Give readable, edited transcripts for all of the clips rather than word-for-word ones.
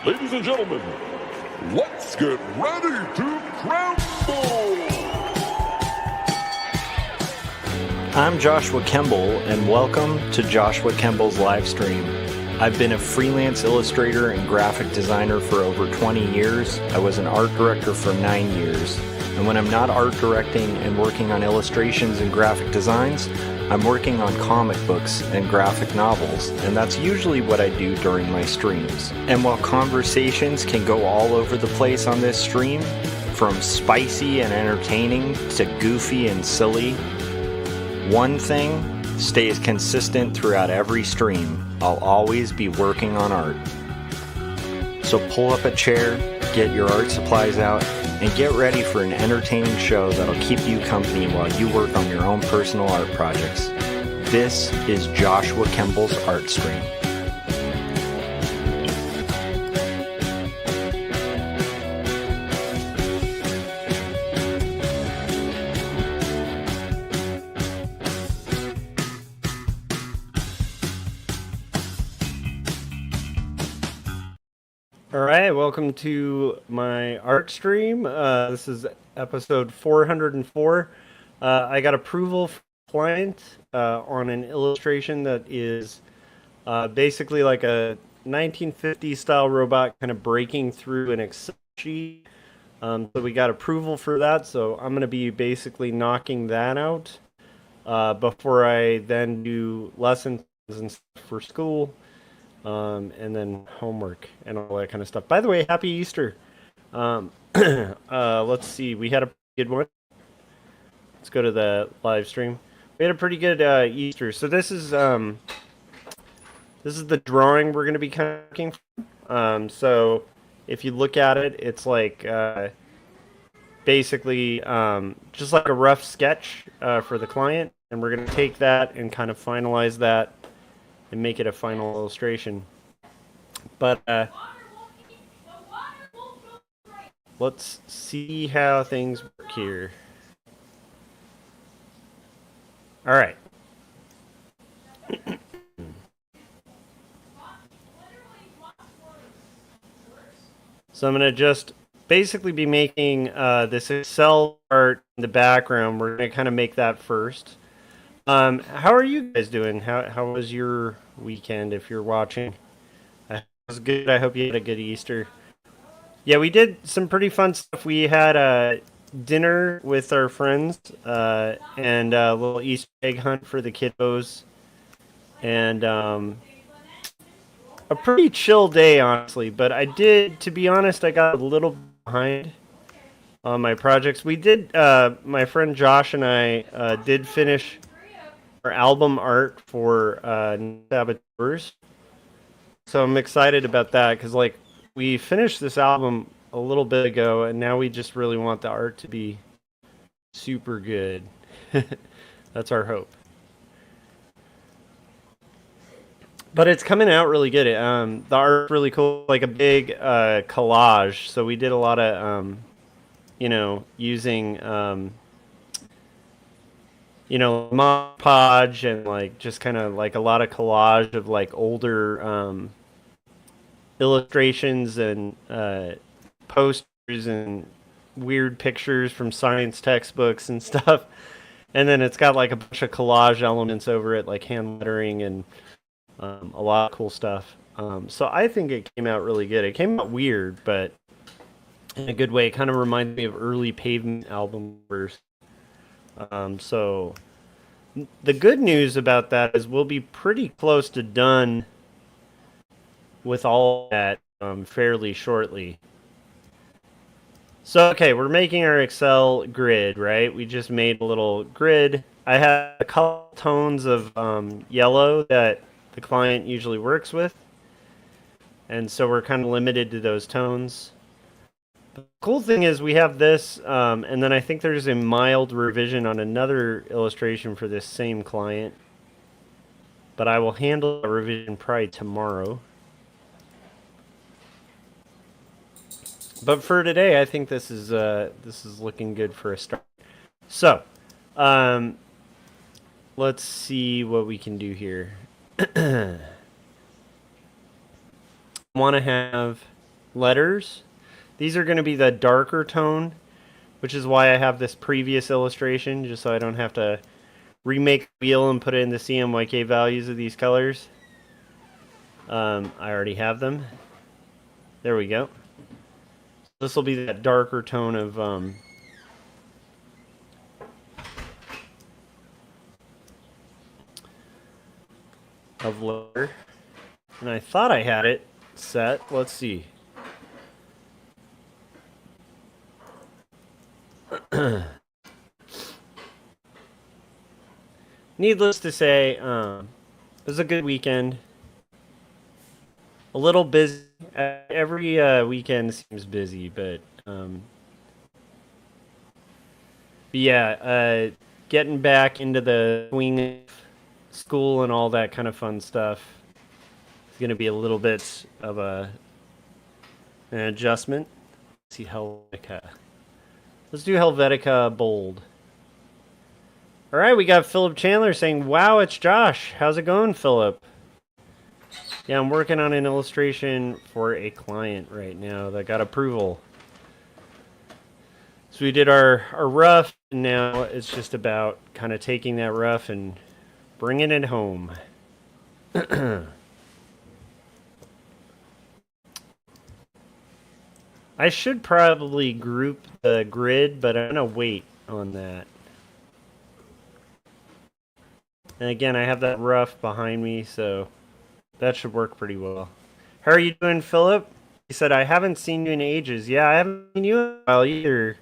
Ladies and gentlemen, let's get ready to crumble! I'm Joshua Kemble, and welcome to Joshua Kemble's Livestream. I've been a freelance illustrator and graphic designer for over 20 years. I was an art director for 9 years. And when I'm not art directing and working on illustrations and graphic designs, I'm working on comic books and graphic novels, and that's usually what I do during my streams. And while conversations can go all over the place on this stream, from spicy and entertaining to goofy and silly, one thing stays consistent throughout every stream. I'll always be working on art. So pull up a chair, get your art supplies out, and get ready for an entertaining show that'll keep you company while you work on your own personal art projects. This is Joshua Kemble's Art Stream. All right, welcome to my art stream. This is episode 404. I got approval from the client on an illustration that is basically like a 1950s style robot kind of breaking through an Excel sheet. So we got approval for that, so I'm going to be basically knocking that out before I then do lessons and stuff for school. And then homework and all that kind of stuff. By the way, happy Easter. Let's see. We had a good one. Let's go to the live stream. We had a pretty good Easter. So this is the drawing we're going to be kind of working from. So if you look at it, it's like basically just like a rough sketch for the client. And we're going to take that and kind of finalize that and make it a final illustration. But let's see how things work here. All right. So I'm going to just basically be making this Excel art in the background. We're going to kind of make that first. How are you guys doing? How was your weekend if you're watching? It was good. I hope you had a good Easter. Yeah, we did some pretty fun stuff. We had a dinner with our friends and a little Easter egg hunt for the kiddos. And a pretty chill day, honestly. But to be honest, I got a little behind on my projects. We did, my friend Josh and I did finish our album art for Saboteurs. So I'm excited about that because like we finished this album a little bit ago and now we just really want the art to be super good. That's our hope. But it's coming out really good. The art's really cool, like a big collage. So we did a lot of using Mod Podge and like just kind of like a lot of collage of like older illustrations and posters and weird pictures from science textbooks and stuff. And then it's got like a bunch of collage elements over it, like hand lettering and a lot of cool stuff. So I think it came out really good. It came out weird, but in a good way. It kind of reminds me of early Pavement album covers. So the good news about that is we'll be pretty close to done with all that fairly shortly. So, okay, we're making our Excel grid, right? We just made a little grid. I have a couple tones of yellow that the client usually works with. And so we're kind of limited to those tones. The cool thing is we have this, and then I think there's a mild revision on another illustration for this same client. But I will handle a revision probably tomorrow. But for today, I think this is looking good for a start. So, let's see what we can do here. Want to have letters. These are going to be the darker tone, which is why I have this previous illustration, just so I don't have to remake the wheel and put it in the CMYK values of these colors. I already have them. There we go. This will be that darker tone of letter. And I thought I had it set. Let's see. Needless to say, it was a good weekend. A little busy. Every weekend seems busy, but yeah, getting back into the swing of school and all that kind of fun stuff is going to be a little bit of an adjustment. Let's see Helvetica. Let's do Helvetica Bold. All right, we got Philip Chandler saying, "Wow, it's Josh. How's it going, Philip?" Yeah, I'm working on an illustration for a client right now that got approval. So we did our rough, and now it's just about kind of taking that rough and bringing it home. I should probably group the grid, but I'm going to wait on that. And again, I have that rough behind me, so that should work pretty well. How are you doing, Philip? He said, "I haven't seen you in ages." Yeah, I haven't seen you in a while either.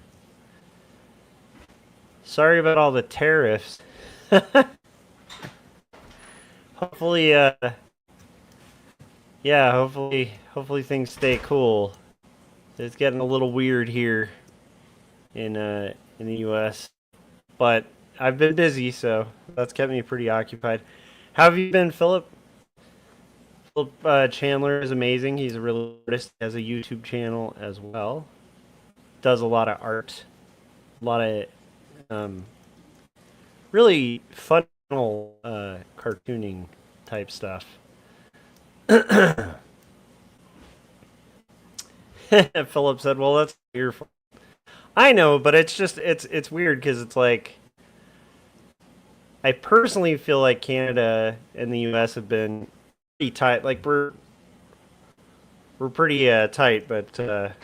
Sorry about all the tariffs. Hopefully, yeah, hopefully things stay cool. It's getting a little weird here in the U.S., but I've been busy, so that's kept me pretty occupied. How have you been, Philip? Philip Chandler is amazing. He's a real artist. He has a YouTube channel as well. Does a lot of art, a lot of really fun cartooning type stuff. Philip said, "Well, that's your fault." I know, but it's just it's weird because it's like I personally feel like Canada and the U.S. have been pretty tight. Like we're pretty tight, but at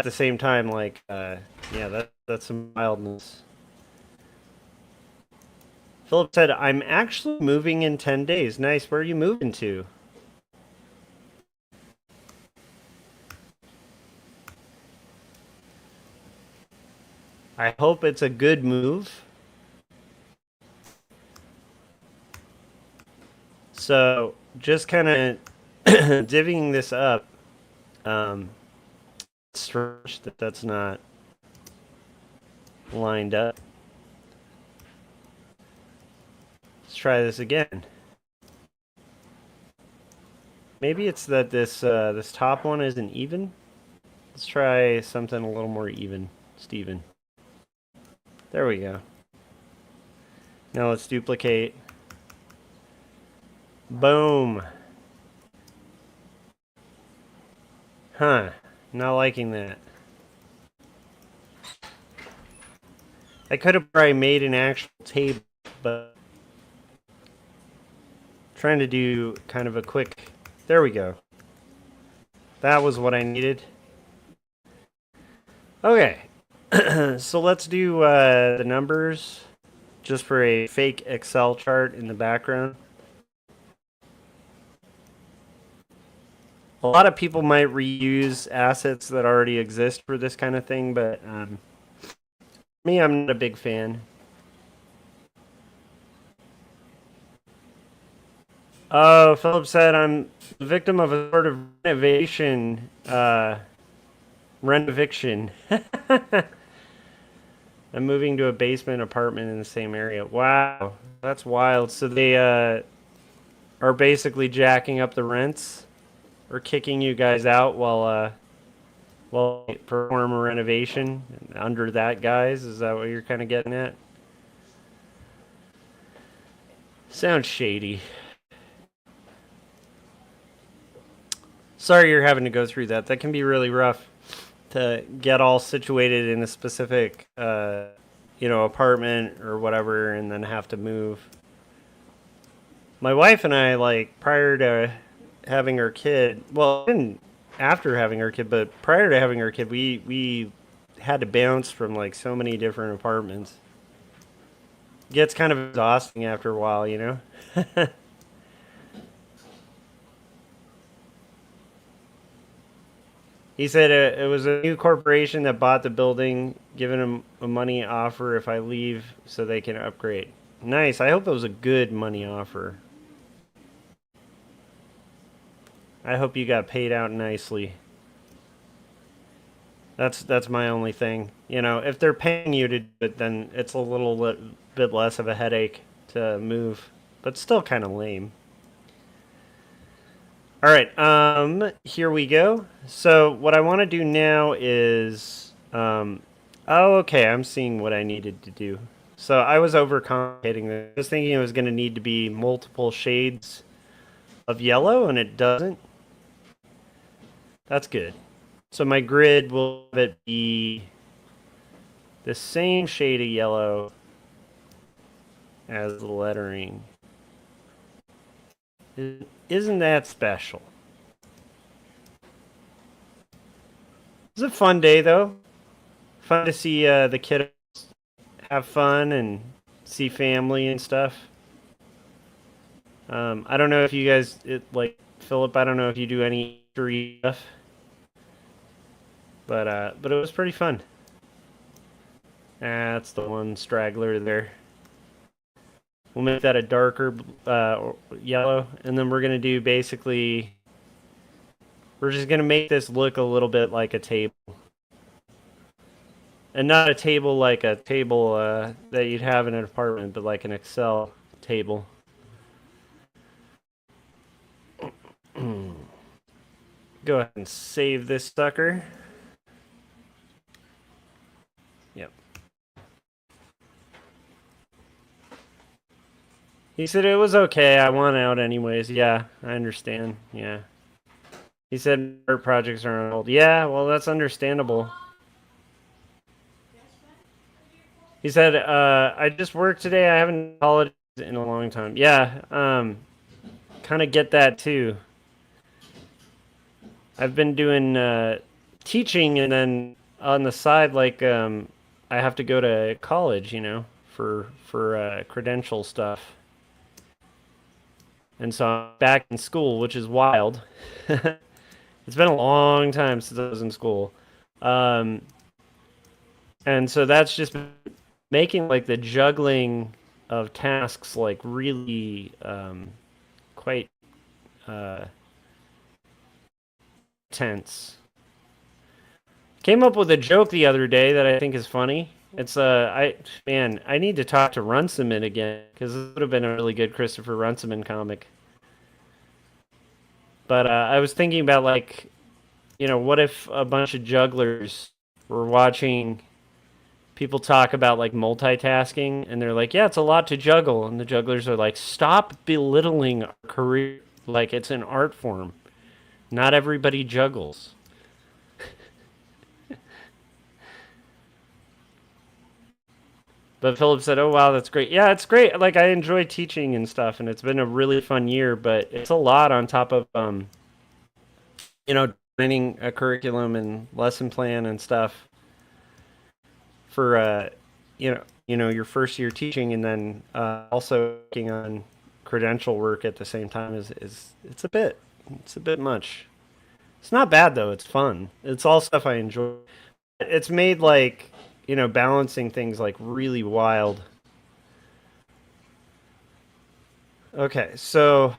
the same time, like yeah, that's some wildness. Philip said, "I'm actually moving in 10 days. Nice. Where are you moving to?" I hope it's a good move. So, just kind of divvying this up. Strange that that's not lined up. Let's try this again. Maybe it's that this this top one isn't even. Let's try something a little more even, Steven. There we go. Now let's duplicate. Boom. Huh. Not liking that. I could have probably made an actual table, but trying to do kind of a quick... There we go. That was what I needed. Okay. So let's do the numbers just for a fake Excel chart in the background. A lot of people might reuse assets that already exist for this kind of thing, but me, I'm not a big fan. Oh, Philip said I'm the victim of a sort of renovation, renoviction. I'm moving to a basement apartment in the same area. Wow, that's wild. So they are basically jacking up the rents or kicking you guys out while perform a renovation under that, guys? Is that what you're kind of getting at? Sounds shady. Sorry you're having to go through that. That can be really rough to get all situated in a specific, apartment or whatever, and then have to move. My wife and I, like, prior to having our kid, well, even after having our kid, but prior to having our kid, we had to bounce from like so many different apartments. It gets kind of exhausting after a while, you know? He said it was a new corporation that bought the building, giving him a money offer if I leave so they can upgrade. Nice. I hope it was a good money offer. I hope you got paid out nicely. That's my only thing. You know, if they're paying you to do it, then it's a little bit less of a headache to move, but still kind of lame. All right, here we go. So what I want to do now is, oh, okay, I'm seeing what I needed to do. So I was overcomplicating this. I was thinking it was going to need to be multiple shades of yellow, and it doesn't. That's good. So my grid will have it be the same shade of yellow as the lettering. Isn't that special? It was a fun day, though. Fun to see the kiddos have fun and see family and stuff. I don't know if you guys, like Philip, I don't know if you do any history stuff. But it was pretty fun. That's the one straggler there. We'll make that a darker yellow, and then we're gonna do basically. We're just gonna make this look a little bit like a table, and not a table like a table that you'd have in an apartment, but like an Excel table. Go ahead and save this sucker. Yep. He said it was okay. I want out anyways. Yeah, I understand. Yeah. He said art projects are on hold. Yeah, well, that's understandable. He said, I just worked today. I haven't holidays in a long time. Yeah, kind of get that too. I've been doing teaching, and then on the side, like, I have to go to college, you know, for credential stuff. And so I'm back in school, which is wild. It's been a long time since I was in school. And so that's just making like the juggling of tasks like really quite tense. Came up with a joke the other day that I think is funny. It's I need to talk to Runciman again, because this would have been a really good Christopher Runciman comic. But I was thinking about, like, you know, what if a bunch of jugglers were watching people talk about like multitasking, and they're like, yeah, it's a lot to juggle, and the jugglers are like, stop belittling our career like it's an art form. Not everybody juggles. But Philip said, oh, wow, that's great. Yeah, it's great. Like, I enjoy teaching and stuff, and it's been a really fun year, but it's a lot on top of, designing a curriculum and lesson plan and stuff for, your first year teaching, and then also working on credential work at the same time it's a bit much. It's not bad, though. It's fun. It's all stuff I enjoy. It's made, like, balancing things like really wild. Okay, so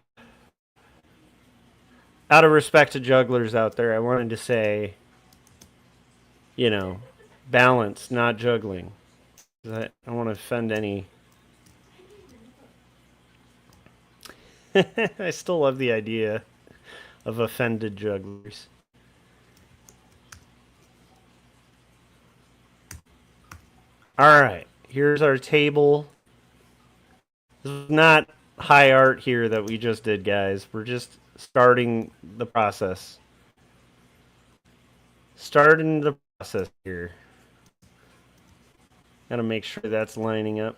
out of respect to jugglers out there, I wanted to say, balance, not juggling. I don't want to offend any. I still love the idea of offended jugglers. All right, here's our table. This is not high art here that we just did, guys. We're just starting the process. starting the process here. Gotta make sure that's lining up.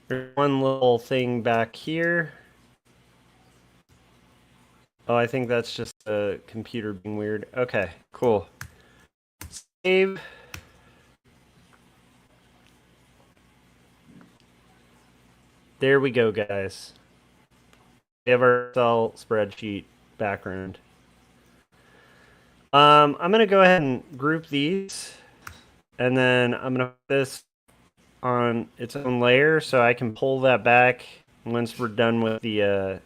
There's one little thing back here. Oh, I think that's just the computer being weird. Okay, cool. Save. There we go, guys. We have our Excel spreadsheet background. I'm going to go ahead and group these. And then I'm going to put this on its own layer so I can pull that back once we're done with the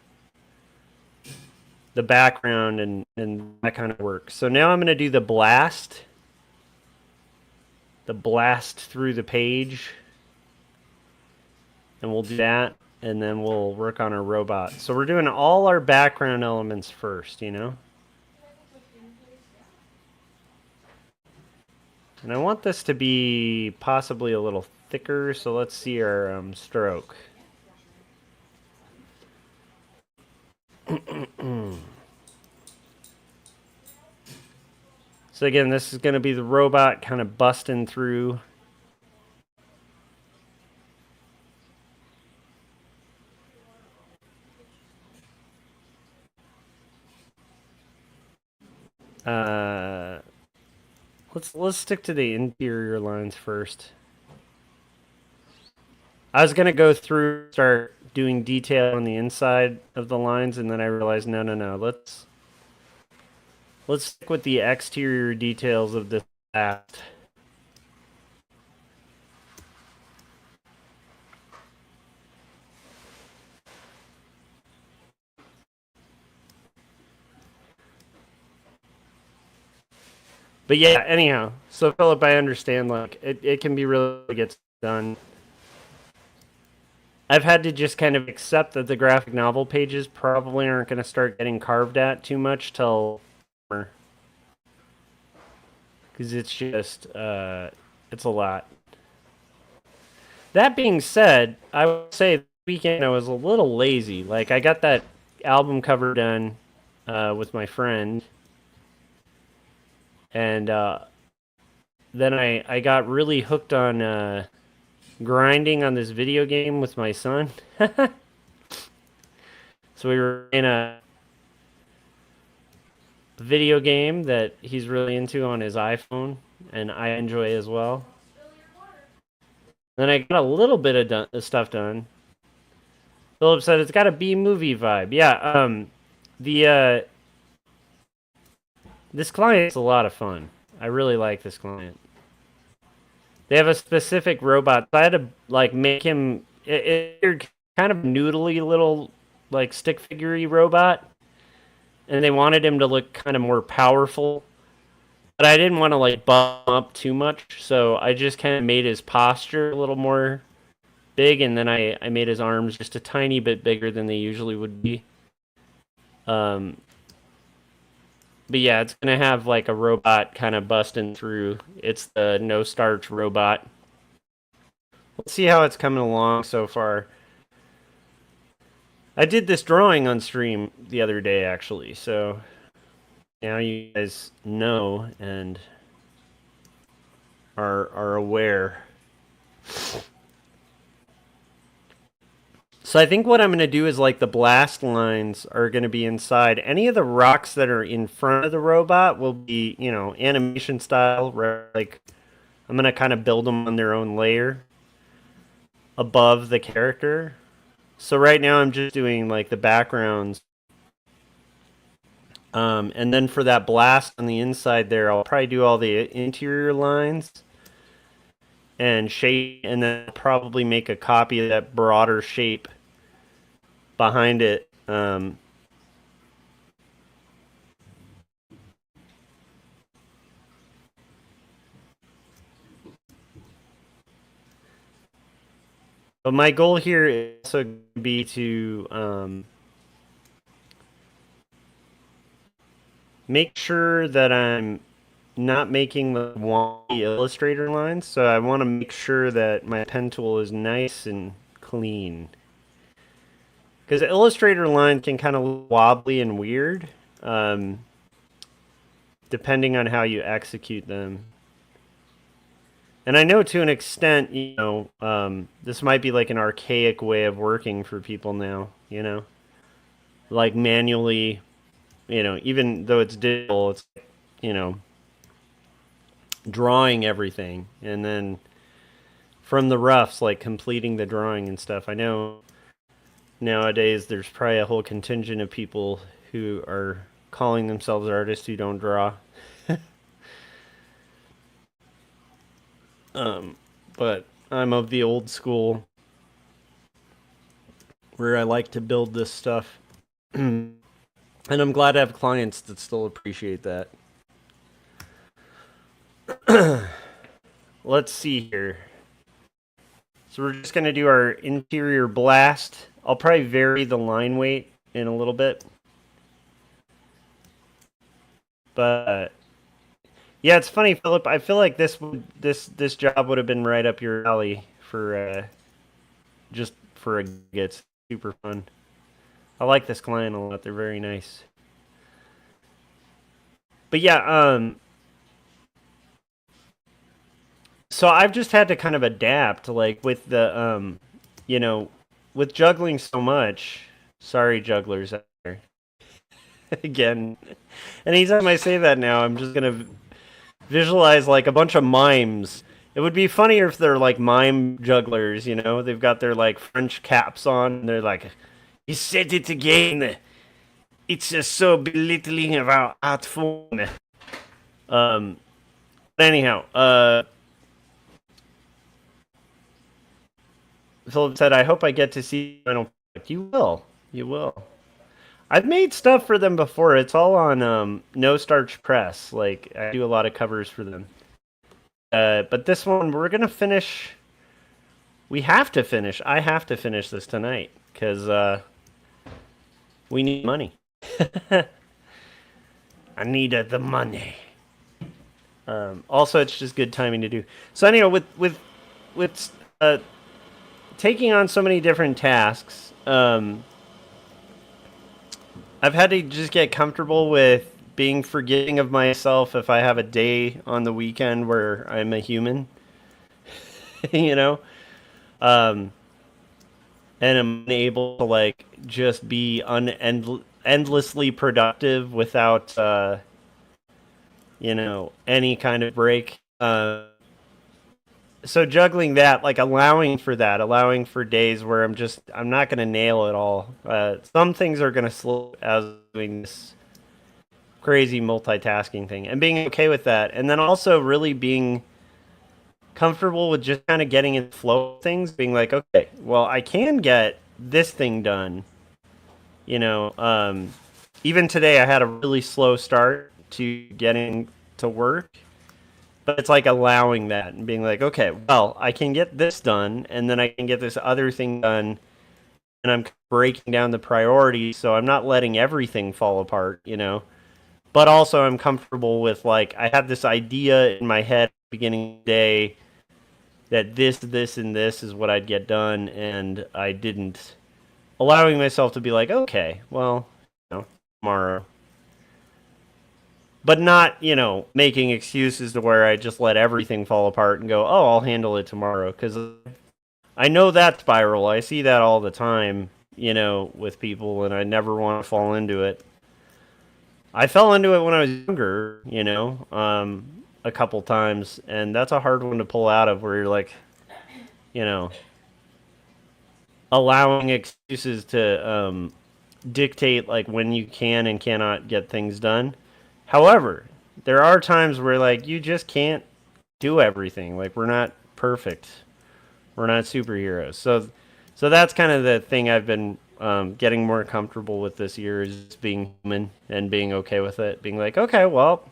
background and that kind of work. So now I'm going to do the blast through the page, and we'll do that, and then we'll work on our robot. So we're doing all our background elements first, you know? And I want this to be possibly a little thicker, so let's see our stroke. So again, this is going to be the robot kind of busting through. Let's stick to the interior lines first. I was gonna go through, start doing detail on the inside of the lines, and then I realized no. Let's stick with the exterior details of this act. But yeah, anyhow, so Philip, I understand, like, it can be really gets done. I've had to just kind of accept that the graphic novel pages probably aren't going to start getting carved at too much till summer. Because it's just, it's a lot. That being said, I would say this weekend I was a little lazy. Like, I got that album cover done with my friend. And then I got really hooked on grinding on this video game with my son. So we were in a video game that he's really into on his iPhone, and I enjoy as well. Then I got a little bit of stuff done. Philip said it's got a B-movie vibe. Yeah, this client's a lot of fun. I really like this client. They have a specific robot. So I had to like make him kind of noodly little like stick figure-y robot, and they wanted him to look kind of more powerful. But I didn't want to like bump up too much, so I just kind of made his posture a little more big, and then I made his arms just a tiny bit bigger than they usually would be. But yeah, it's gonna have like a robot kind of busting through. It's the no starch robot. Let's see how it's coming along so far. I did this drawing on stream the other day, actually, so now you guys know and are aware. So I think what I'm going to do is like the blast lines are going to be inside. Any of the rocks that are in front of the robot will be, you know, animation style. Like I'm going to kind of build them on their own layer above the character. So right now I'm just doing like the backgrounds. And then for that blast on the inside there, I'll probably do all the interior lines and shape, and then probably make a copy of that broader shape behind it. Oh, But my goal here is also going to be to make sure that I'm not making the wonky Illustrator lines. So I want to make sure that my pen tool is nice and clean. Because Illustrator lines can kind of look wobbly and weird, depending on how you execute them. And I know to an extent, this might be like an archaic way of working for people now, like manually, even though it's digital, it's, drawing everything and then from the roughs, like completing the drawing and stuff. I know nowadays there's probably a whole contingent of people who are calling themselves artists who don't draw. But I'm of the old school where I like to build this stuff. And I'm glad to have clients that still appreciate that. Let's see here. So we're just going to do our interior blast. I'll probably vary the line weight in a little bit. But yeah, it's funny, Philip. I feel like this job would have been right up your alley for just for a gig. It's super fun. I like this client a lot. They're very nice. But yeah, so I've just had to kind of adapt, like with the with juggling so much. Sorry, jugglers out there. Again, anytime I say that now, I'm just gonna visualize like a bunch of mimes. It would be funnier if they're like mime jugglers, They've got their like French caps on, and they're like, "You said it again. It's just so belittling of our art form." Anyhow, Philip said, "I hope I get to see final product." You will. You will. I've made stuff for them before. It's all on No Starch Press. Like, I do a lot of covers for them. But this one, we're going to finish. We have to finish. I have to finish this tonight because we need money. I needed the money. Also, it's just good timing to do. So anyway, with taking on so many different tasks, I've had to just get comfortable with being forgiving of myself if I have a day on the weekend where I'm a human, and I'm able to like just be endlessly productive without, any kind of break. So juggling that, like allowing for days where I'm not going to nail it all. Some things are going to slip as doing this crazy multitasking thing and being okay with that. And then also really being comfortable with just kind of getting in the flow of things, being like, okay, well, I can get this thing done. Even today I had a really slow start to getting to work. But it's like allowing that and being like, okay, well, I can get this done, and then I can get this other thing done, and I'm breaking down the priorities, so I'm not letting everything fall apart, But also I'm comfortable with, like, I have this idea in my head at the beginning of the day that this, and this is what I'd get done, and I didn't. Allowing myself to be like, okay, well, tomorrow. But not, making excuses to where I just let everything fall apart and go, oh, I'll handle it tomorrow. Because I know that spiral. I see that all the time, with people, and I never want to fall into it. I fell into it when I was younger, a couple times, and that's a hard one to pull out of where you're like, allowing excuses to dictate, like, when you can and cannot get things done. However, there are times where, like, you just can't do everything. Like, we're not perfect. We're not superheroes. So that's kind of the thing I've been getting more comfortable with this year, is being human and being okay with it. Being like, okay, well,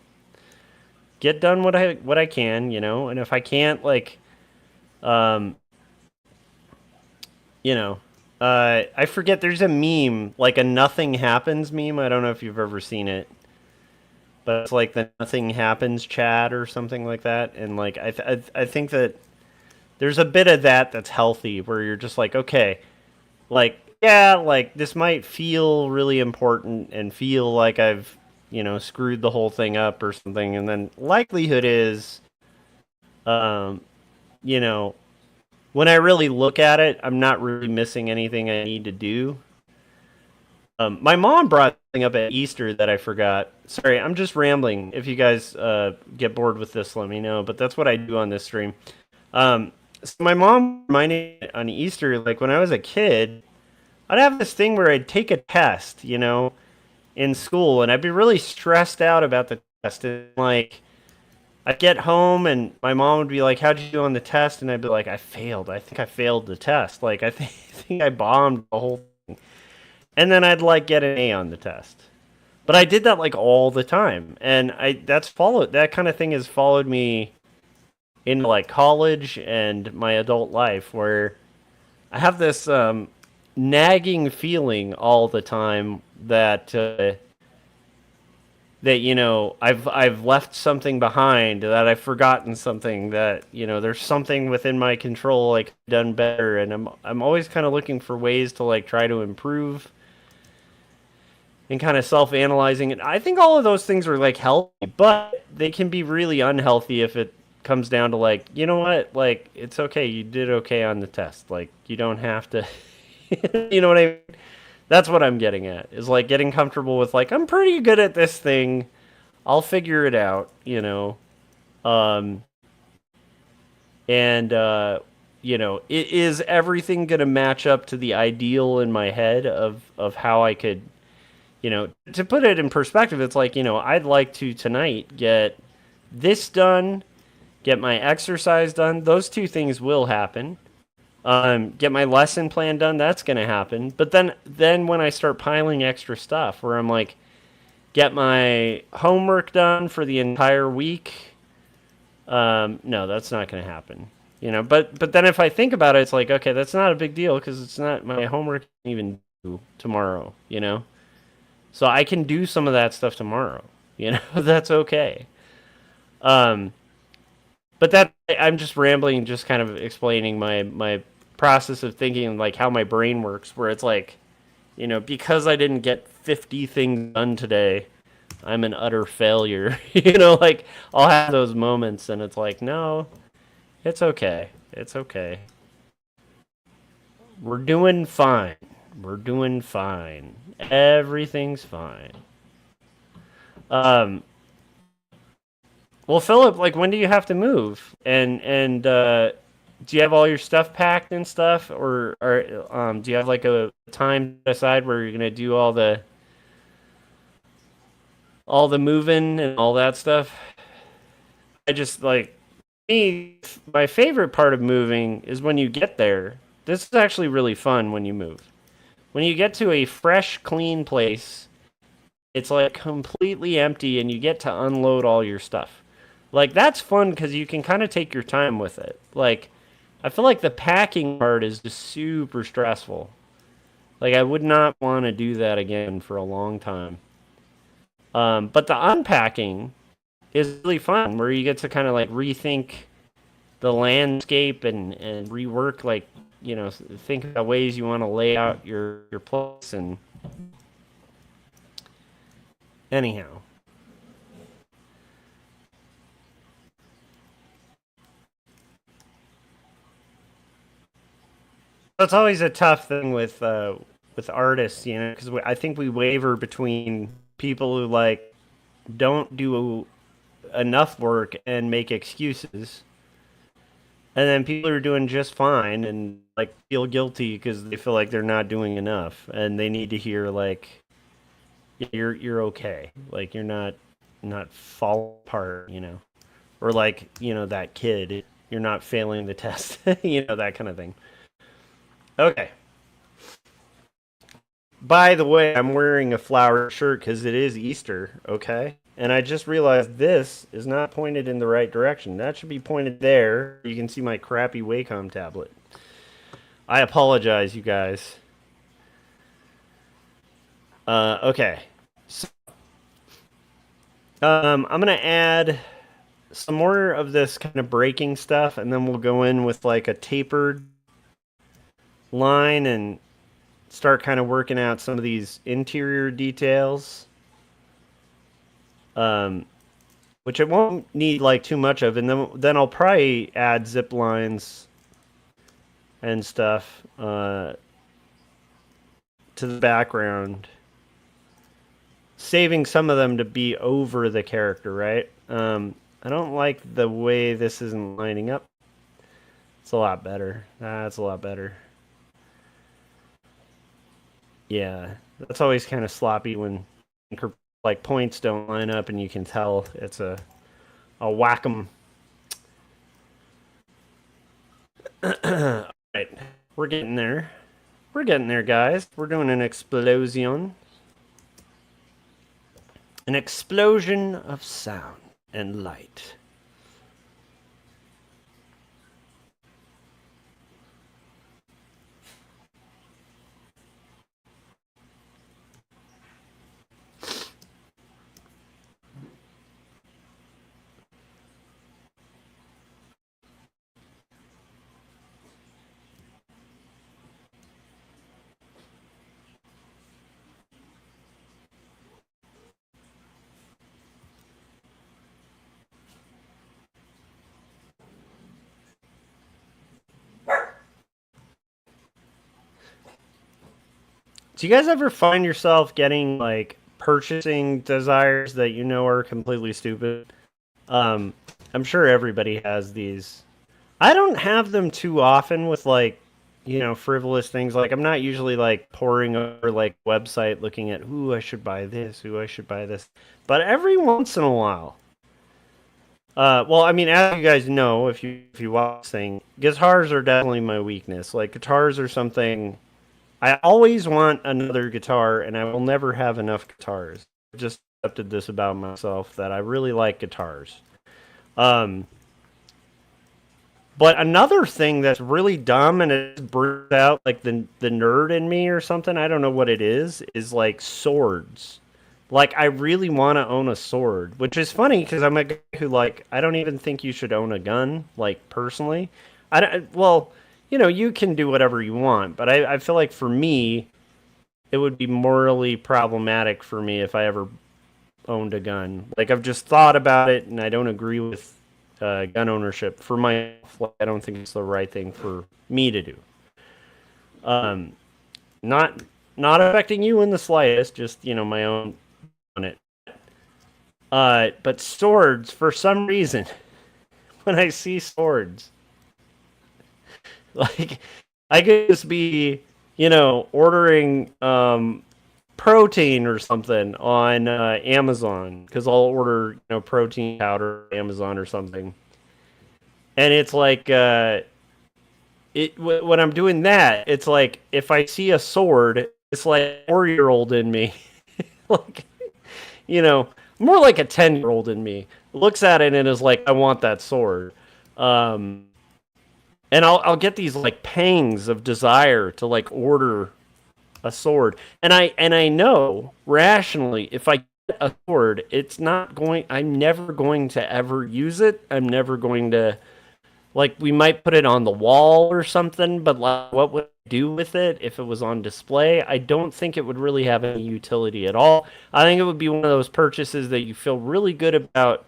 get done what I can, and if I can't, like, you know, I forget. There's a meme, like a nothing happens meme. I don't know if you've ever seen it, but it's like the nothing happens chat or something like that. And like I think that there's a bit of that that's healthy, where you're just like, okay, like yeah, like this might feel really important and feel like I've screwed the whole thing up or something, and then likelihood is, um, you know, when I really look at it, I'm not really missing anything I need to do. My mom brought something up at Easter that I forgot. Sorry, I'm just rambling. If you guys get bored with this, let me know. But that's what I do on this stream. So my mom reminded me on Easter, like when I was a kid, I'd have this thing where I'd take a test, in school, and I'd be really stressed out about the test. And like, I'd get home, and my mom would be like, "How'd you do on the test?" And I'd be like, "I failed. I think I failed the test. Like, I think I bombed the whole thing." And then I'd like get an A on the test. But I did that like all the time, and that kind of thing has followed me into like college and my adult life, where I have this nagging feeling all the time that I've left something behind, that I've forgotten something, that there's something within my control like done better, and I'm always kind of looking for ways to like try to improve and kind of self-analyzing. And I think all of those things are like healthy, but they can be really unhealthy if it comes down to like, you know what, like it's okay, you did okay on the test, like you don't have to you know what I mean? That's what I'm getting at, is like getting comfortable with like, I'm pretty good at this thing, I'll figure it out, um and is everything going to match up to the ideal in my head of how I could, to put it in perspective, it's like, I'd like to tonight get this done, get my exercise done. Those two things will happen. Get my lesson plan done. That's going to happen. But then when I start piling extra stuff, where I'm like, get my homework done for the entire week. No, that's not going to happen. But then if I think about it, it's like, okay, that's not a big deal, because it's not my homework even due tomorrow. So I can do some of that stuff tomorrow. That's okay. But that, I'm just rambling, just kind of explaining my process of thinking, like how my brain works, where it's like, because I didn't get 50 things done today, I'm an utter failure. Like I'll have those moments, and it's like, no, it's okay. It's okay. We're doing fine. We're doing fine. Everything's fine. Well, Philip, like, when do you have to move? And do you have all your stuff packed and stuff, or do you have like a time aside where you're gonna do all the moving and all that stuff? I just like, me, my favorite part of moving is when you get there. This is actually really fun when you move. When you get to a fresh, clean place, it's like completely empty, and you get to unload all your stuff. Like, that's fun because you can kind of take your time with it. Like, I feel like the packing part is just super stressful. Like, I would not want to do that again for a long time. But the unpacking is really fun, where you get to kind of like rethink the landscape and rework, like, think about ways you want to lay out your place. And anyhow. It's always a tough thing with artists, because I think we waver between people who like don't do enough work and make excuses, and then people are doing just fine and like feel guilty because they feel like they're not doing enough, and they need to hear like, yeah, you're okay, like you're not fall apart, or like, that kid, you're not failing the test, that kind of thing. Okay. By the way, I'm wearing a flowered shirt because it is Easter, okay? And I just realized this is not pointed in the right direction. That should be pointed there. You can see my crappy Wacom tablet. I apologize, you guys. Okay. So, I'm gonna add some more of this kind of breaking stuff, and then we'll go in with like a tapered line and start kind of working out some of these interior details. Which it won't need like too much of, and then I'll probably add zip lines and stuff to the background, saving some of them to be over the character, right? I don't like the way this isn't lining up. It's a lot better. That's a lot better. Yeah, that's always kind of sloppy when like points don't line up, and you can tell it's a whack 'em. All right, we're getting there. We're getting there, guys. We're doing an explosion. An explosion of sound and light. Do you guys ever find yourself getting like purchasing desires that you know are completely stupid? I'm sure everybody has these. I don't have them too often with like, frivolous things. Like I'm not usually like poring over like website looking at, ooh, I should buy this, ooh, I should buy this. But every once in a while. Well, I mean, as you guys know, if you watch this thing, guitars are definitely my weakness. Like guitars are something I always want another guitar, and I will never have enough guitars. I've just accepted this about myself that I really like guitars. Um, but another thing that's really dumb and it brings out like the nerd in me or something, I don't know what it is like swords. Like I really want to own a sword, which is funny because I'm a guy who like I don't even think you should own a gun, like personally. I don't, well, you can do whatever you want, but I feel like for me, it would be morally problematic for me if I ever owned a gun. Like I've just thought about it, and I don't agree with gun ownership for myself. Like, I don't think it's the right thing for me to do. Not affecting you in the slightest. Just my own on it. But swords, for some reason, when I see swords, like I could just be, ordering protein or something on Amazon because I'll order, protein powder on Amazon or something, and it's like when I'm doing that, it's like if I see a sword, it's like 4-year-old in me, like more like a 10-year-old in me looks at it and is like, I want that sword. And I'll get these like pangs of desire to like order a sword. And I know rationally if I get a sword, I'm never going to ever use it. I'm never going to like we might put it on the wall or something, but like what would I do with it if it was on display? I don't think it would really have any utility at all. I think it would be one of those purchases that you feel really good about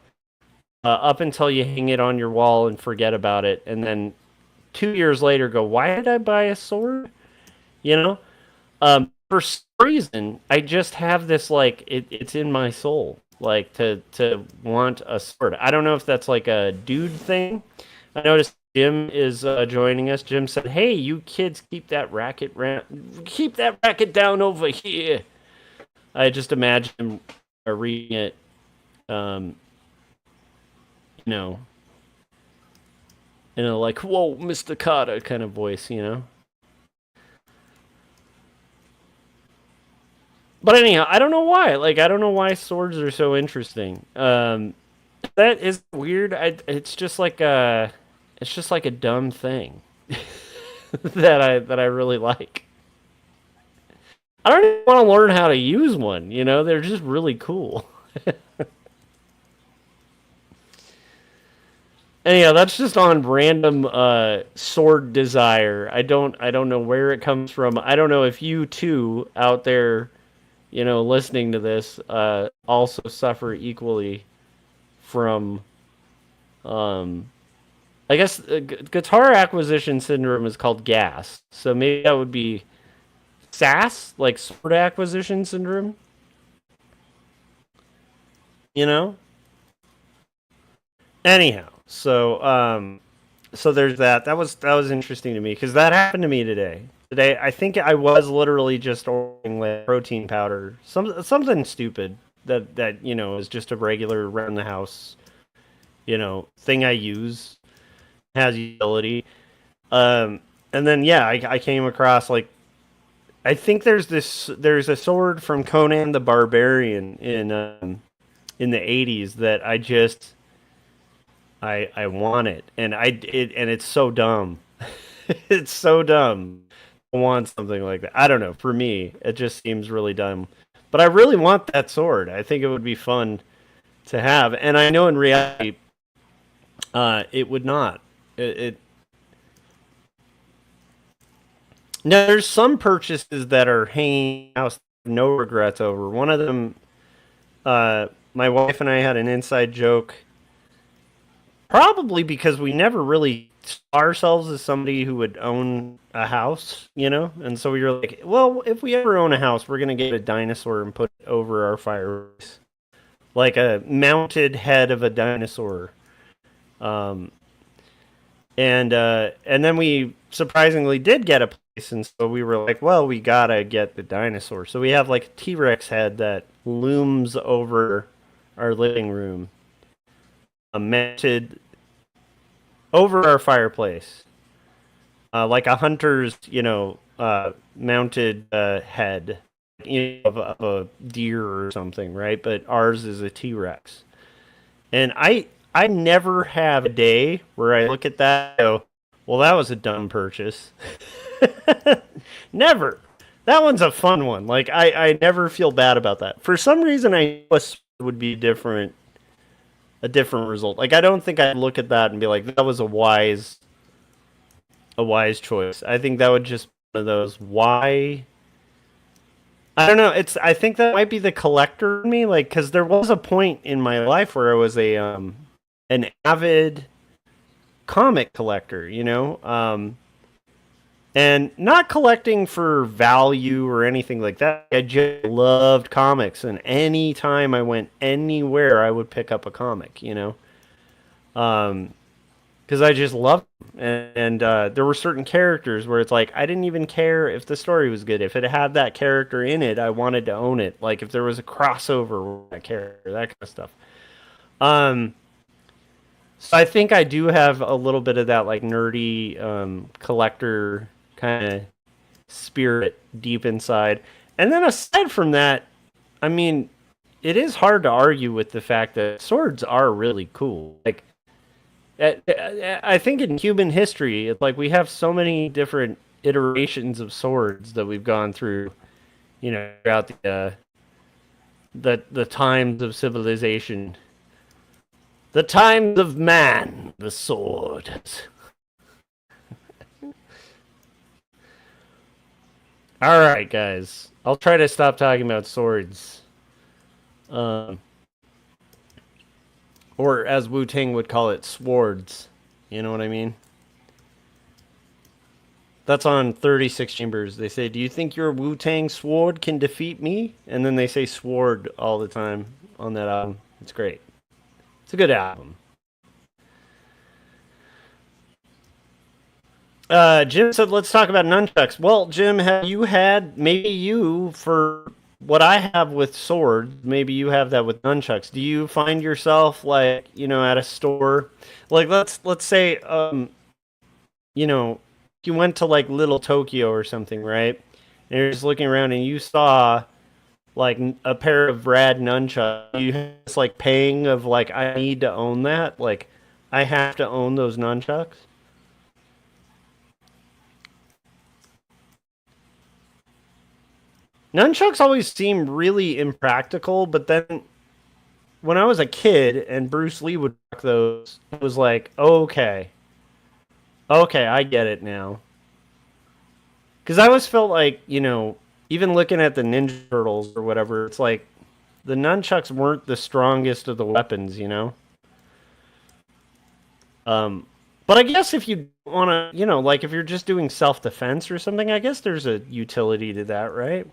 up until you hang it on your wall and forget about it, and then 2 years later go, why did I buy a sword? For some reason, I just have this like it's in my soul, like to want a sword. I don't know if that's like a dude thing. I noticed Jim is joining us. Jim said, "Hey, you kids, keep that racket down over here." I just imagine him reading it, in a like, "Whoa, Mr. Carter" kind of voice, But anyhow, I don't know why. Like, I don't know why swords are so interesting. That is weird. It's just like a dumb thing. that I really like. I don't even want to learn how to use one. They're just really cool. Anyhow, that's just on random sword desire. I don't know where it comes from. I don't know if you too out there, listening to this, also suffer equally from I guess guitar acquisition syndrome is called GAS. So maybe that would be SAS, like sword acquisition syndrome. You know. Anyhow, so there's that. That was interesting to me because that happened to me today. Today, I think I was literally just ordering like protein powder, something stupid that is just a regular around the house thing I use, has utility. And then yeah, I came across like I think there's a sword from Conan the Barbarian in the 80s that I want it, and it's so dumb. It's so dumb. I want something like that. I don't know. For me, it just seems really dumb. But I really want that sword. I think it would be fun to have, and I know in reality, it would not. It Now there's some purchases that are hanging out, no regrets over. One of them, my wife and I had an inside joke. Probably because we never really saw ourselves as somebody who would own a house, And so we were like, well, if we ever own a house, we're going to get a dinosaur and put it over our fireplace. Like a mounted head of a dinosaur. And then we surprisingly did get a place, and so we were like, well, we got to get the dinosaur. So we have like a T-Rex head that looms over our living room. Mounted over our fireplace, like a hunter's, mounted head of a deer or something, right? But ours is a T-Rex, and I never have a day where I look at that and go, well, that was a dumb purchase. Never. That one's a fun one. Like I never feel bad about that. For some reason, I know it would be a different result. Like I don't think I'd look at that and be like, that was a wise choice. I think that would just be one of those why. I don't know. I think that might be the collector in me, like because there was a point in my life where I was an avid comic collector, and not collecting for value or anything like that. I just loved comics, and any time I went anywhere, I would pick up a comic, because I just loved them. And there were certain characters where it's like I didn't even care if the story was good. If it had that character in it, I wanted to own it. Like if there was a crossover with that character, that kind of stuff. So I think I do have a little bit of that like nerdy collector kind of spirit deep inside. And then aside from that, I mean, it is hard to argue with the fact that swords are really cool. Like, I think in human history, it's like we have so many different iterations of swords that we've gone through, throughout the times of civilization. The times of man, the sword. All right, guys. I'll try to stop talking about swords. Or as Wu-Tang would call it, swords. You know what I mean? That's on 36 Chambers. They say, do you think your Wu-Tang sword can defeat me? And then they say sword all the time on that album. It's great. It's a good album. Jim said, let's talk about nunchucks. Well, Jim, have you had, maybe you, for what I have with swords, maybe you have that with nunchucks. Do you find yourself, like, at a store? Like, let's say, you went to, like, Little Tokyo or something, right? And you're just looking around and you saw like a pair of rad nunchucks. You have this like pang of like I need to own that. Like I have to own those nunchucks. Nunchucks always seemed really impractical, but then when I was a kid and Bruce Lee would rock those, it was like, okay, okay, I get it now. Because I always felt like, even looking at the Ninja Turtles or whatever, it's like the nunchucks weren't the strongest of the weapons. Um, but I guess if you want to, like if you're just doing self defense or something, I guess there's a utility to that, right?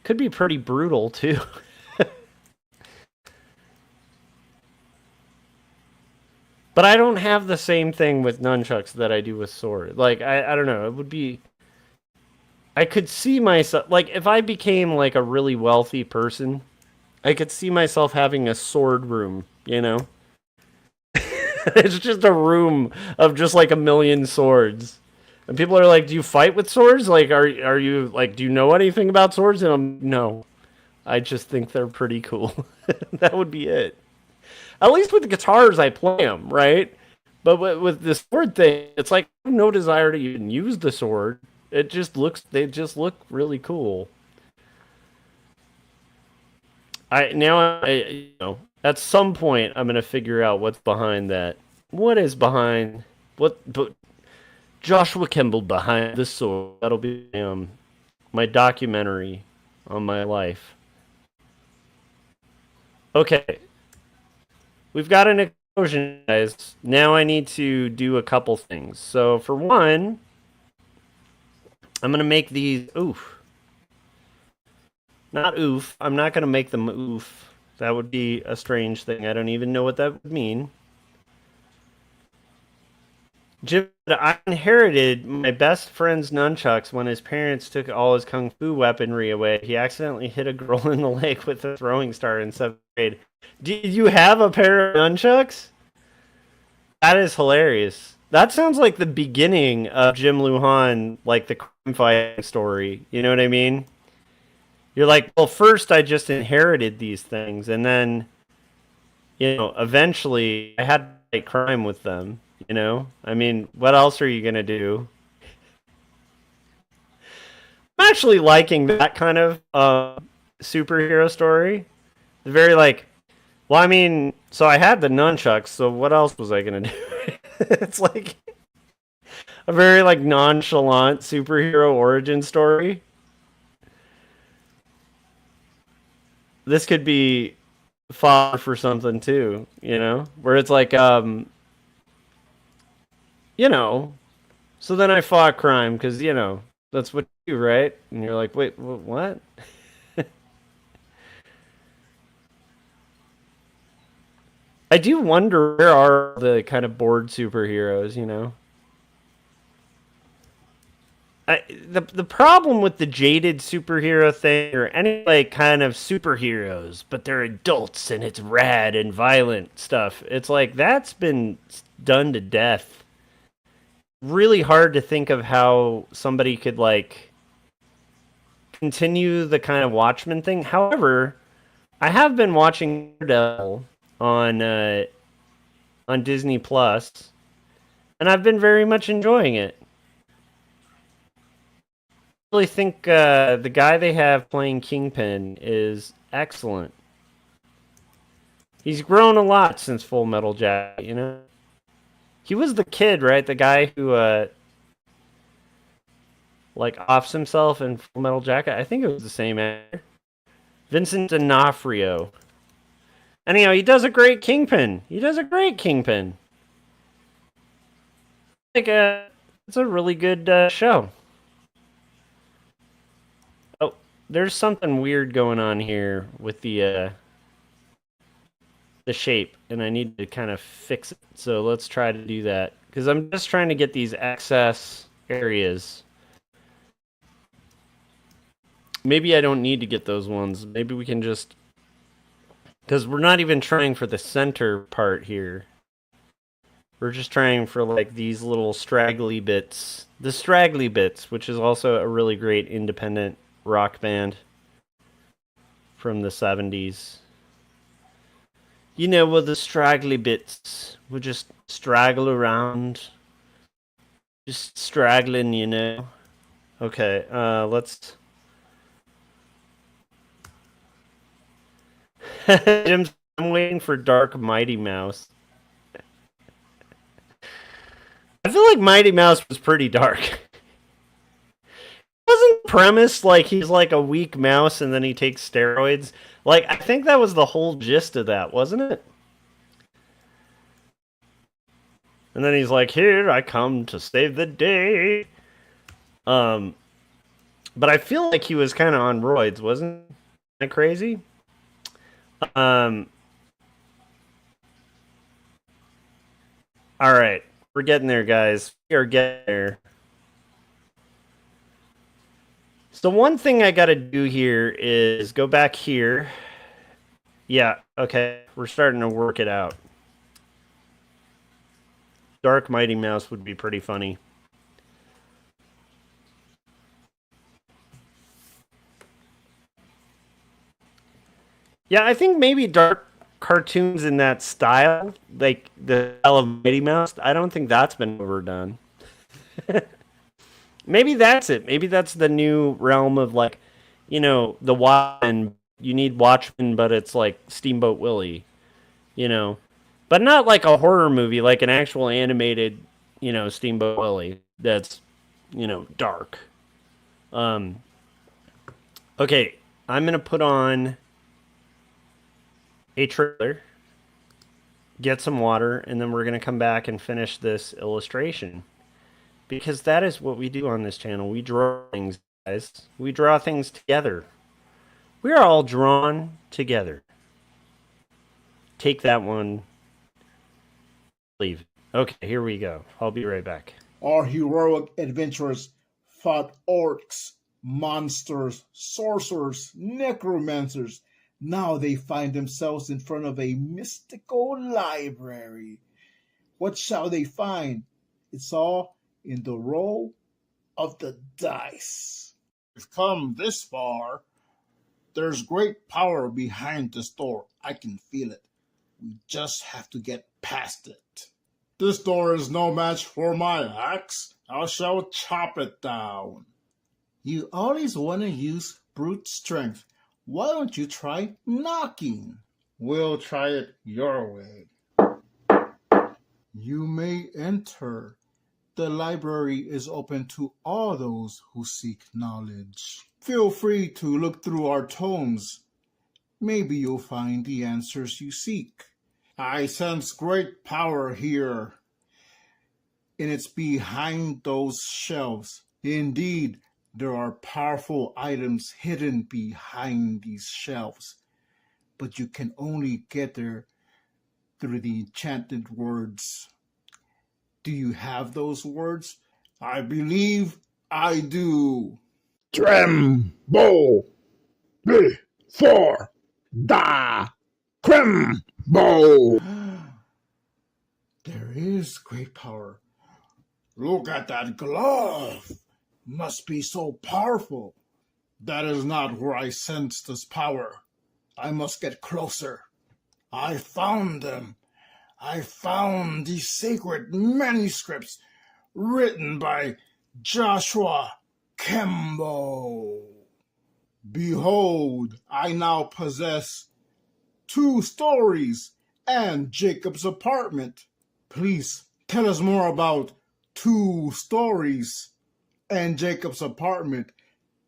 Could be pretty brutal too. But I don't have the same thing with nunchucks that I do with sword. Like I don't know. It would be. I could see myself like if I became like a really wealthy person, I could see myself having a sword room. It's just a room of just like a million swords. And people are like, "Do you fight with swords? Like are you like do you know anything about swords?" And I'm no. I just think they're pretty cool. That would be it. At least with the guitars I play them, right? But with the sword thing, it's like I have no desire to even use the sword. They just look really cool. At some point I'm gonna figure out what's behind that. What is behind but Joshua Kemble behind the sword? That'll be my documentary on my life. Okay, we've got an explosion, guys. Now I need to do a couple things. So for one, I'm gonna make these oof. Not oof. I'm not gonna make them oof. That would be a strange thing. I don't even know what that would mean. Jim, I inherited my best friend's nunchucks when his parents took all his kung fu weaponry away. He accidentally hit a girl in the leg with a throwing star in 7th grade. Did you have a pair of nunchucks? That is hilarious. That sounds like the beginning of Jim Luhan, like the crime fighting story. You know what I mean? You're like, well, first I just inherited these things, and then, eventually I had to fight crime with them. I mean, what else are you gonna do? I'm actually liking that kind of superhero story. Very like, well, I mean, so I had the nunchucks, so what else was I gonna do? It's like a very like nonchalant superhero origin story. This could be fodder for something too, where it's like, you know, so then I fought crime because, that's what you do, right? And you're like, wait, what? I do wonder where are the kind of bored superheroes. The problem with the jaded superhero thing or any like kind of superheroes, but they're adults and it's rad and violent stuff. It's like that's been done to death. Really hard to think of how somebody could like continue the kind of Watchmen thing. However, I have been watching Daredevil on Disney Plus, and I've been very much enjoying it. I really think the guy they have playing Kingpin is excellent. He's grown a lot since Full Metal Jacket. He was the kid, right? The guy who like offs himself in Full Metal Jacket. I think it was the same actor. Vincent D'Onofrio. Anyhow, he does a great Kingpin. Like, it's a really good show. Oh, there's something weird going on here with the shape, and I need to kind of fix it. So let's try to do that because I'm just trying to get these excess areas. Maybe I don't need to get those ones. Maybe we can just... Because we're not even trying for the center part here. We're just trying for like these little straggly bits. The Straggly Bits, which is also a really great independent rock band from the 70s. Well, the Straggly Bits would just straggle around. Just straggling. Okay, let's Jim's, I'm waiting for Dark Mighty Mouse. I feel like Mighty Mouse was pretty dark. Wasn't the premise like he's like a weak mouse and then he takes steroids? Like, I think that was the whole gist of that, wasn't it? And then he's like, "Here I come to save the day." But I feel like he was kind of on roids, wasn't that crazy? Um, all right, we're getting there, guys. We are getting there. So one thing I got to do here is go back here. Yeah, okay, we're starting to work it out. Dark Mighty Mouse would be pretty funny. Yeah, I think maybe dark cartoons in that style, like the style of Mighty Mouse, I don't think that's been overdone. Maybe that's it. Maybe that's the new realm of like, the Watchmen. You need Watchmen, but it's like Steamboat Willie, you know, but not like a horror movie, like an actual animated, Steamboat Willie. That's, dark. Um. Okay, I'm gonna put on a trailer, get some water, and then we're going to come back and finish this illustration. Because that is what we do on this channel. We draw things, guys. We draw things together. We are all drawn together. Take that one. Leave. Okay, here we go. I'll be right back. Our heroic adventurers fought orcs, monsters, sorcerers, necromancers. Now they find themselves in front of a mystical library. What shall they find? It's all in the roll of the dice. We've come this far. There's great power behind this door. I can feel it. We just have to get past it. This door is no match for my axe. I shall chop it down. You always want to use brute strength. Why don't you try knocking? We'll try it your way. You may enter. The library is open to all those who seek knowledge. Feel free to look through our tomes. Maybe you'll find the answers you seek. I sense great power here, and it's behind those shelves. Indeed, there are powerful items hidden behind these shelves, but you can only get there through the enchanted words. Do you have those words? I believe I do. Tremble before the Cremble. There is great power. Look at that glove. Must be so powerful. That is not where I sense this power. I must get closer. I found them. I found the sacred manuscripts written by Joshua Kemble. Behold, I now possess 2 stories and Jacob's apartment. Please tell us more about 2 stories and Jacob's apartment,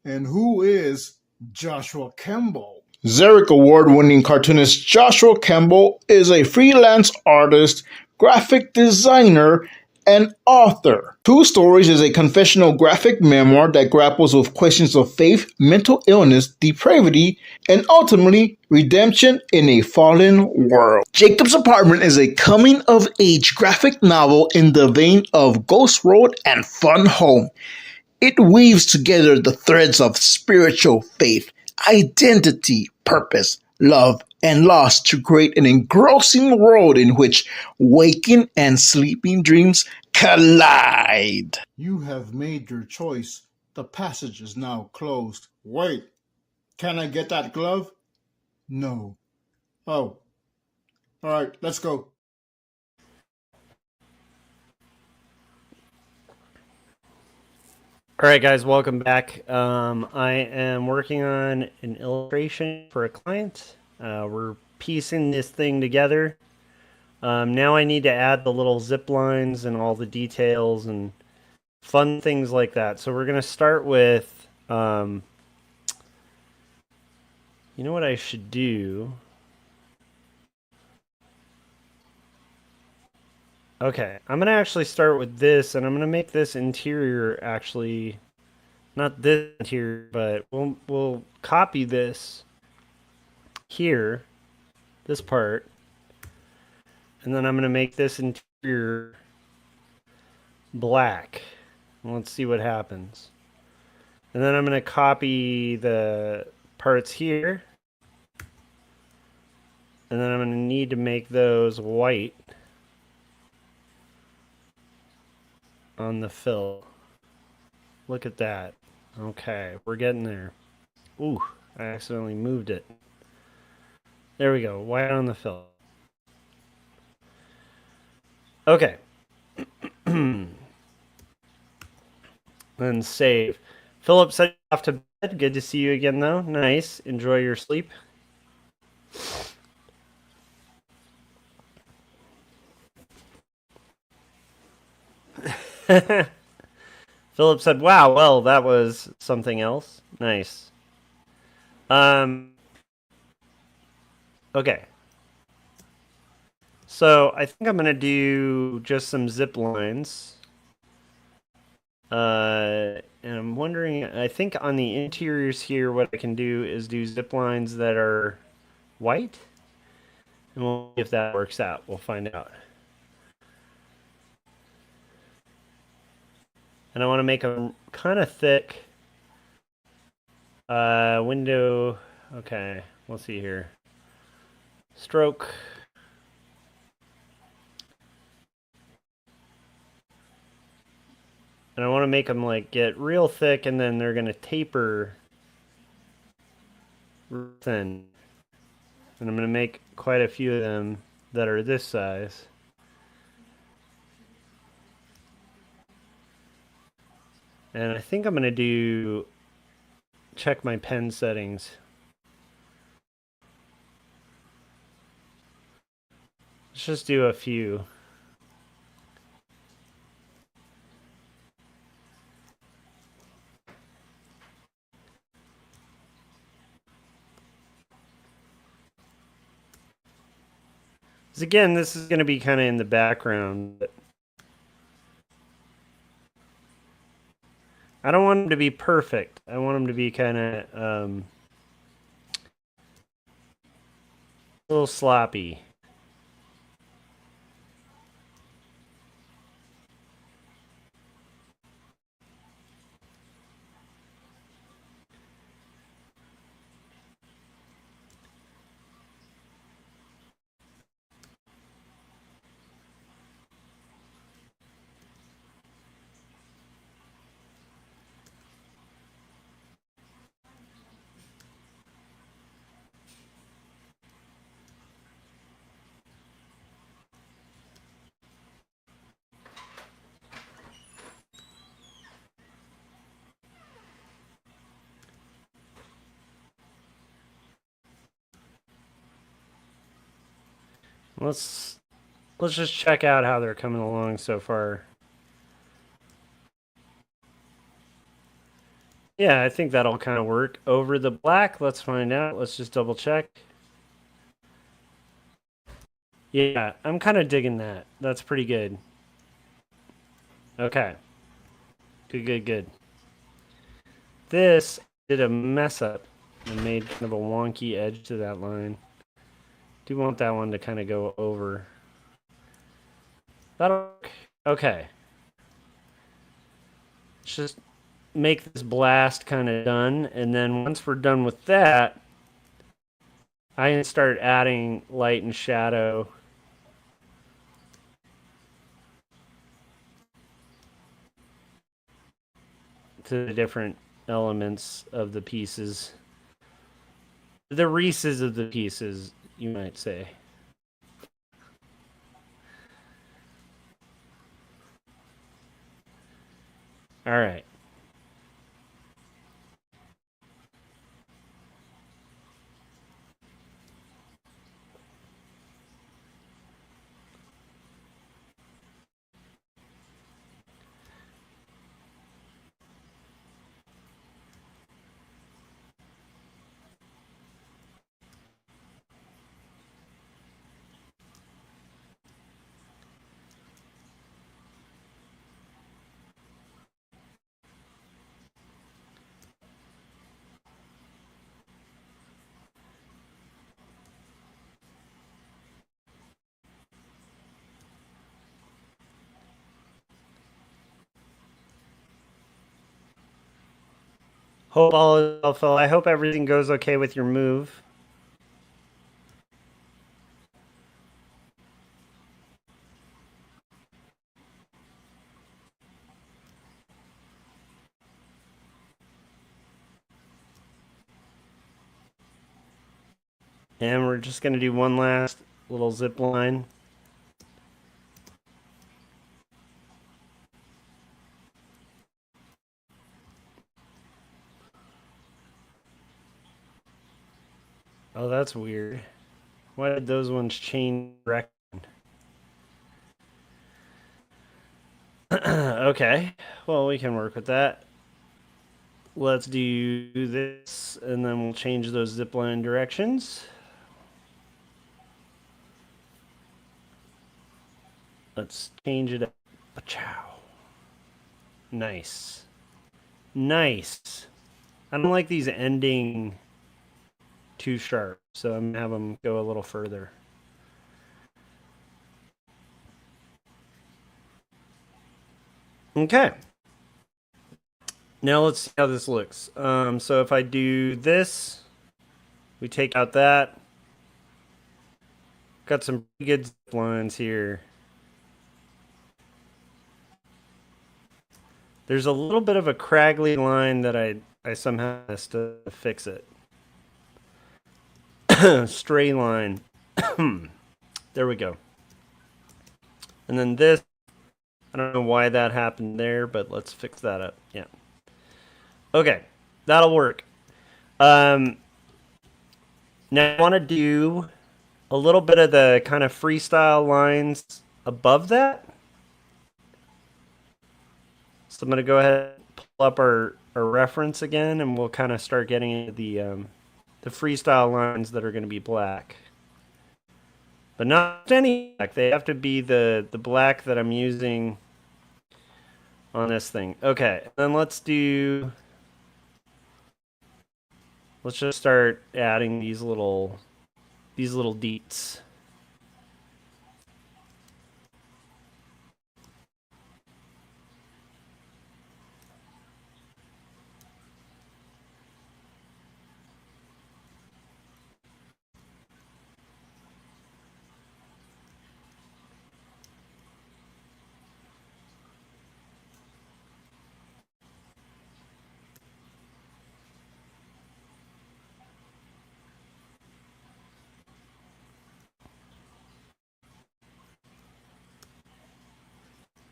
and who is Joshua Kemble? Xeric Award-winning cartoonist Joshua Kemble is a freelance artist, graphic designer, and author. 2 Stories is a confessional graphic memoir that grapples with questions of faith, mental illness, depravity, and ultimately redemption in a fallen world. Jacob's Apartment is a coming-of-age graphic novel in the vein of Ghost Road and Fun Home. It weaves together the threads of spiritual faith, identity, purpose, love, and loss to create an engrossing world in which waking and sleeping dreams collide. You have made your choice. The passage is now closed. Wait, can I get that glove? No. Oh. All right, let's go. All right, guys, welcome back. I am working on an illustration for a client. We're piecing this thing together. Now I need to add the little zip lines and all the details and fun things like that. So we're going to start with, you know what I should do? Okay, I'm going to actually start with this, and I'm going to make this interior actually, not this interior, but we'll copy this here, this part, and then I'm going to make this interior black. Let's see what happens. And then I'm going to copy the parts here, and then I'm going to need to make those white on the fill. Look at that. Okay, we're getting there. Ooh, I accidentally moved it. There we go, white on the fill. Okay. Then save. Philip said off to bed. Good to see you again, though. Nice. Enjoy your sleep. Philip said, wow, well, that was something else. Nice. Okay. So I think I'm going to do just some zip lines. And I'm wondering, I think on the interiors here, what I can do is do zip lines that are white. And we'll see if that works out. We'll find out. And I want to make them kind of thick. Window. Okay, we'll see here. Stroke. And I want to make them like get real thick, and then they're going to taper thin. And I'm going to make quite a few of them that are this size. And I think I'm going to do, check my pen settings. Let's just do a few. Because again, this is going to be kind of in the background. But I don't want them to be perfect. I want them to be kind of a little sloppy. Let's just check out how they're coming along so far. Yeah, I think that'll kind of work. Over the black, let's find out. Let's just double check. Yeah, I'm kind of digging that. That's pretty good. Okay. Good. This did a mess up and made kind of a wonky edge to that line. Do want that one to kind of go over. That'll work. Okay. Let's just make this blast kind of done, and then once we're done with that, I can start adding light and shadow. To the different elements of the pieces. The Reese's of the pieces, you might say. All right. Hope all is well, Phil. I hope everything goes okay with your move. And we're just going to do one last little zip line. Oh, that's weird. Why did those ones change direction? Okay, well, we can work with that. Let's do this, and then we'll change those zipline directions. Let's change it up. Pachow. Nice. Nice. I don't like these ending too sharp, so I'm gonna have them go a little further. Okay. Now let's see how this looks. So if I do this, we take out that. Got some pretty good zip lines here. There's a little bit of a craggly line that I somehow missed to fix it. Stray line. There we go. And then this, I don't know why that happened there, but let's fix that up. Yeah. Okay, that'll work. Now I want to do a little bit of the kind of freestyle lines above that. So I'm going to go ahead and pull up our reference again, and we'll kind of start getting into the freestyle lines that are going to be black. But not any black. They have to be the black that I'm using on this thing. Okay, then let's just start adding these little deets.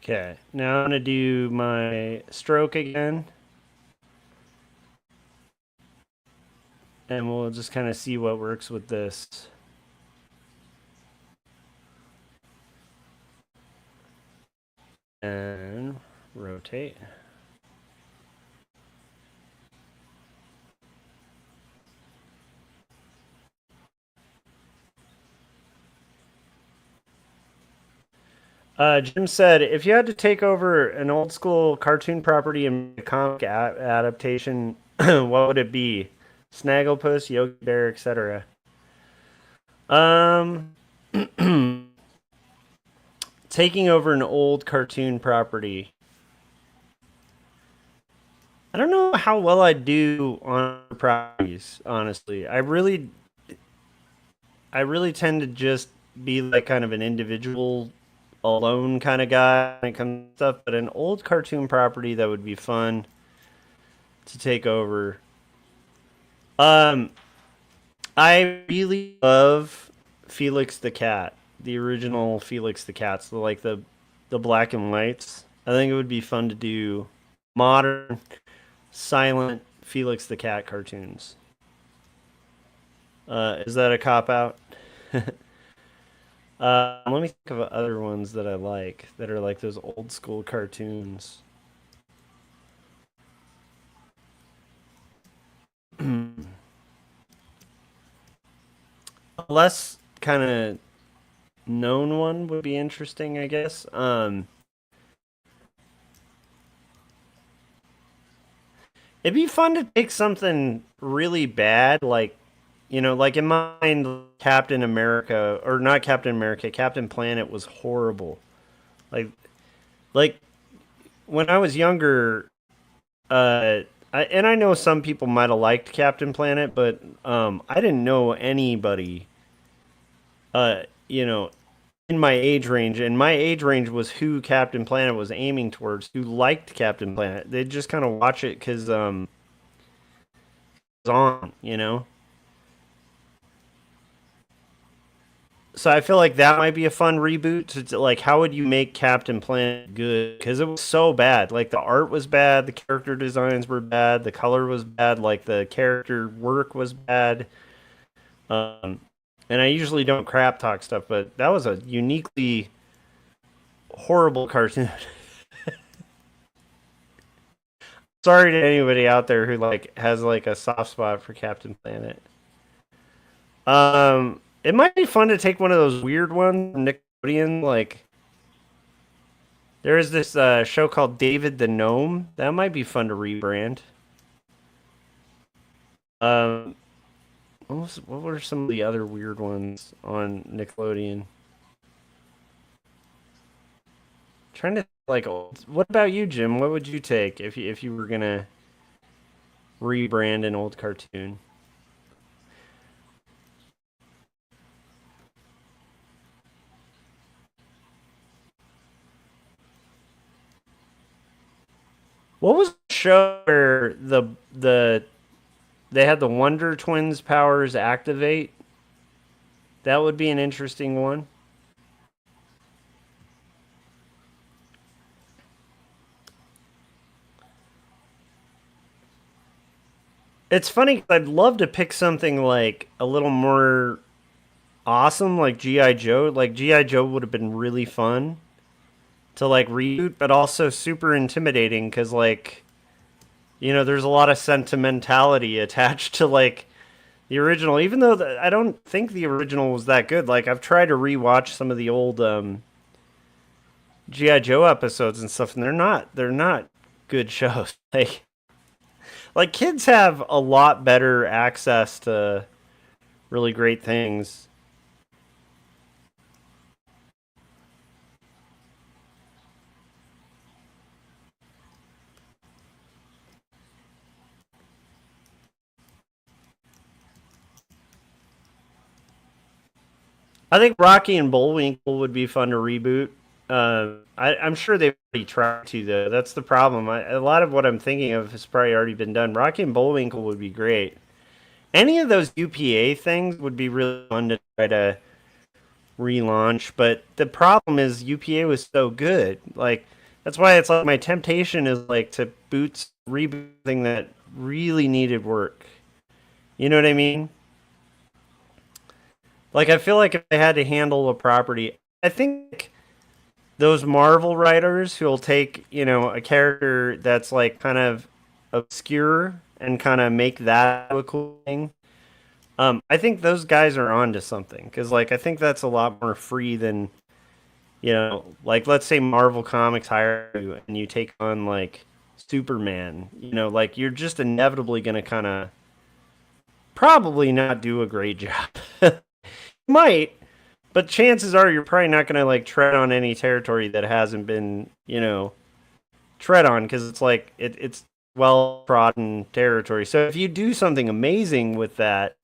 Okay, now I'm going to do my stroke again. And we'll just kind of see what works with this. And rotate. Jim said, if you had to take over an old school cartoon property and a comic adaptation, what would it be? Snagglepuss, Yogi Bear, etc. Taking over an old cartoon property. I don't know how well I do on properties, honestly. I really tend to just be like kind of an individual, alone kind of guy when it comes to stuff, but an old cartoon property that would be fun to take over. I really love Felix the Cat, the original Felix the Cat, so like the black and whites. I think it would be fun to do modern, silent Felix the Cat cartoons. Is that a cop-out? Let me think of other ones that I like that are like those old school cartoons. A less kind of known one would be interesting, I guess. It'd be fun to take something really bad, like, you know, like in mind, Captain America, or not Captain America, Captain Planet was horrible. Like when I was younger, I and I know some people might have liked Captain Planet, but I didn't know anybody, you know, in my age range, and my age range was who Captain Planet was aiming towards, who liked Captain Planet. They just kind of watch it because it's on, you know. So I feel like that might be a fun reboot. Like, how would you make Captain Planet good? Because it was so bad. Like, the art was bad, the character designs were bad, the color was bad, like the character work was bad. Um, and I usually don't crap talk stuff, but that was a uniquely horrible cartoon. Sorry to anybody out there who like has like a soft spot for Captain Planet. It might be fun to take one of those weird ones from Nickelodeon. Like, there is this show called David the Gnome. That might be fun to rebrand. What were some of the other weird ones on Nickelodeon? Trying to like, what about you, Jim? What would you take if you were gonna rebrand an old cartoon? What was the show where they had the Wonder Twins powers activate? That would be an interesting one. It's funny 'cause I'd love to pick something like a little more awesome, like G.I. Joe. Like G.I. Joe would have been really fun to like reboot, but also super intimidating because like, you know, there's a lot of sentimentality attached to like the original. Even though I don't think the original was that good. Like I've tried to rewatch some of the old G.I. Joe episodes and stuff, and they're not good shows. Like kids have a lot better access to really great things. I think Rocky and Bullwinkle would be fun to reboot. I'm sure they've already tried to, though. That's the problem. A lot of what I'm thinking of has probably already been done. Rocky and Bullwinkle would be great. Any of those UPA things would be really fun to try to relaunch. But the problem is UPA was so good. Like that's why it's like my temptation is like to reboot thing that really needed work. You know what I mean? Like I feel like if I had to handle a property, I think those Marvel writers who'll take, you know, a character that's like kind of obscure and kind of make that a cool thing. I think those guys are onto something because, like, I think that's a lot more free than, you know, like let's say Marvel Comics hire you and you take on like Superman. You know, like you're just inevitably gonna kind of probably not do a great job. Might, but chances are you're probably not going to like tread on any territory that hasn't been, you know, tread on because it's like it's well trodden territory. So if you do something amazing with that,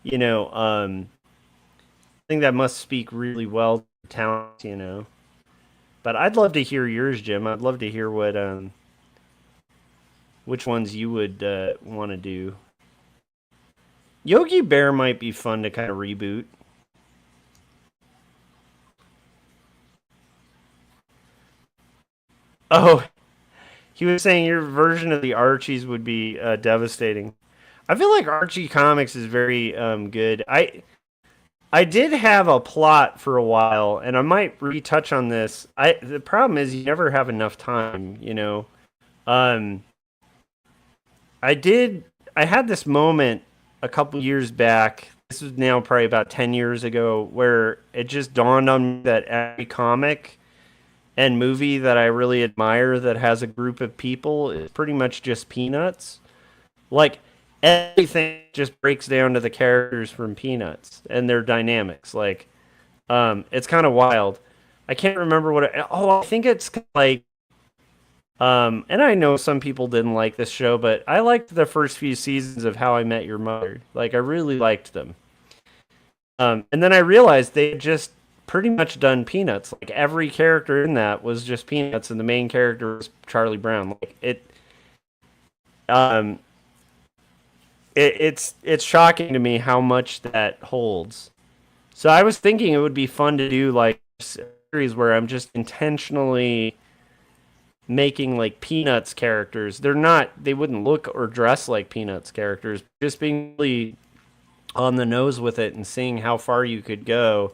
you know, I think that must speak really well to talent, you know. But I'd love to hear yours, Jim. I'd love to hear what which ones you would want to do. Yogi Bear might be fun to kind of reboot. Oh, he was saying your version of the Archies would be devastating. I feel like Archie comics is very good. I did have a plot for a while, and I might retouch on this. The problem is you never have enough time, you know. Um, I had this moment a couple years back. This was now probably about 10 years ago, where it just dawned on me that every comic and movie that I really admire that has a group of people is pretty much just Peanuts. Like everything just breaks down to the characters from Peanuts and their dynamics. Like, it's kind of wild. I can't remember what. I think it's like And I know some people didn't like this show, but I liked the first few seasons of How I Met Your Mother. Like, I really liked them. And then I realized they had just pretty much done Peanuts. Like, every character in that was just Peanuts, and the main character was Charlie Brown. Like, um, it's shocking to me how much that holds. So I was thinking it would be fun to do like a series where I'm just intentionally making like Peanuts characters. They wouldn't look or dress like Peanuts characters. Just being really on the nose with it and seeing how far you could go.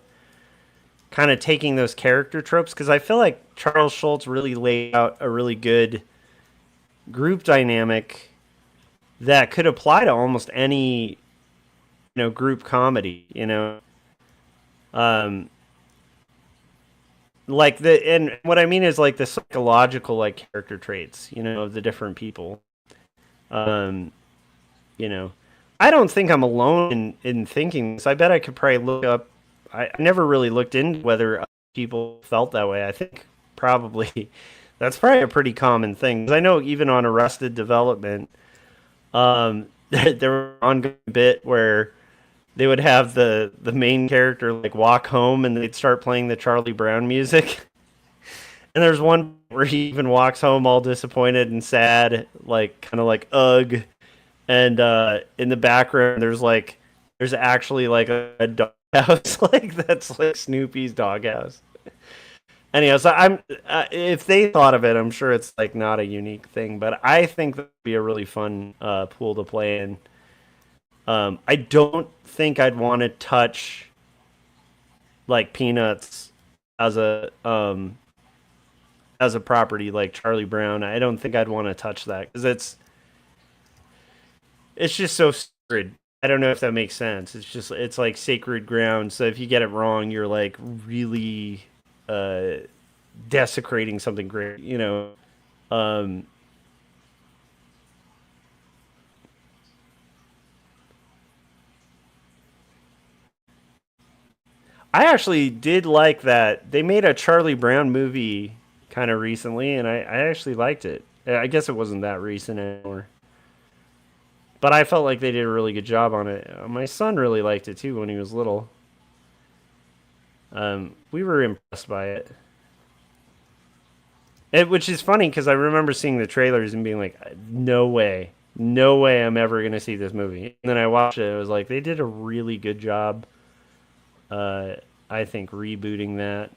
Kind of taking those character tropes, because I feel like Charles Schultz really laid out a really good group dynamic that could apply to almost any group comedy. Um, like and what I mean is like the psychological like character traits, of the different people. Um, you know, I don't think I'm alone in thinking this. I bet I could probably look up. I never really looked into whether other people felt that way. I think probably that's probably a pretty common thing. 'Cause I know even on Arrested Development, there were ongoing bit where they would have the main character like walk home and they'd start playing the Charlie Brown music. And there's one where he even walks home all disappointed and sad, like kind of like ugh. And in the background, there's actually like a doghouse, like that's like Snoopy's doghouse. Anyhow, so if they thought of it, I'm sure it's like not a unique thing, but I think that would be a really fun pool to play in. I don't think I'd want to touch like Peanuts as a property like Charlie Brown. I don't think I'd want to touch that because it's just so sacred. I don't know if that makes sense. It's like sacred ground. So if you get it wrong, you're like really desecrating something great. Um, I actually did like that. They made a Charlie Brown movie kind of recently, and I actually liked it. I guess it wasn't that recent anymore. But I felt like they did a really good job on it. My son really liked it too when he was little. We were impressed by it. Which is funny because I remember seeing the trailers and being like, no way. No way I'm ever going to see this movie. And then I watched it. It was like, they did a really good job, uh, I think, rebooting that.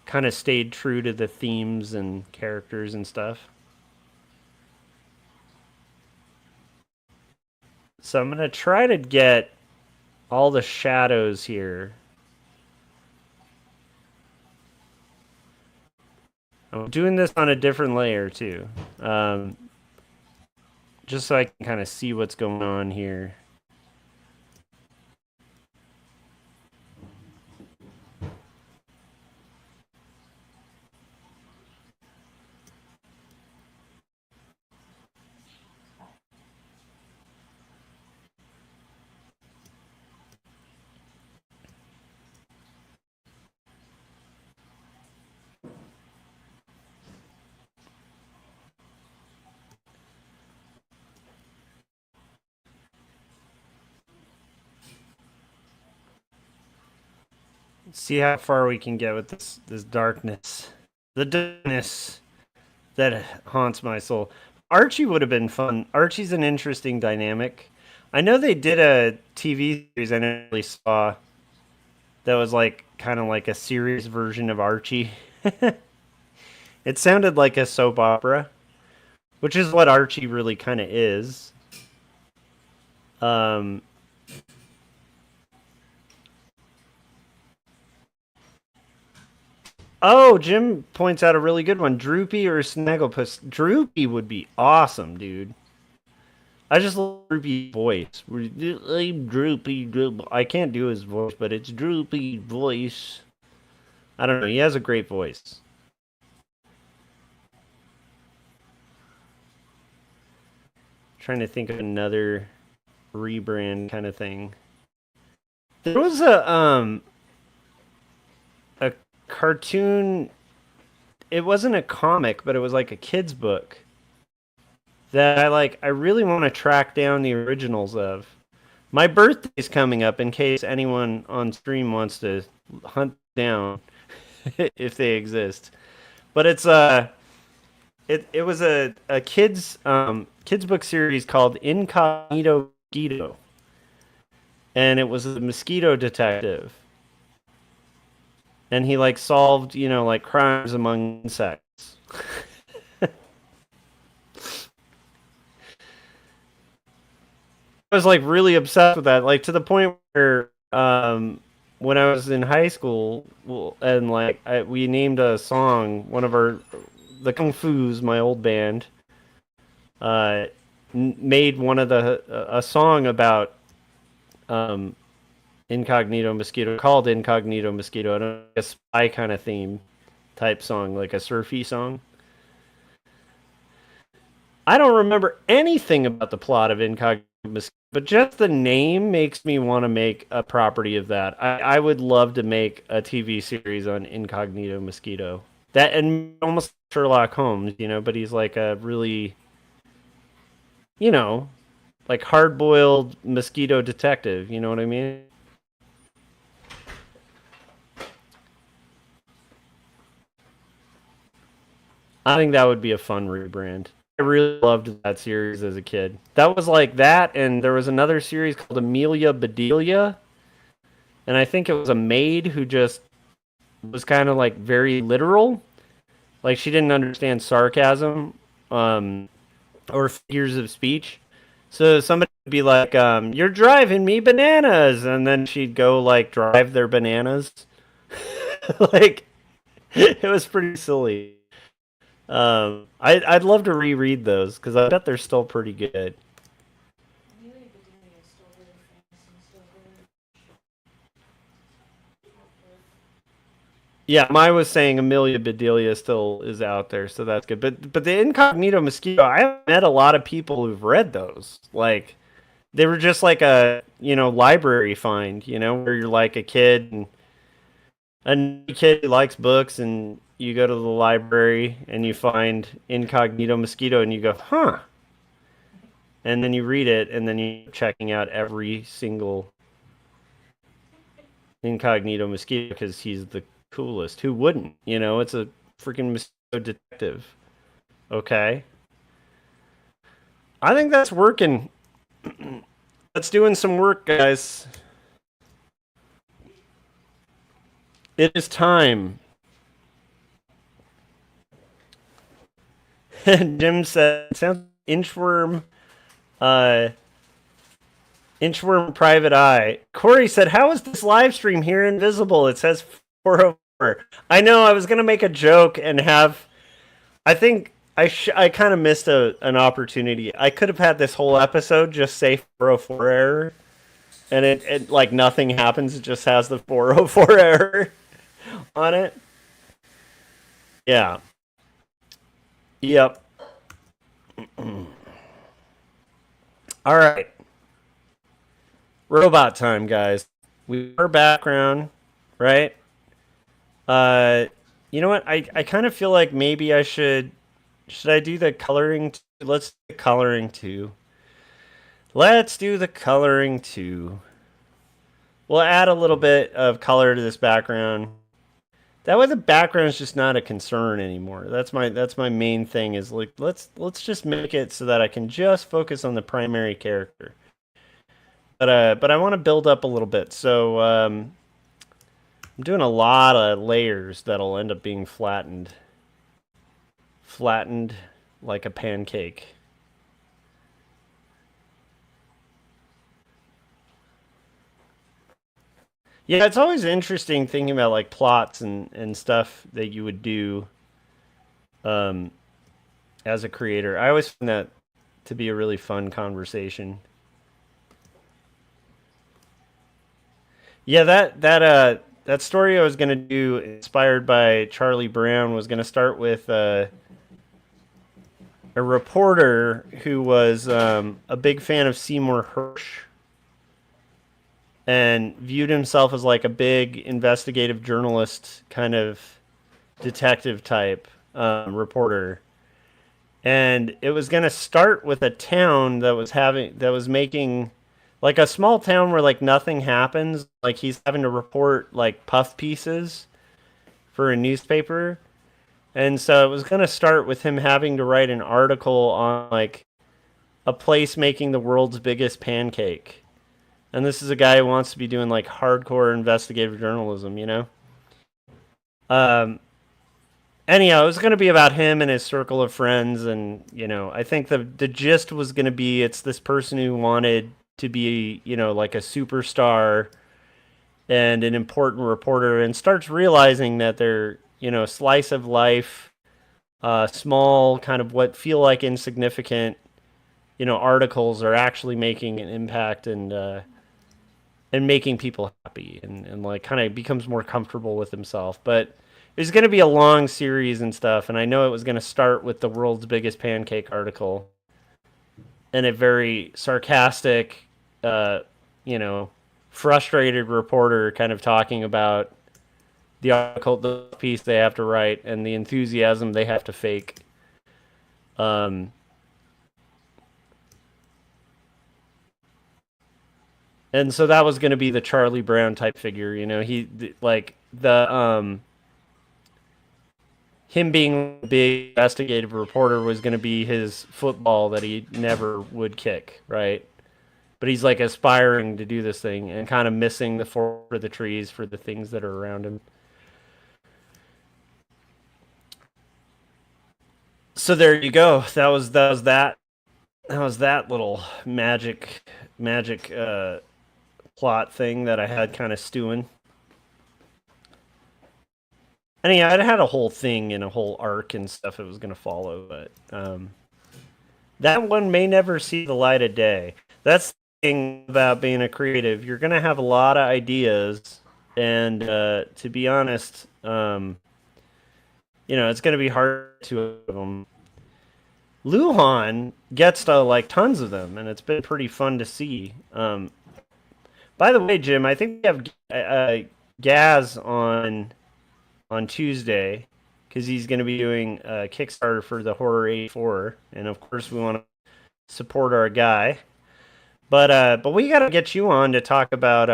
Kind of stayed true to the themes and characters and stuff. So I'm going to try to get all the shadows here. I'm doing this on a different layer too. Just so I can kind of see what's going on here. See how far we can get with this darkness. The darkness that haunts my soul. Archie would have been fun. Archie's an interesting dynamic. I know they did a TV series I never really saw that was like kind of like a serious version of Archie. It sounded like a soap opera, which is what Archie really kind of is. Um, Oh, Jim points out a really good one. Droopy or Snagglepuss? Droopy would be awesome, dude. I just love Droopy's voice. I'm Droopy, Droopy. I can't do his voice, but it's Droopy voice. I don't know. He has a great voice. Trying to think of another rebrand kind of thing. There was a cartoon. It wasn't a comic, but it was like a kid's book that I really want to track down the originals of. My birthday's coming up in case anyone on stream wants to hunt down if they exist. But it was a kids book series called Incognito Mosquito. And it was a mosquito detective. And he solved, crimes among insects. I was really obsessed with that, to the point where when I was in high school, and we named a song, one of the Kung Fu's, my old band, made one of a song about Incognito Mosquito, called Incognito Mosquito, and a spy kind of theme type song, like a surfy song. I don't remember anything about the plot of Incognito Mosquito, but just the name makes me want to make a property of that. I would love to make a TV series on Incognito Mosquito. That, and almost Sherlock Holmes, but he's a really, hard-boiled mosquito detective, you know what I mean? I think that would be a fun rebrand. I really loved that series as a kid. That was that, and there was another series called Amelia Bedelia, and I think it was a maid who just was kind of very literal. She didn't understand sarcasm or figures of speech. So somebody would be like, you're driving me bananas, and then she'd go drive their bananas. It was pretty silly. I'd love to reread those because I bet they're still pretty good. Yeah, Mai was saying Amelia Bedelia still is out there, so that's good. But the Incognito Mosquito, I have met a lot of people who've read those. They were just a library find, where you're a kid and a kid who likes books, and you go to the library and you find Incognito Mosquito and you go, huh? And then you read it, and then you're checking out every single Incognito Mosquito because he's the coolest. Who wouldn't? It's a freaking mosquito detective. Okay. I think that's working. That's doing some work, guys. It is time. Jim said, sounds inchworm, inchworm private eye. Corey said, how is this live stream here invisible? It says 404. I know, I was going to make a joke and I think I kind of missed an opportunity. I could have had this whole episode just say 404 error, and it nothing happens. It just has the 404 error on it. Yeah. Yep. All right. Robot time, guys. We are background, right? You know what? I kind of feel like maybe I should I do the coloring? Let's do the coloring too. Let's do the coloring too. We'll add a little bit of color to this background. That way the background is just not a concern anymore. That's my main thing is let's just make it so that I can just focus on the primary character. But I want to build up a little bit. So I'm doing a lot of layers that'll end up being flattened. Flattened like a pancake. Yeah, it's always interesting thinking about plots and stuff that you would do as a creator. I always find that to be a really fun conversation. Yeah, that story I was gonna do, inspired by Charlie Brown, was gonna start with a reporter who was a big fan of Seymour Hersh. and viewed himself as like a big investigative journalist kind of detective type reporter. And it was going to start with a town that was making like a small town where like nothing happens. Like he's having to report like puff pieces for a newspaper. And so it was going to start with him having to write an article on like a place making the world's biggest pancake. And this is a guy who wants to be doing like hardcore investigative journalism, you know? Um, Anyhow, it was going to be about him and his circle of friends. And, you know, I think the gist was going to be it's this person who wanted to be, you know, like a superstar and an important reporter and starts realizing that they're, you know, slice of life, small, kind of what feel like insignificant, you know, articles are actually making an impact and making people happy and like kind of becomes more comfortable with himself. But it's going to be a long series and stuff, and I know it was going to start with the world's biggest pancake article and a very sarcastic, you know, frustrated reporter kind of talking about the article, the piece they have to write, and the enthusiasm they have to fake. And so that was going to be the Charlie Brown type figure, you know. Like the him being a big investigative reporter was going to be his football that he never would kick, right? But he's like aspiring to do this thing and kind of missing the forest for the trees for the things that are around him. So there you go. That was that little magic plot thing that I had kind of stewing. And yeah, I had a whole thing and a whole arc and stuff it was going to follow, but that one may never see the light of day. That's the thing about being a creative. You're going to have a lot of ideas, and to be honest, you know, it's going to be hard to them. Luhan gets to like tons of them, and it's been pretty fun to see. By the way, Jim, I think we have Gaz on Tuesday because he's going to be doing a Kickstarter for the Horror 84, and of course we want to support our guy. But we got to get you on to talk about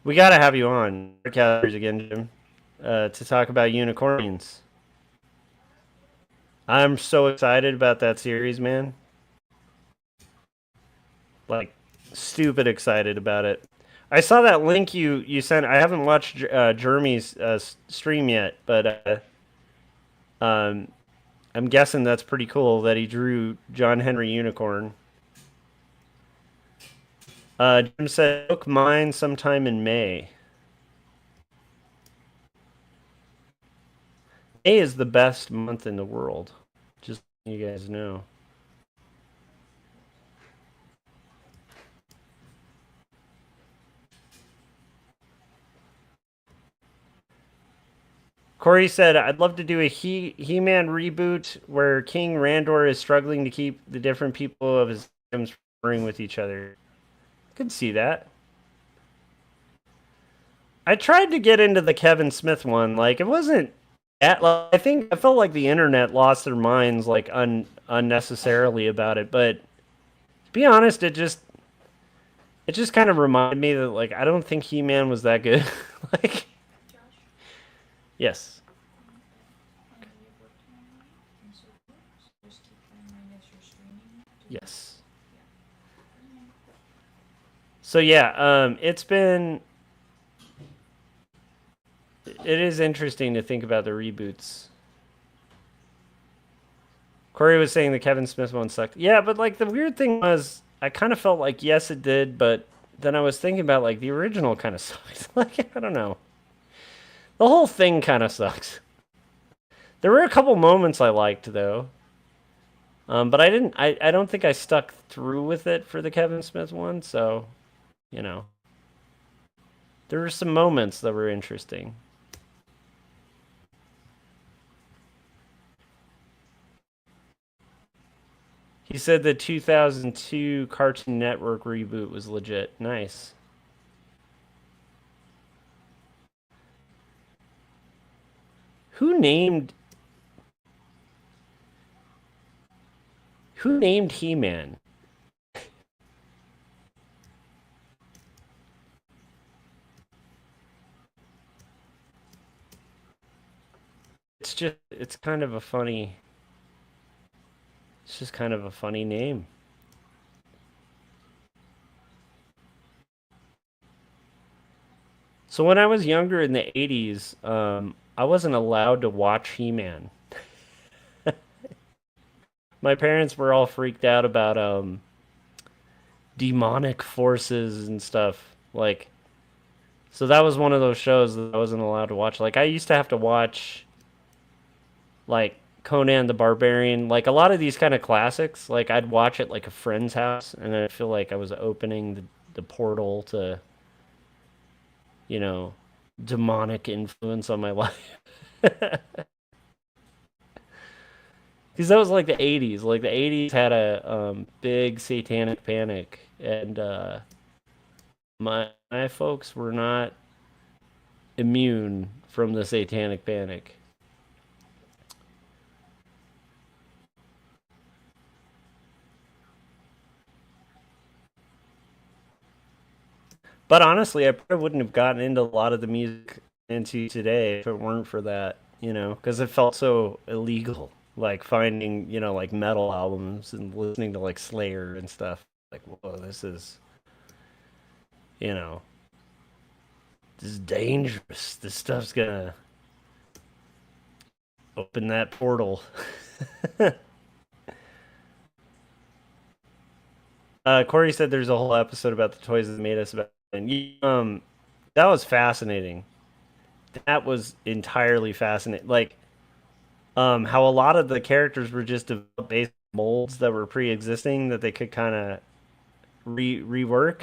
we got to have you on again, Jim, to talk about unicorns. I'm so excited about that series, man. Like, stupid excited about it. I saw that link you sent. I haven't watched Jeremy's stream yet, but I'm guessing that's pretty cool that he drew John Henry Unicorn. Jim said, book mine sometime in May. May is the best month in the world. Just so you guys know. Corey said, I'd love to do a He-Man reboot where King Randor is struggling to keep the different people of his kingdoms warring with each other. I could see that. I tried to get into the Kevin Smith one. Like, it wasn't... I felt like the internet lost their minds like unnecessarily about it. But to be honest, it just kind of reminded me that like I don't think He-Man was that good. Like... Yes. Yes. So yeah, it is interesting to think about the reboots. Corey was saying the Kevin Smith one sucked. Yeah, but like the weird thing was I kind of felt like yes it did, but then I was thinking about like the original kind of sucked. Like I don't know. The whole thing kind of sucks. There were a couple moments I liked though. But I don't think I stuck through with it for the Kevin Smith one, so, you know. There were some moments that were interesting. He said the 2002 Cartoon Network reboot was legit. Nice. Who named He-Man? It's kind of a funny. It's just kind of a funny name. So when I was younger in the 80s, I wasn't allowed to watch He-Man. My parents were all freaked out about demonic forces and stuff. Like, so that was one of those shows that I wasn't allowed to watch. Like, I used to have to watch, like, Conan the Barbarian. Like, a lot of these kind of classics, like, I'd watch at, like, a friend's house, and I feel like I was opening the portal to, you know, demonic influence on my life. Because that was like the 80s. Like, the 80s had a big satanic panic, and my folks were not immune from the satanic panic. But honestly, I probably wouldn't have gotten into a lot of the music into today if it weren't for that, you know, because it felt so illegal. Like finding, you know, like metal albums and listening to like Slayer and stuff. Like, whoa, this is, you know, this is dangerous. This stuff's gonna open that portal. Corey said there's a whole episode about the toys that made us about. And that was fascinating. That was entirely fascinating. Like, how a lot of the characters were just based molds that were pre-existing that they could kind of rework.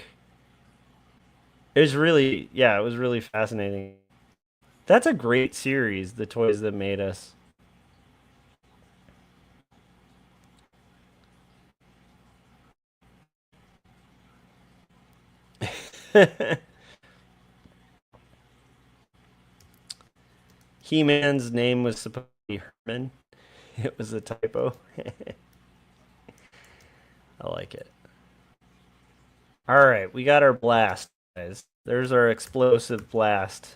It was really, yeah, it was really fascinating. That's a great series, The Toys That Made Us. He-Man's name was supposed to be Herman. It was a typo. I like it. All right, we got our blast, guys. There's our explosive blast.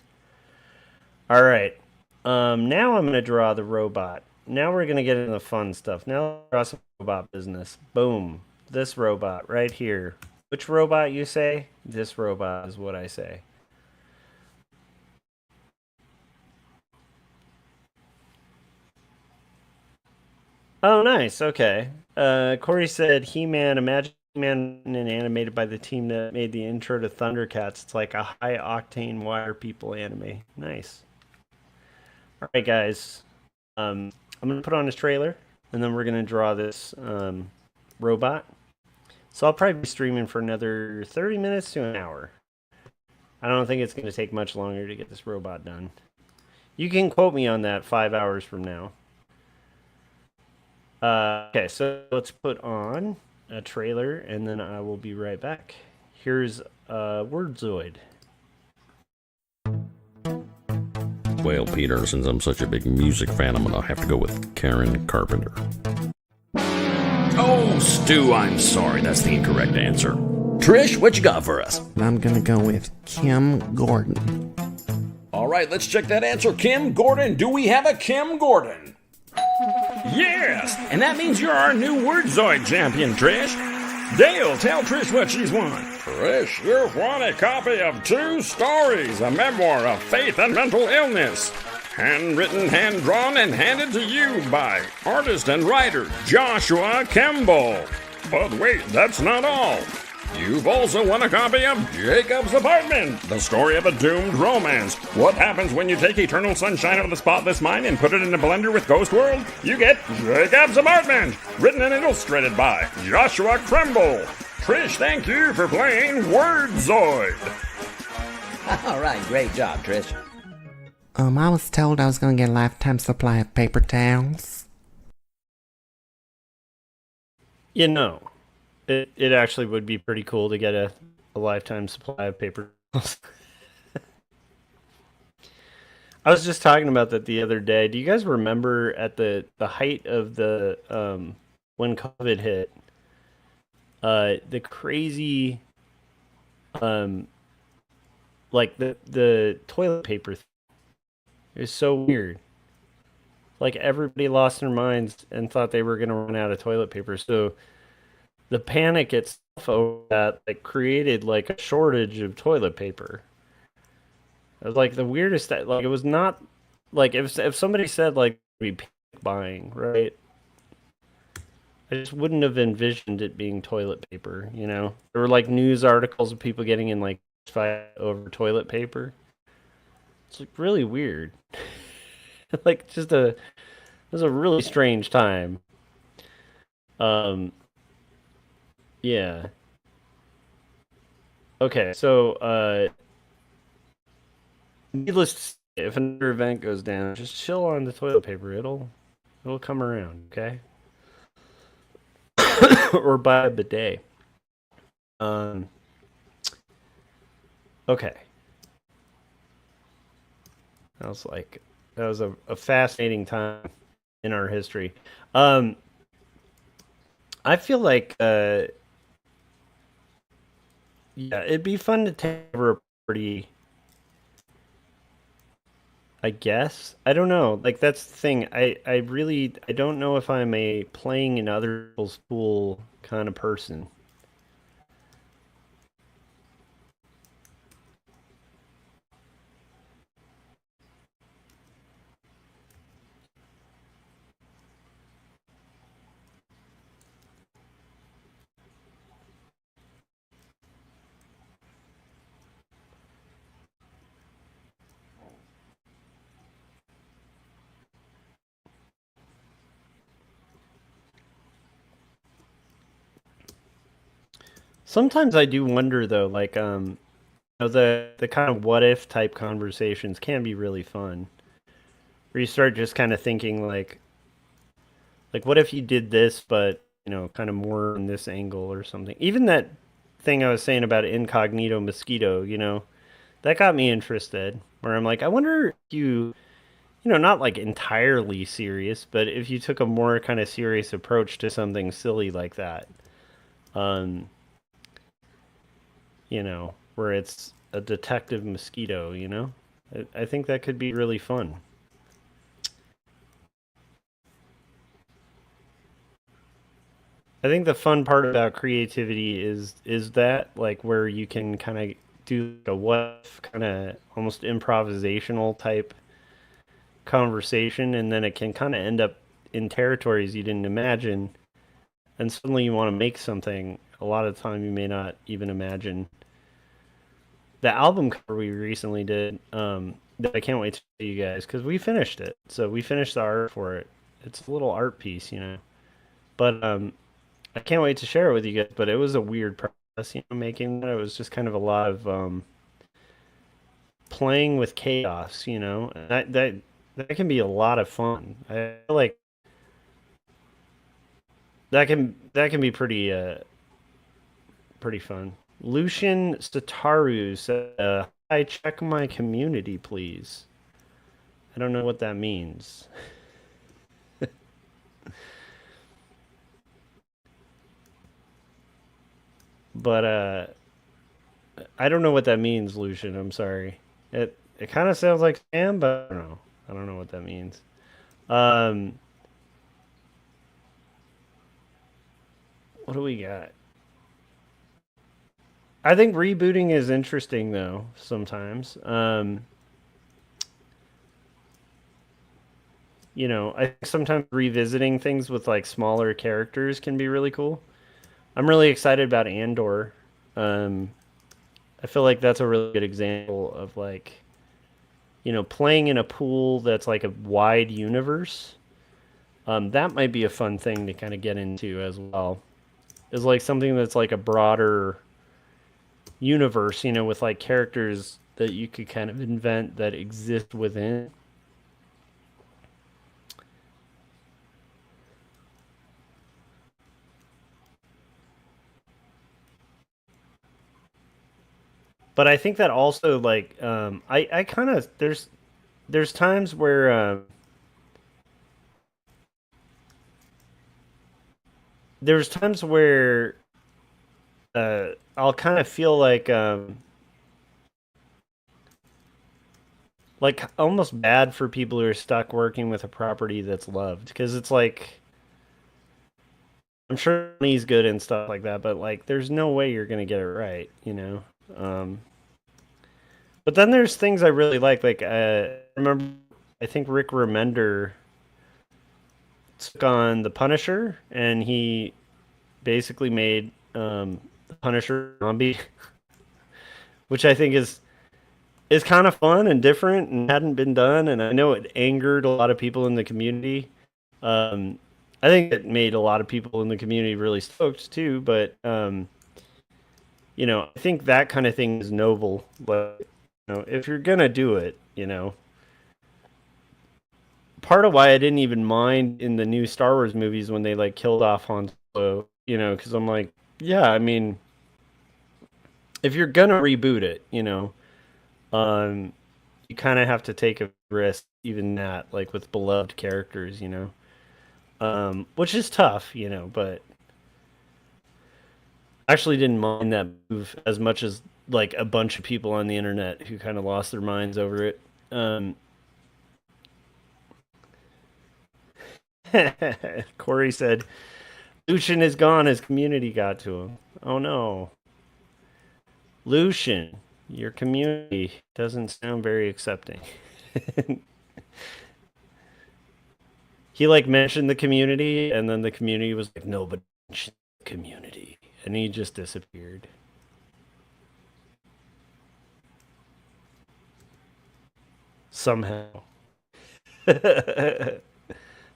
All right. Now I'm going to draw the robot. Now we're going to get into the fun stuff. Now let's draw some robot business. Boom. This robot right here. Which robot you say? This robot is what I say. Oh, nice. Okay. Corey said He-Man, imagine He-Man and animated by the team that made the intro to Thundercats. It's like a high-octane wire people anime. Nice. All right, guys. I'm going to put on his trailer, and then we're going to draw this robot. So I'll probably be streaming for another 30 minutes to an hour. I don't think it's going to take much longer to get this robot done. You can quote me on that 5 hours from now. Okay, so let's put on a trailer, and then I will be right back. Here's Wordzoid. Well, Peter, since I'm such a big music fan, I'm gonna have to go with Karen Carpenter. Oh, Stu, I'm sorry. That's the incorrect answer. Trish, what you got for us? I'm gonna go with Kim Gordon. All right, let's check that answer. Kim Gordon. Do we have a Kim Gordon? Yes, and that means you're our new Wordzoid champion, Trish. Dale, tell Trish what she's won. Trish, you've won a copy of 2 stories, a memoir of faith and mental illness. Handwritten, hand-drawn, and handed to you by artist and writer Joshua Kemble. But wait, that's not all. You've also won a copy of Jacob's Apartment, the story of a doomed romance. What happens when you take eternal sunshine out of the spotless mind and put it in a blender with Ghost World? You get Jacob's Apartment, written and illustrated by Joshua Kemble. Trish, thank you for playing Wordzoid. All right, great job, Trish. I was told I was gonna get a lifetime supply of paper towels. You know, it actually would be pretty cool to get a lifetime supply of paper towels. I was just talking about that the other day. Do you guys remember at the height of the when COVID hit, the crazy um like the toilet paper thing? It was so weird. Like everybody lost their minds and thought they were going to run out of toilet paper. So the panic itself over that like created like a shortage of toilet paper. It was like the weirdest that like it was not like if somebody said like be panic buying, right? I just wouldn't have envisioned it being toilet paper, you know? There were like news articles of people getting in like fight over toilet paper. It's like really weird. Like just a it was a really strange time. Um yeah. Okay, so needless to say, if another event goes down, just chill on the toilet paper. It'll come around, okay? Or buy a bidet. Um okay. That was a fascinating time in our history. Um I feel like yeah, it'd be fun to take over a party, I guess. I don't know. Like that's the thing. I really I don't know if I'm a playing in other people's pool kind of person. Sometimes I do wonder though, like you know, the kind of what if type conversations can be really fun. Where you start just kind of thinking like what if you did this but, you know, kind of more in this angle or something. Even that thing I was saying about incognito mosquito, you know, that got me interested. Where I'm like, I wonder if you know, not like entirely serious, but if you took a more kind of serious approach to something silly like that, um, you know, where it's a detective mosquito, you know, I think that could be really fun. I think the fun part about creativity is that like where you can kind of do like a what kind of almost improvisational type conversation, and then it can kind of end up in territories you didn't imagine, and suddenly you want to make something a lot of the time you may not even imagine. The album cover we recently did, that I can't wait to show you guys because we finished it. So we finished the art for it. It's a little art piece, you know. But I can't wait to share it with you guys. But it was a weird process, you know, making that. It was just kind of a lot of playing with chaos, you know. And that can be a lot of fun. I feel like that can be pretty fun. Lucian Sataru said, "Hi, check my community, please." I don't know what that means, but I don't know what that means, Lucian. I'm sorry. It kind of sounds like spam, but I don't know. I don't know what that means. Um, what do we got? I think rebooting is interesting though. Sometimes, you know, I think sometimes revisiting things with like smaller characters can be really cool. I'm really excited about Andor. Um, I feel like that's a really good example of like, you know, playing in a pool that's like a wide universe. That might be a fun thing to kind of get into as well. Is like something that's like a broader universe, you know, with like characters that you could kind of invent that exist within. but I think that also like I kind of there's times where there's times where I'll kind of feel like almost bad for people who are stuck working with a property that's loved, because it's like I'm sure money's good and stuff like that, but like there's no way you're gonna get it right, you know. But then there's things I really like I remember I think Rick Remender took on the Punisher, and he basically made the Punisher zombie, which I think is kind of fun and different and hadn't been done, and I know it angered a lot of people in the community. I think it made a lot of people in the community really stoked too, but you know, I think that kind of thing is noble. But you know, if you're gonna do it, you know, part of why I didn't even mind in the new Star Wars movies when they like killed off Han Solo, you know, because I'm like, yeah, I mean, if you're gonna reboot it, you know, you kind of have to take a risk, even that, like with beloved characters, you know, which is tough, you know, but I actually didn't mind that move as much as like a bunch of people on the internet who kind of lost their minds over it. Corey said, Lucian is gone, his community got to him. Oh no. Lucian, your community doesn't sound very accepting. He like mentioned the community, and then the community was like, no, but mention the community. And he just disappeared. Somehow.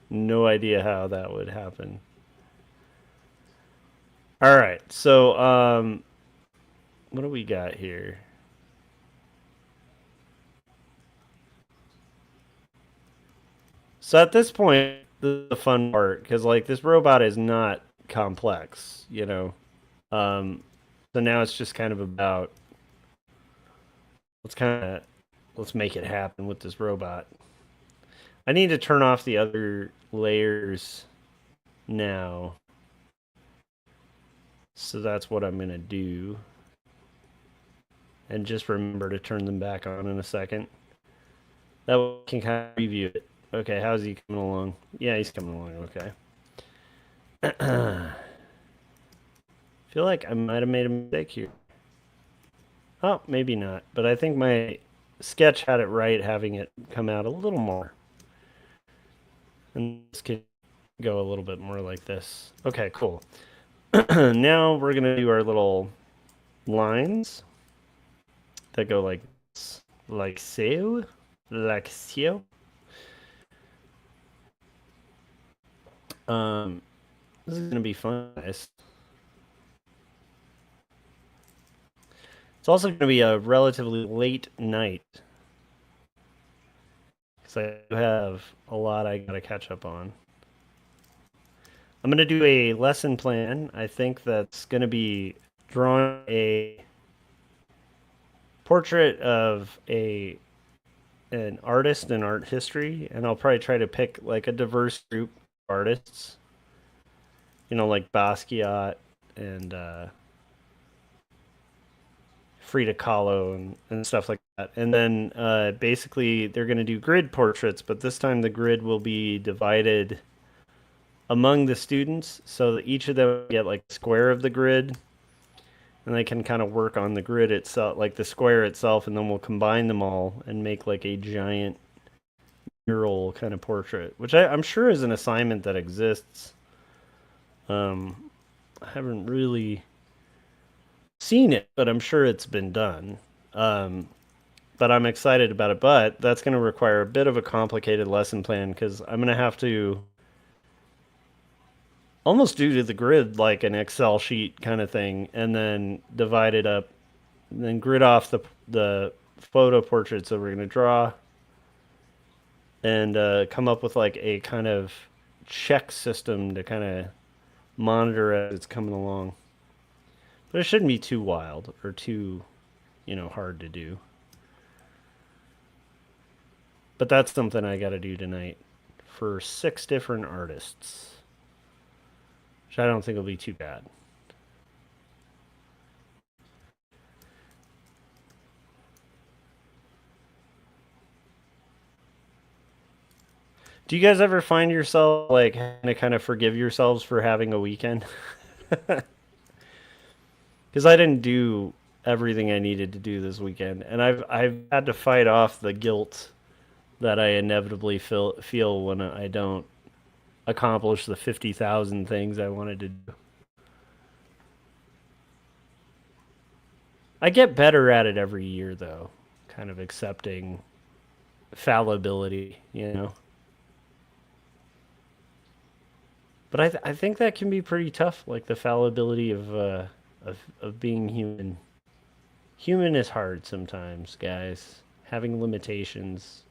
No idea how that would happen. All right, so what do we got here? So at this point, the fun part, because like this robot is not complex, you know. So now it's just kind of about let's make it happen with this robot. I need to turn off the other layers now. So that's what I'm gonna do. And just remember to turn them back on in a second. That way we can kind of review it. Okay, how's he coming along? Yeah, he's coming along okay. Feel like I might have made a mistake here. Oh, maybe not. But I think my sketch had it right, having it come out a little more. And this could go a little bit more like this. Okay, cool. Now we're going to do our little lines that go like this. Like so. Like so. This is going to be fun, guys. It's also going to be a relatively late night, because I have a lot I got to catch up on. I'm going to do a lesson plan. I think that's going to be drawing a portrait of an artist in art history, and I'll probably try to pick like a diverse group of artists. You know, like Basquiat and Frida Kahlo and stuff like that. And then basically they're going to do grid portraits, but this time the grid will be divided among the students, so that each of them get like a square of the grid, and they can kind of work on the grid itself, like the square itself, and then we'll combine them all and make like a giant mural kind of portrait, which I'm sure is an assignment that exists. I haven't really seen it, but I'm sure it's been done. But I'm excited about it, but that's going to require a bit of a complicated lesson plan, because I'm going to have to almost do to the grid like an Excel sheet kind of thing, and then divide it up, and then grid off the photo portraits that we're going to draw, and come up with like a kind of check system to kind of monitor as it's coming along. But it shouldn't be too wild or too hard to do. But that's something I got to do tonight for 6 different artists, which I don't think will be too bad. Do you guys ever find yourself like having to kind of forgive yourselves for having a weekend? Because I didn't do everything I needed to do this weekend, and I've had to fight off the guilt that I inevitably feel when I don't accomplish the 50,000 things I wanted to do. I get better at it every year, though, kind of accepting fallibility, But I think that can be pretty tough, like the fallibility of being human. Human is hard sometimes, guys. Having limitations.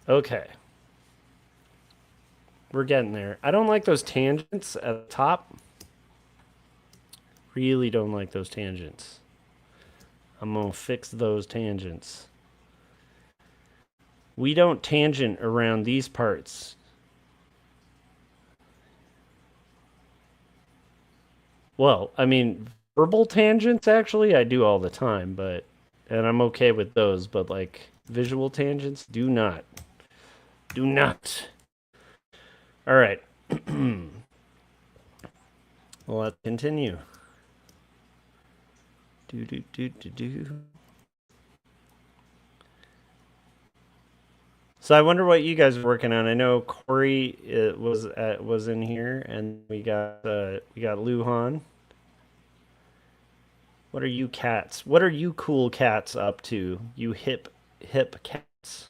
Okay. We're getting there. I don't like those tangents at the top. Really don't like those tangents. I'm going to fix those tangents. We don't tangent around these parts. Well, I mean, verbal tangents, actually, I do all the time, and I'm okay with those, but like visual tangents, do not. Do not. All right. Well, let's continue. So I wonder what you guys are working on. I know Corey was in here, and we got Luhan. What are you cats? What are you cool cats up to? You hip cats.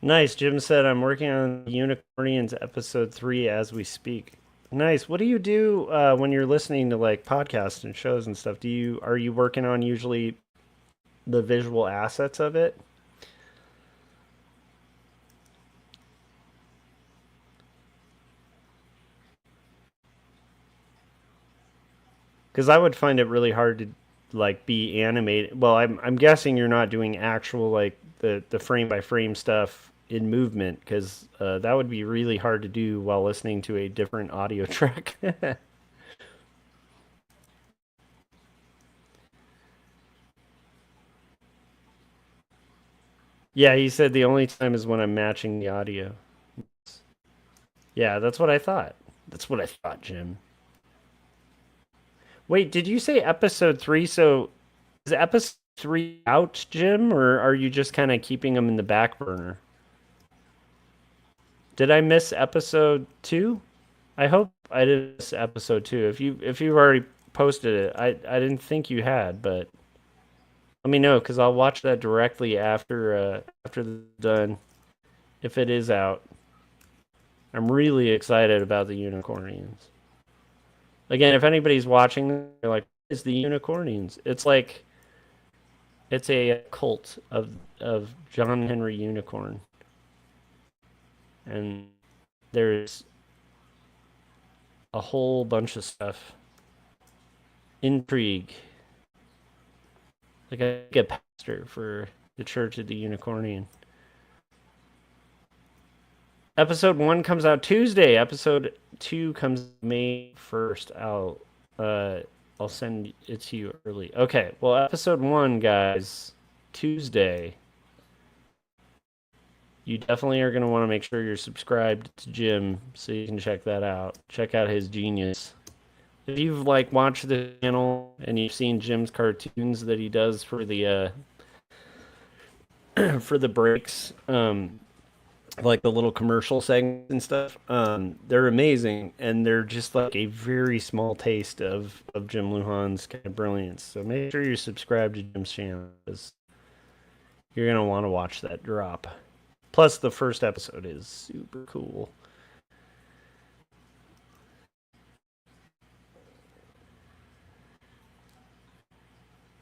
Nice. Jim said, I'm working on Unicornians episode 3 as we speak. Nice. What do you do when you're listening to like podcasts and shows and stuff? Are you working on usually the visual assets of it? Because I would find it really hard to like be animated. Well, I'm guessing you're not doing actual like the frame by frame stuff in movement, because that would be really hard to do while listening to a different audio track. Yeah, he said the only time is when I'm matching the audio. Yeah, that's what I thought. That's what I thought, Jim. Wait, did you say episode 3? So is episode 3 out, Jim, or are you just kind of keeping them in the back burner? Did I miss episode 2? I hope I didn't miss episode 2. If you've already posted it, I didn't think you had, but let me know, because I'll watch that directly after the done, if it is out. I'm really excited about the Unicornians. Again, if anybody's watching, they're like, what is the Unicornians? It's like, it's a cult of John Henry Unicorn. And there's a whole bunch of stuff. Intrigue. Like a pastor for the Church of the Unicornian. Episode 1 comes out Tuesday. Episode 2 comes May 1st. I'll send it to you early. Okay, well, episode 1, guys, Tuesday. You definitely are going to want to make sure you're subscribed to Jim so you can check that out. Check out his genius. If you've like watched the channel and you've seen Jim's cartoons that he does for the breaks, like the little commercial segments and stuff. They're amazing, and they're just like a very small taste of Jim Lujan's kind of brilliance. So make sure you subscribe to Jim's channel, because you're gonna want to watch that drop. Plus, the first episode is super cool.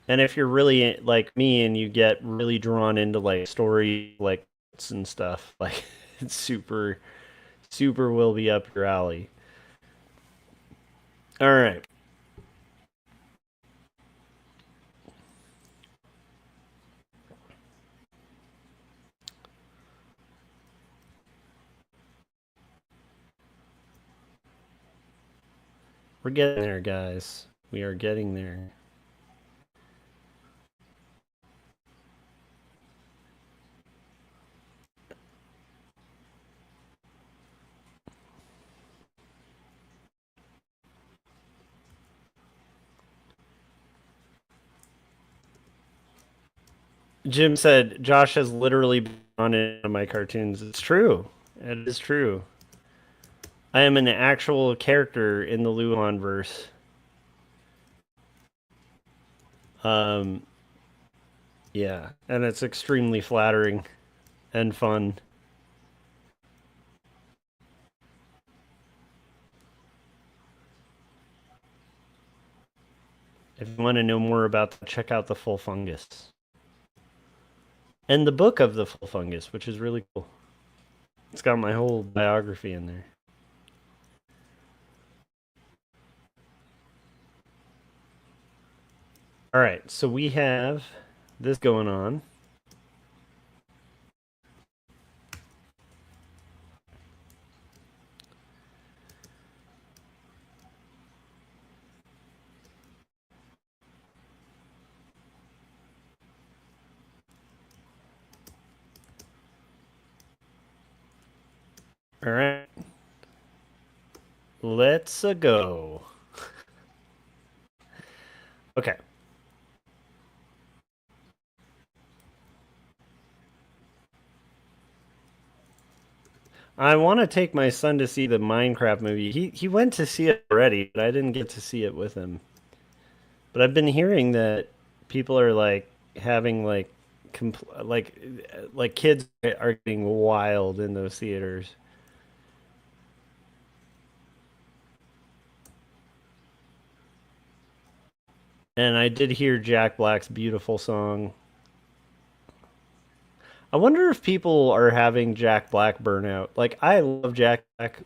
And if you're really like me and you get really drawn into like story like and stuff, like it's super will be up your alley. All right. We're getting there, guys. We are getting there. Jim said Josh has literally been on it in my cartoons. It's true. It is true. I am an actual character in the Lujan verse. Yeah, and it's extremely flattering and fun. If you want to know more about that, check out the Full Fungus. And the book of the Full Fungus, which is really cool. It's got my whole biography in there. All right, so we have this going on. All right. Let's go. Okay. I want to take my son to see the Minecraft movie. He went to see it already, but I didn't get to see it with him. But I've been hearing that people are like having like kids are getting wild in those theaters. And I did hear Jack Black's beautiful song. I wonder if people are having Jack Black burnout. Like, I love Jack Black.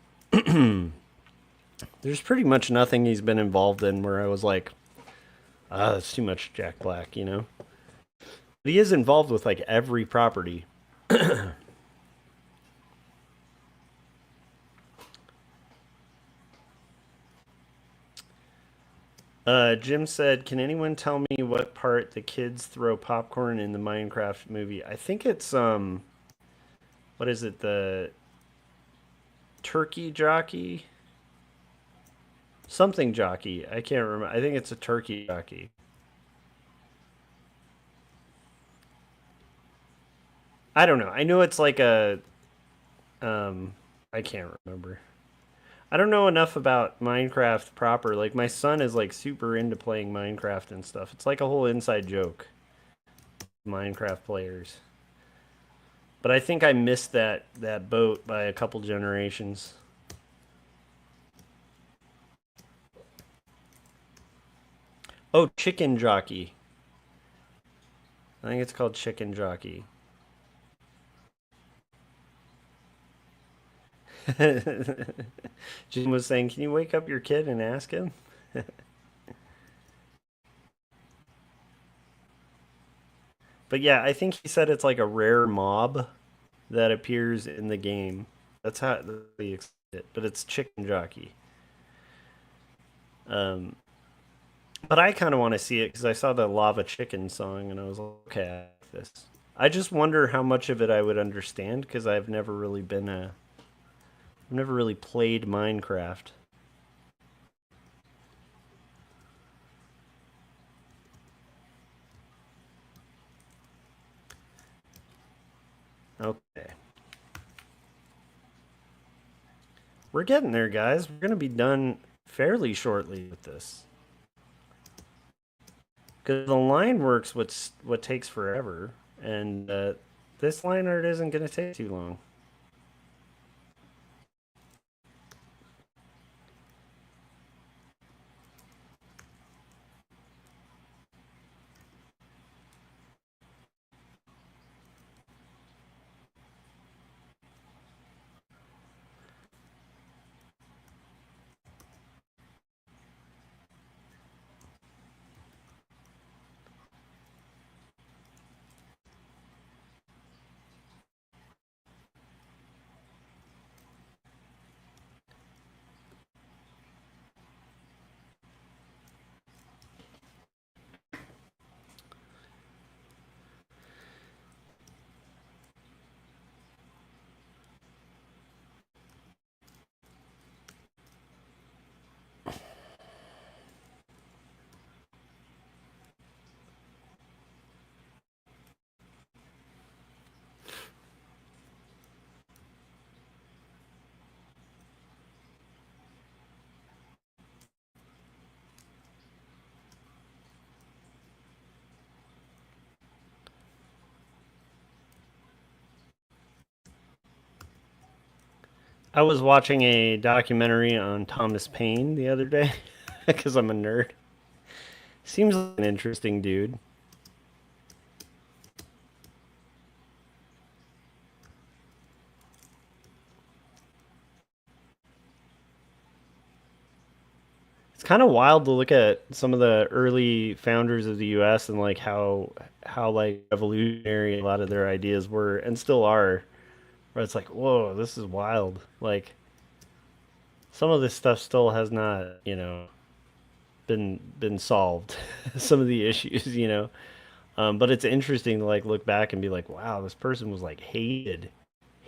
There's pretty much nothing he's been involved in where I was like, that's too much Jack Black, you know? But he is involved with like every property. Jim said, can anyone tell me what part the kids throw popcorn in the Minecraft movie? I think it's, what is it, the turkey jockey? Something jockey. I can't remember. I think it's a turkey jockey. I don't know. I know it's like a, I can't remember. I don't know enough about Minecraft proper. Like, my son is like super into playing Minecraft and stuff. It's like a whole inside joke. Minecraft players. But I think I missed that boat by a couple generations. Oh, chicken jockey. I think it's called chicken jockey. Jim was saying, can you wake up your kid and ask him? But yeah, I think he said it's like a rare mob that appears in the game. That's how they explain it, but it's chicken jockey. But I kind of want to see it because I saw the lava chicken song and I was like, okay, I like this. I just wonder how much of it I would understand because I've never really played Minecraft. Okay. We're getting there, guys. We're going to be done fairly shortly with this. Because the line work's what takes forever. And this line art isn't going to take too long. I was watching a documentary on Thomas Paine the other day because I'm a nerd. Seems like an interesting dude. It's kind of wild to look at some of the early founders of the U.S. and like how like revolutionary a lot of their ideas were and still are. Where it's like, whoa, this is wild. Like, some of this stuff still has not, you know, been solved. Some of the issues, you know. But it's interesting to like look back and be like, wow, this person was like hated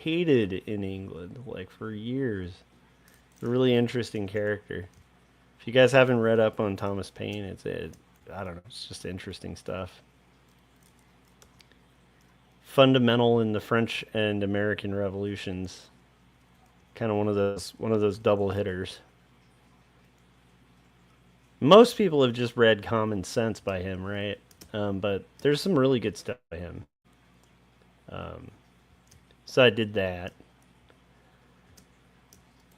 in England like for years. A really interesting character. If you guys haven't read up on Thomas Paine, I don't know, it's just interesting stuff. Fundamental in the French and American revolutions. Kind of one of those double hitters. Most people have just read Common Sense by him, right? But there's some really good stuff by him. So I did that.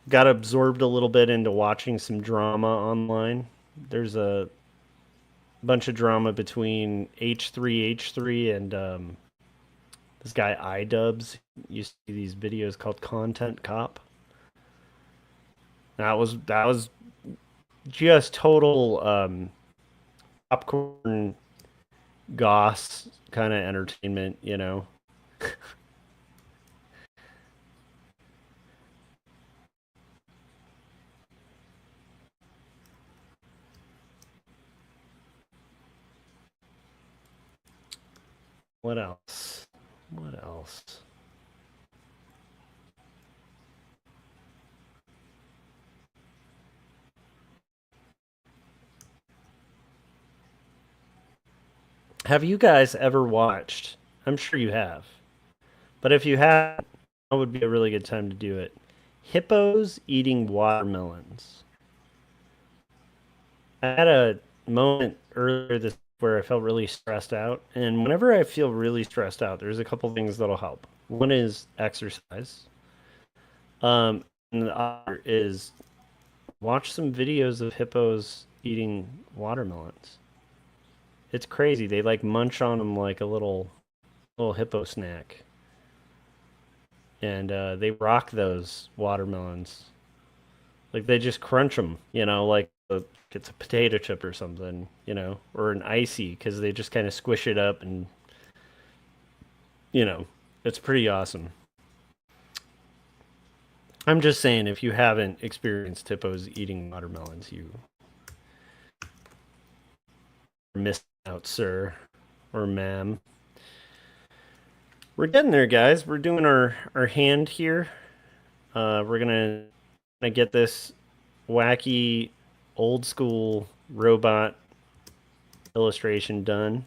Got absorbed a little bit into watching some drama online. There's a bunch of drama between H3H3 and this guy iDubbbz. You see these videos called Content Cop. That was just total popcorn goss kind of entertainment, you know. What else? What else? Have you guys ever watched? I'm sure you have. But if you have, that would be a really good time to do it. Hippos eating watermelons. I had a moment earlier this where I felt really stressed out, and whenever I feel really stressed out, there's a couple things that'll help. One is exercise. And the other is watch some videos of hippos eating watermelons. It's crazy. They like munch on them like a little hippo snack. And they rock those watermelons. Like they just crunch them, you know, like it's a potato chip or something, you know, or an icy, because they just kind of squish it up and, you know, it's pretty awesome. I'm just saying, if you haven't experienced hippos eating watermelons, you missed out, sir or ma'am. We're getting there, guys. We're doing our hand here. We're gonna get this wacky old school robot illustration done.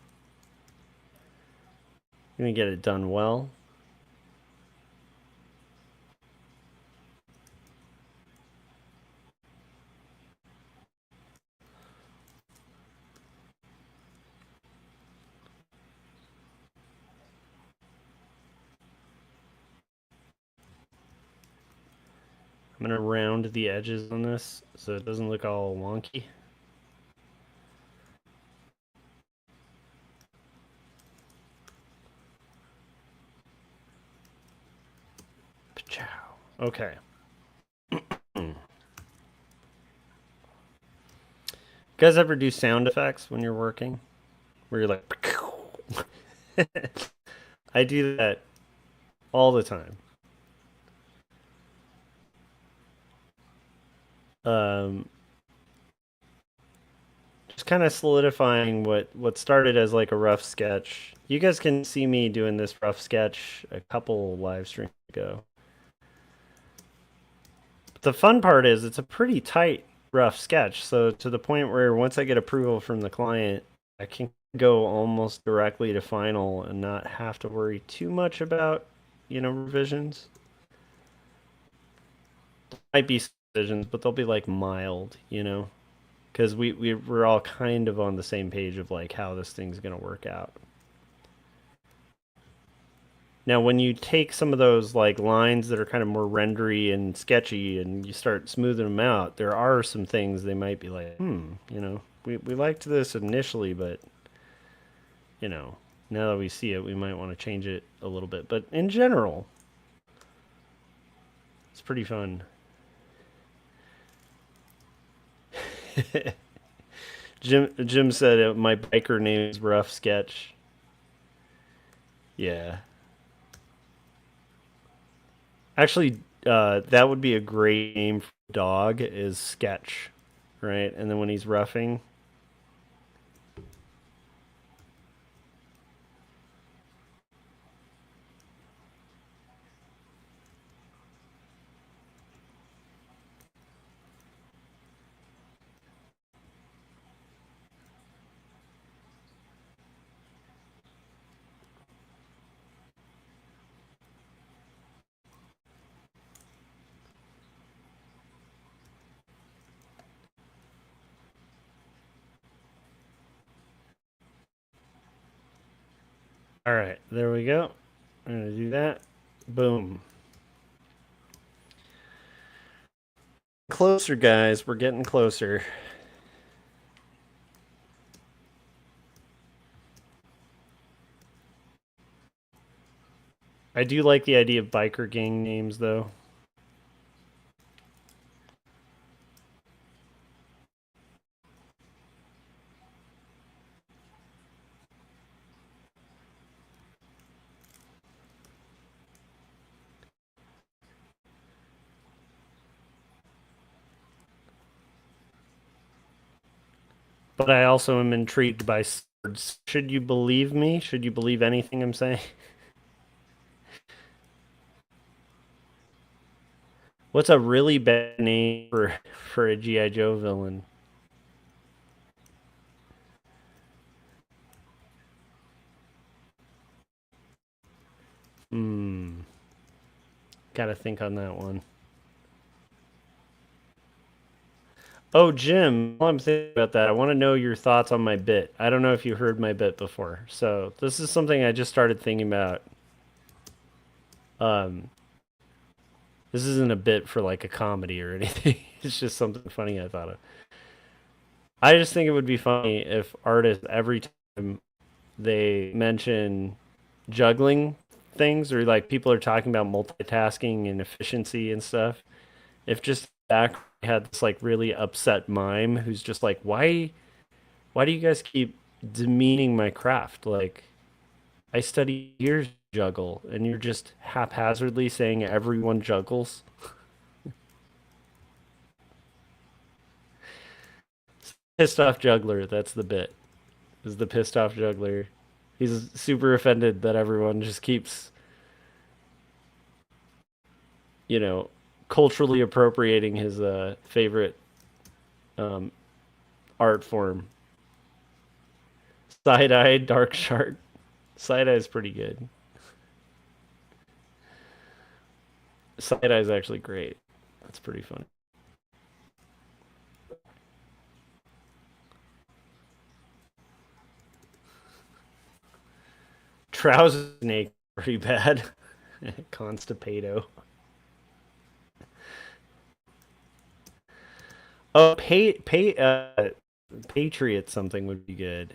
Gonna get it done well. I'm going to round the edges on this so it doesn't look all wonky. Okay. You guys ever do sound effects when you're working? Where you're like... I do that all the time. Just kind of solidifying what started as like a rough sketch. You guys can see me doing this rough sketch a couple live streams ago. But the fun part is it's a pretty tight rough sketch, so to the point where once I get approval from the client, I can go almost directly to final and not have to worry too much about, revisions. There might be revisions, but they'll be like mild, because we're all kind of on the same page of like how this thing's gonna work out. Now, when you take some of those like lines that are kind of more rendery and sketchy and you start smoothing them out, there are some things they might be like, we liked this initially, but, now that we see it, we might want to change it a little bit. But in general, it's pretty fun. Jim said my biker name is Rough Sketch. Yeah. Actually, that would be a great name for a dog, is Sketch, right? And then when he's roughing... All right, there we go. I'm going to do that. Boom. Closer, guys. We're getting closer. I do like the idea of biker gang names, though. But I also am intrigued by swords. Should you believe me? Should you believe anything I'm saying? What's a really bad name for a G.I. Joe villain? Gotta think on that one. Oh, Jim, while I'm thinking about that, I want to know your thoughts on my bit. I don't know if you heard my bit before. So this is something I just started thinking about. This isn't a bit for like a comedy or anything. It's just something funny I thought of. I just think it would be funny if artists, every time they mention juggling things, or like people are talking about multitasking and efficiency and stuff, if just back had this like really upset mime who's just like, why do you guys keep demeaning my craft? Like, I study years to juggle, and you're just haphazardly saying everyone juggles. Pissed off juggler, that's the bit. Is the pissed off juggler. He's super offended that everyone just keeps, culturally appropriating his favorite art form. Side-eye, dark shark. Side-eye is pretty good. Side-eye is actually great. That's pretty funny. Trouser snake, pretty bad. Constipato. Oh, Patriot something would be good.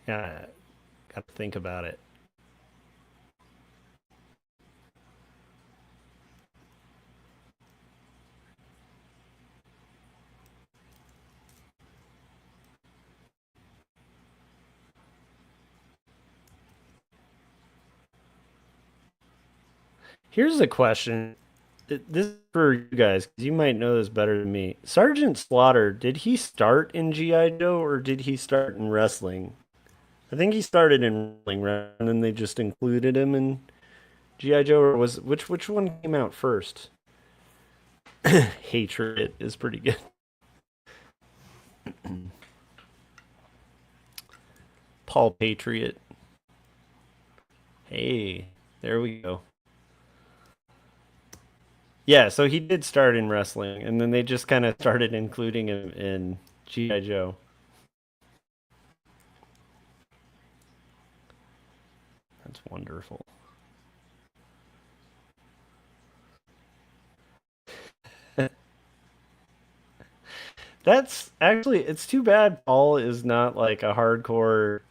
Yeah, got to think about it. Here's a question. This is for you guys, because you might know this better than me. Sergeant Slaughter, did he start in G.I. Joe or did he start in wrestling? I think he started in wrestling, right? And then they just included him in G.I. Joe, or was which one came out first? Hatred is pretty good. Paul Patriot. Hey, there we go. Yeah, so he did start in wrestling, and then they just kind of started including him in G.I. Joe. That's wonderful. That's actually, it's too bad Paul is not like a hardcore.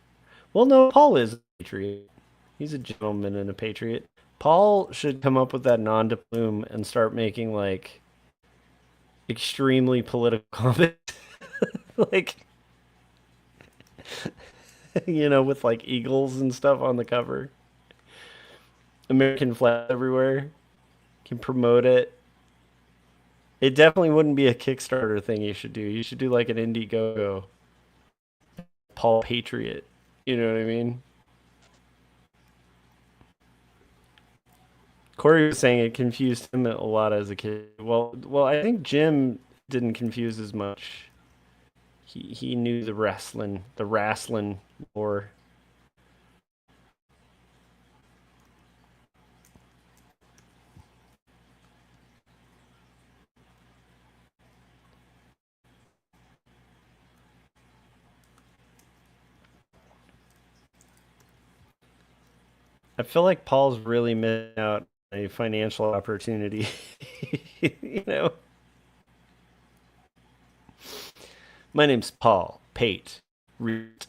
Well, no, Paul is a patriot. He's a gentleman and a patriot. Paul should come up with that non de plume and start making like extremely political comics. Like, with like eagles and stuff on the cover. American flag everywhere. Can promote it. It definitely wouldn't be a Kickstarter thing you should do. You should do like an Indiegogo. Paul Patriot. You know what I mean? Corey was saying it confused him a lot as a kid. Well, I think Jim didn't confuse as much. He knew the wrestling lore. I feel like Paul's really missing out on a financial opportunity. you know? My name's Paul. Pate. Root.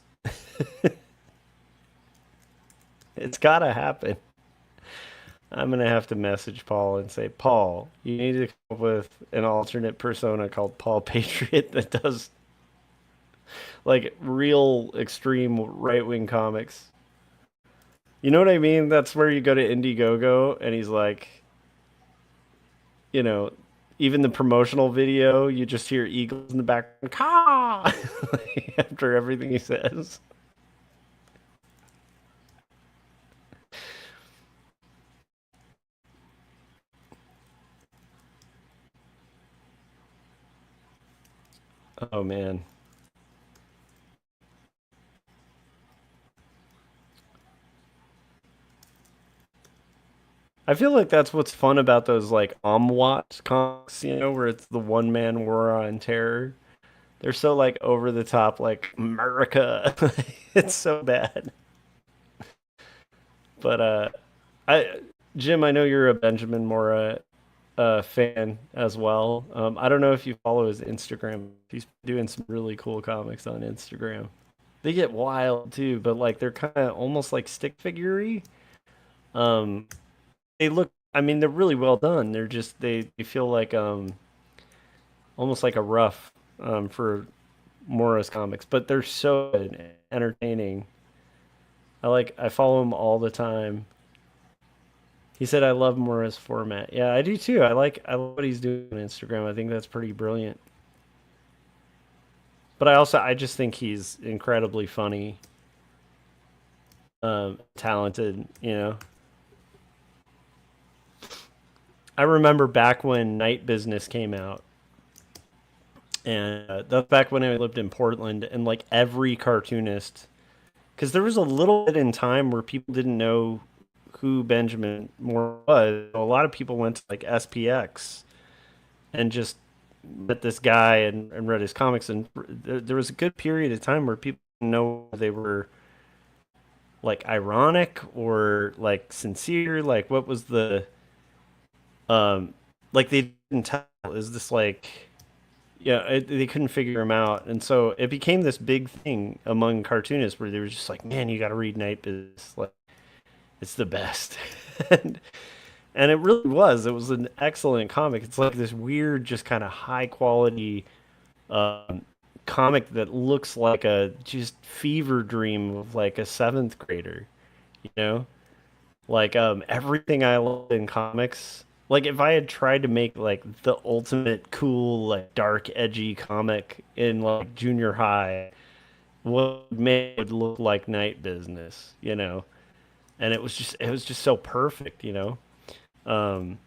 It's gotta happen. I'm gonna have to message Paul and say, Paul, you need to come up with an alternate persona called Paul Patriot that does like real extreme right wing comics. You know what I mean? That's where you go to Indiegogo and he's like, you know, even the promotional video, you just hear eagles in the background, caw, after everything he says. Oh man. I feel like that's what's fun about those like Omwat comics, where it's the one man war on terror. They're so like over the top, like America. It's so bad. But I Jim, I know you're a Benjamin Mora fan as well. I don't know if you follow his Instagram. He's doing some really cool comics on Instagram. They get wild too, but like they're kind of almost like stick figurey. Um, they look. I mean, they're really well done. They're just they feel like almost like a rough for Mora's comics, but they're so good and entertaining. I follow him all the time. He said I love Mora's format. Yeah, I do too. I love what he's doing on Instagram. I think that's pretty brilliant. But I just think he's incredibly funny, talented. I remember back when Night Business came out, and that's back when I lived in Portland, and like every cartoonist, because there was a little bit in time where people didn't know who Benjamin Moore was. A lot of people went to like SPX and just met this guy and read his comics, and there was a good period of time where people didn't know they were like ironic or like sincere. Like what was the like they didn't tell. Is this like, yeah, they couldn't figure him out, and so it became this big thing among cartoonists where they were just like, man, you got to read Night Business, like it's the best. and, and it really was. It was an excellent comic. It's like this weird, just kind of high quality um, comic that looks like a just fever dream of like a seventh grader, you know? Like everything I love in comics. Like if I had tried to make like the ultimate cool, like dark, edgy comic in like junior high, what would make it look like Night Business, you know? And it was just so perfect, you know? Um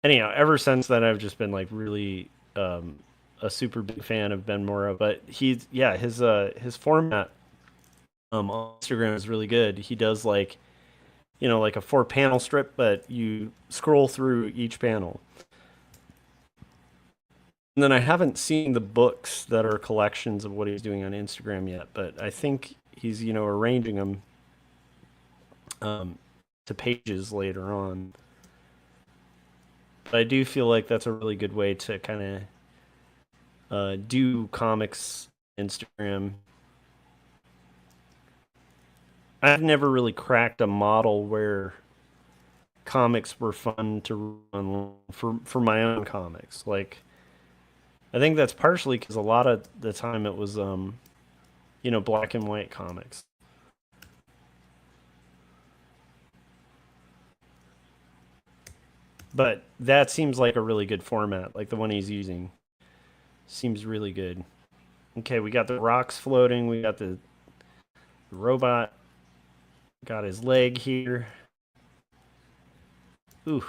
Anyhow, ever since then I've just been like really a super big fan of Ben Mora, but he's yeah, his format on Instagram is really good. He does like, you know, like a four panel strip, but you scroll through each panel. And then I haven't seen the books that are collections of what he's doing on Instagram yet, but I think he's, you know, arranging them um, to pages later on. But I do feel like that's a really good way to kind of do comics Instagram. I've never really cracked a model where comics were fun to run for my own comics. Like I think that's partially because a lot of the time it was you know, black and white comics. But that seems like a really good format, like the one he's using. Seems really good. Okay, we got the rocks floating, we got the robot, got his leg here. Ooh.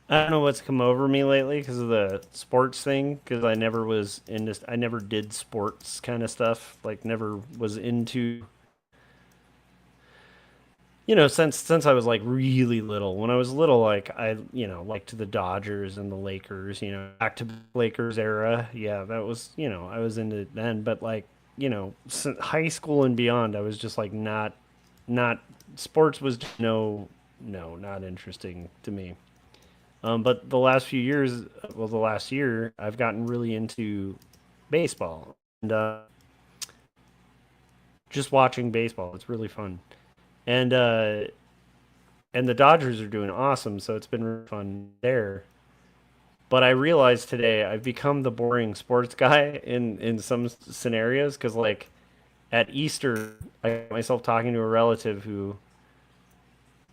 I don't know what's come over me lately because of the sports thing. Because I never was into, I never did sports kind of stuff. Like, never was into, you know, since I was like really little. When I was little, like I, you know, liked the Dodgers and the Lakers. You know, back to Lakers era. Yeah, that was, you know, I was into it then. But like, you know, high school and beyond, I was just like not sports was just no, not interesting to me. But the last few years, well, the last year, I've gotten really into baseball and just watching baseball. It's really fun, and uh, and the Dodgers are doing awesome, so it's been really fun there. But I realized today I've become the boring sports guy in some scenarios because, like, at Easter, I got myself talking to a relative who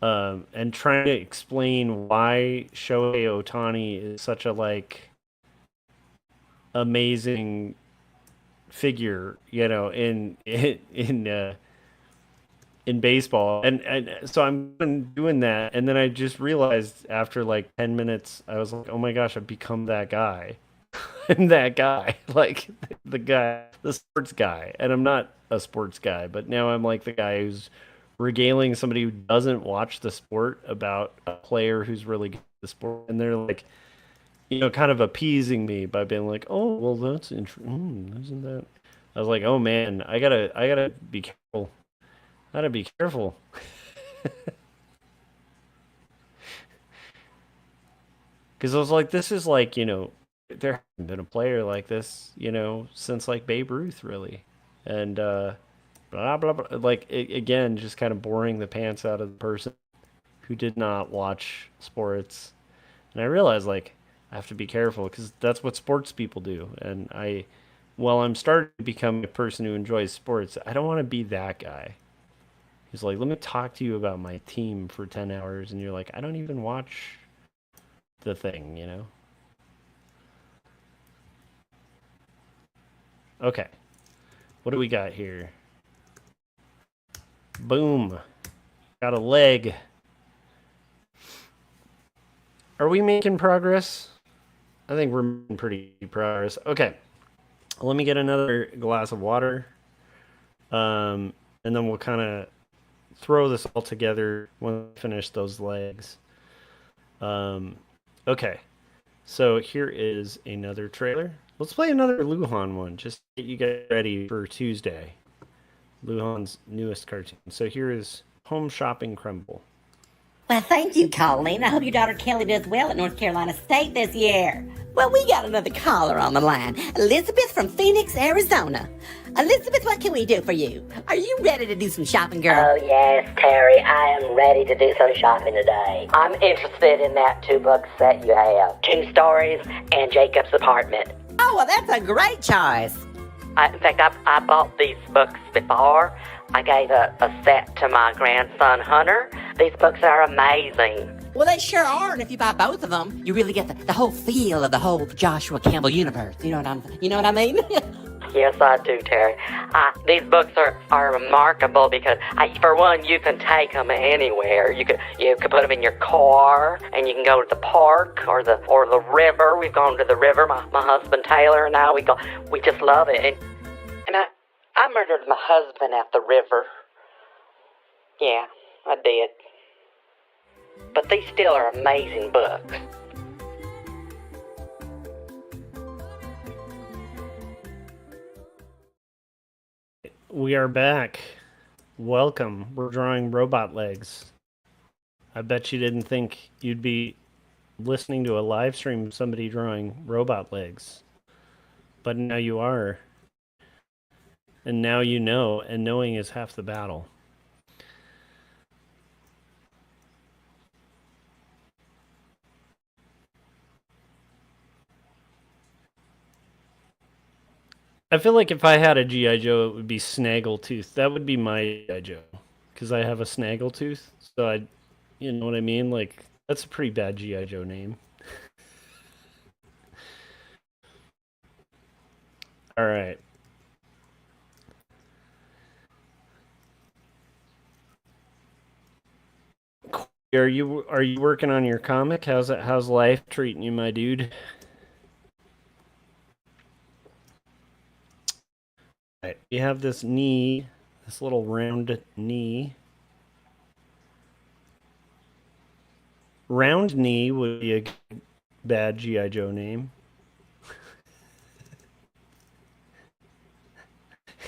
and trying to explain why Shohei Otani is such a like amazing figure, you know, in baseball, and so I'm doing that, and then I just realized after like 10 minutes, I was like, oh my gosh, I've become that guy. I'm that guy, like the guy, the sports guy, and I'm not a sports guy, but now I'm like the guy who's regaling somebody who doesn't watch the sport about a player who's really good at the sport, and they're like, you know, kind of appeasing me by being like, "Oh, well, that's interesting, isn't that?" I was like, "Oh man, I gotta be careful. Gotta be careful." Because I was like, "This is like, you know, there hasn't been a player like this, you know, since like Babe Ruth, really," and blah blah blah. Like again, just kind of boring the pants out of the person who did not watch sports. And I realized like I have to be careful because that's what sports people do. And while I'm starting to become a person who enjoys sports, I don't want to be that guy who's like, let me talk to you about my team for 10 hours. And you're like, I don't even watch the thing, you know? Okay. What do we got here? Boom. Got a leg. Are we making progress? I think we're making pretty progress. Okay. Let me get another glass of water. And then we'll kind of throw this all together when we finish those legs. Okay. So here is another trailer. Let's play another Luhan one, just to get you guys ready for Tuesday. Luhan's newest cartoon. So here is Home Shopping Crumble. Well, thank you, Colleen. I hope your daughter Kelly does well at North Carolina State this year. Well, we got another caller on the line. Elizabeth from Phoenix, Arizona. Elizabeth, what can we do for you? Are you ready to do some shopping, girl? Oh, yes, Terry. I am ready to do some shopping today. I'm interested in that 2-book set you have. 2 Stories and Jacob's Apartment. Oh, well, that's a great choice. In fact, I bought these books before. I gave a set to my grandson, Hunter. These books are amazing. Well, they sure are, and if you buy both of them, you really get the whole feel of the whole Joshua Kemble universe. You know what I mean? Yes, I do, Terry. These books are remarkable because, for one, you can take them anywhere. You could put them in your car, and you can go to the park or the river. We've gone to the river. My husband Taylor and I, we just love it. And I murdered my husband at the river. Yeah, I did. But these still are amazing books. We are back. Welcome. We're drawing robot legs. I bet you didn't think you'd be listening to a live stream of somebody drawing robot legs. But now you are. And now you know, and knowing is half the battle. I feel like if I had a G.I. Joe, it would be Snaggletooth. That would be my G.I. Joe. Because I have a Snaggletooth. So you know what I mean? Like, that's a pretty bad G.I. Joe name. All right. Are you working on your comic? How's life treating you, my dude? Right. You have this knee, this little round knee. Round knee would be a bad G.I. Joe name.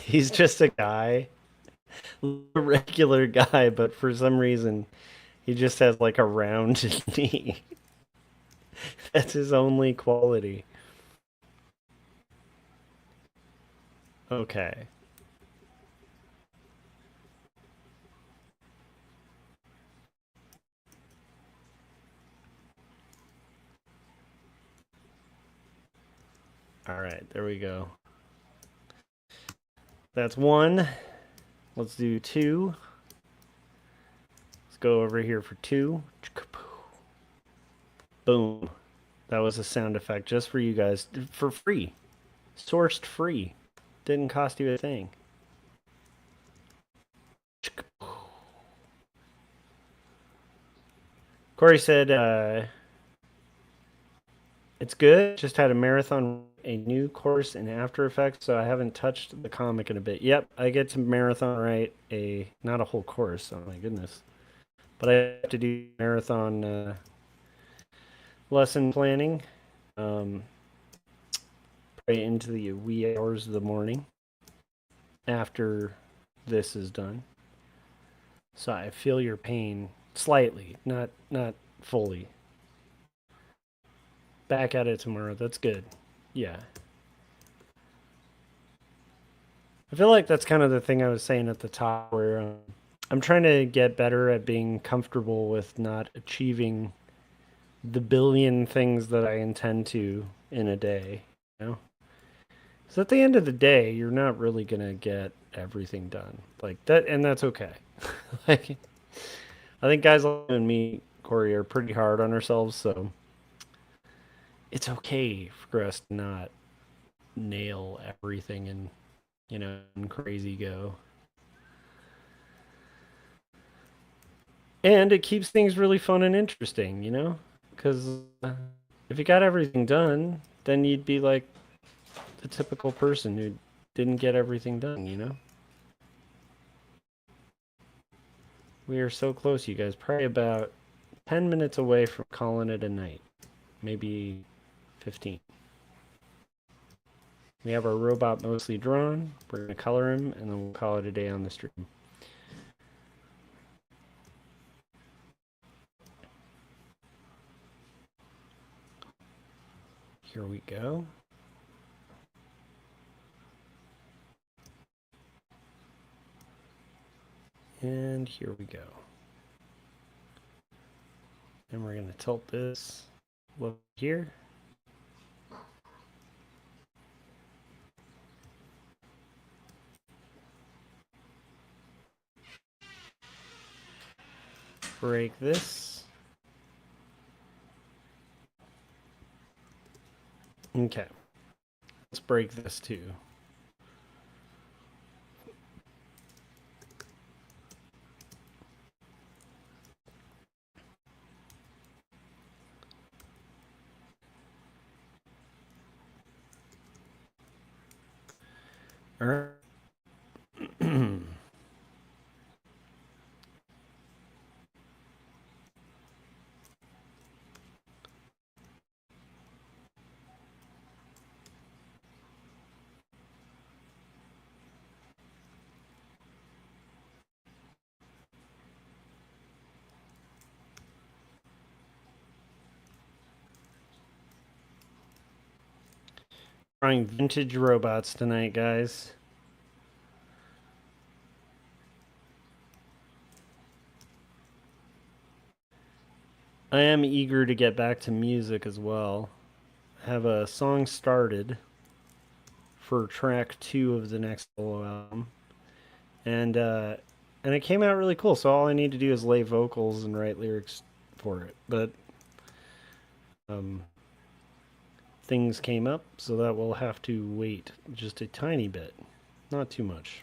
He's just a guy, a regular guy, but for some reason, he just has like a round knee. That's his only quality. Okay. All right, there we go. That's 1. Let's do 2. Let's go over here for 2. Boom. That was a sound effect just for you guys, for free. Sourced free. Didn't cost you a thing. Corey said, it's good. Just had a marathon, a new course in After Effects, so I haven't touched the comic in a bit. Yep, I get to marathon write not a whole course, oh my goodness. But I have to do marathon lesson planning. Right into the wee hours of the morning after this is done. So I feel your pain slightly, not fully. Back at it tomorrow. That's good. Yeah. I feel like that's kind of the thing I was saying at the top, where I'm trying to get better at being comfortable with not achieving the billion things that I intend to in a day, you know? So at the end of the day, you're not really gonna get everything done like that, and that's okay. Like, I think guys like you and me, Corey, are pretty hard on ourselves, so it's okay for us to not nail everything and, you know, and crazy go. And it keeps things really fun and interesting, you know? Because if you got everything done, then you'd be like, the typical person who didn't get everything done, you know? We are so close, you guys. Probably about 10 minutes away from calling it a night. Maybe 15. We have our robot mostly drawn. We're going to color him, and then we'll call it a day on the stream. Here we go. And here we go. And we're going to tilt this look here. Break this. Okay. Let's break this too. All right. Drawing vintage robots tonight, guys. I am eager to get back to music as well. I have a song started for track 2 of the next solo album. And it came out really cool, so all I need to do is lay vocals and write lyrics for it. But things came up, so that we'll have to wait just a tiny bit. Not too much.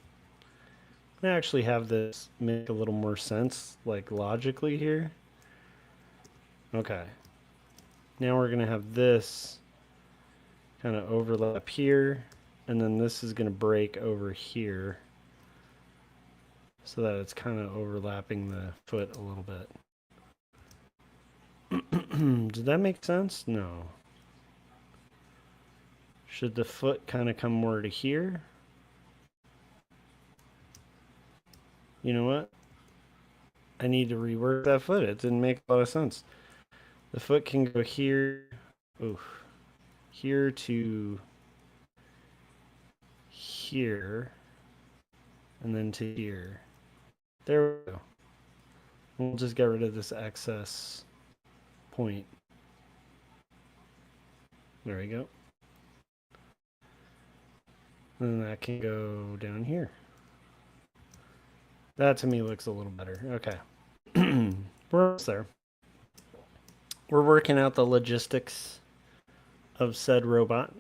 I actually have this make a little more sense, like logically here. Okay. Now we're going to have this kind of overlap here, and then this is going to break over here so that it's kind of overlapping the foot a little bit. Did that make sense? No. Should the foot kind of come more to here? You know what? I need to rework that foot. It didn't make a lot of sense. The foot can go here. Oof. Here to here. And then to here. There we go. We'll just get rid of this excess point. There we go. And then that can go down here. That to me looks a little better. Okay. We're almost there. We're working out the logistics of said robot.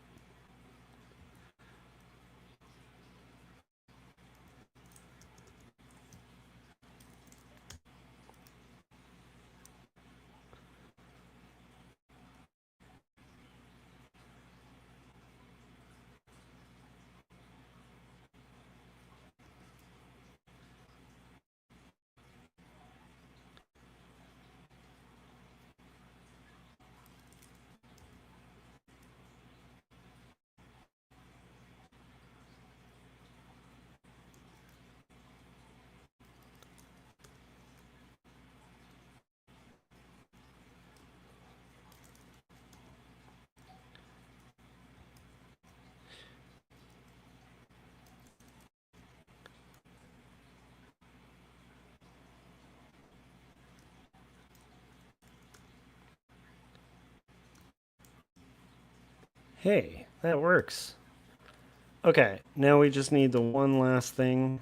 Hey, that works. Okay, now we just need the one last thing,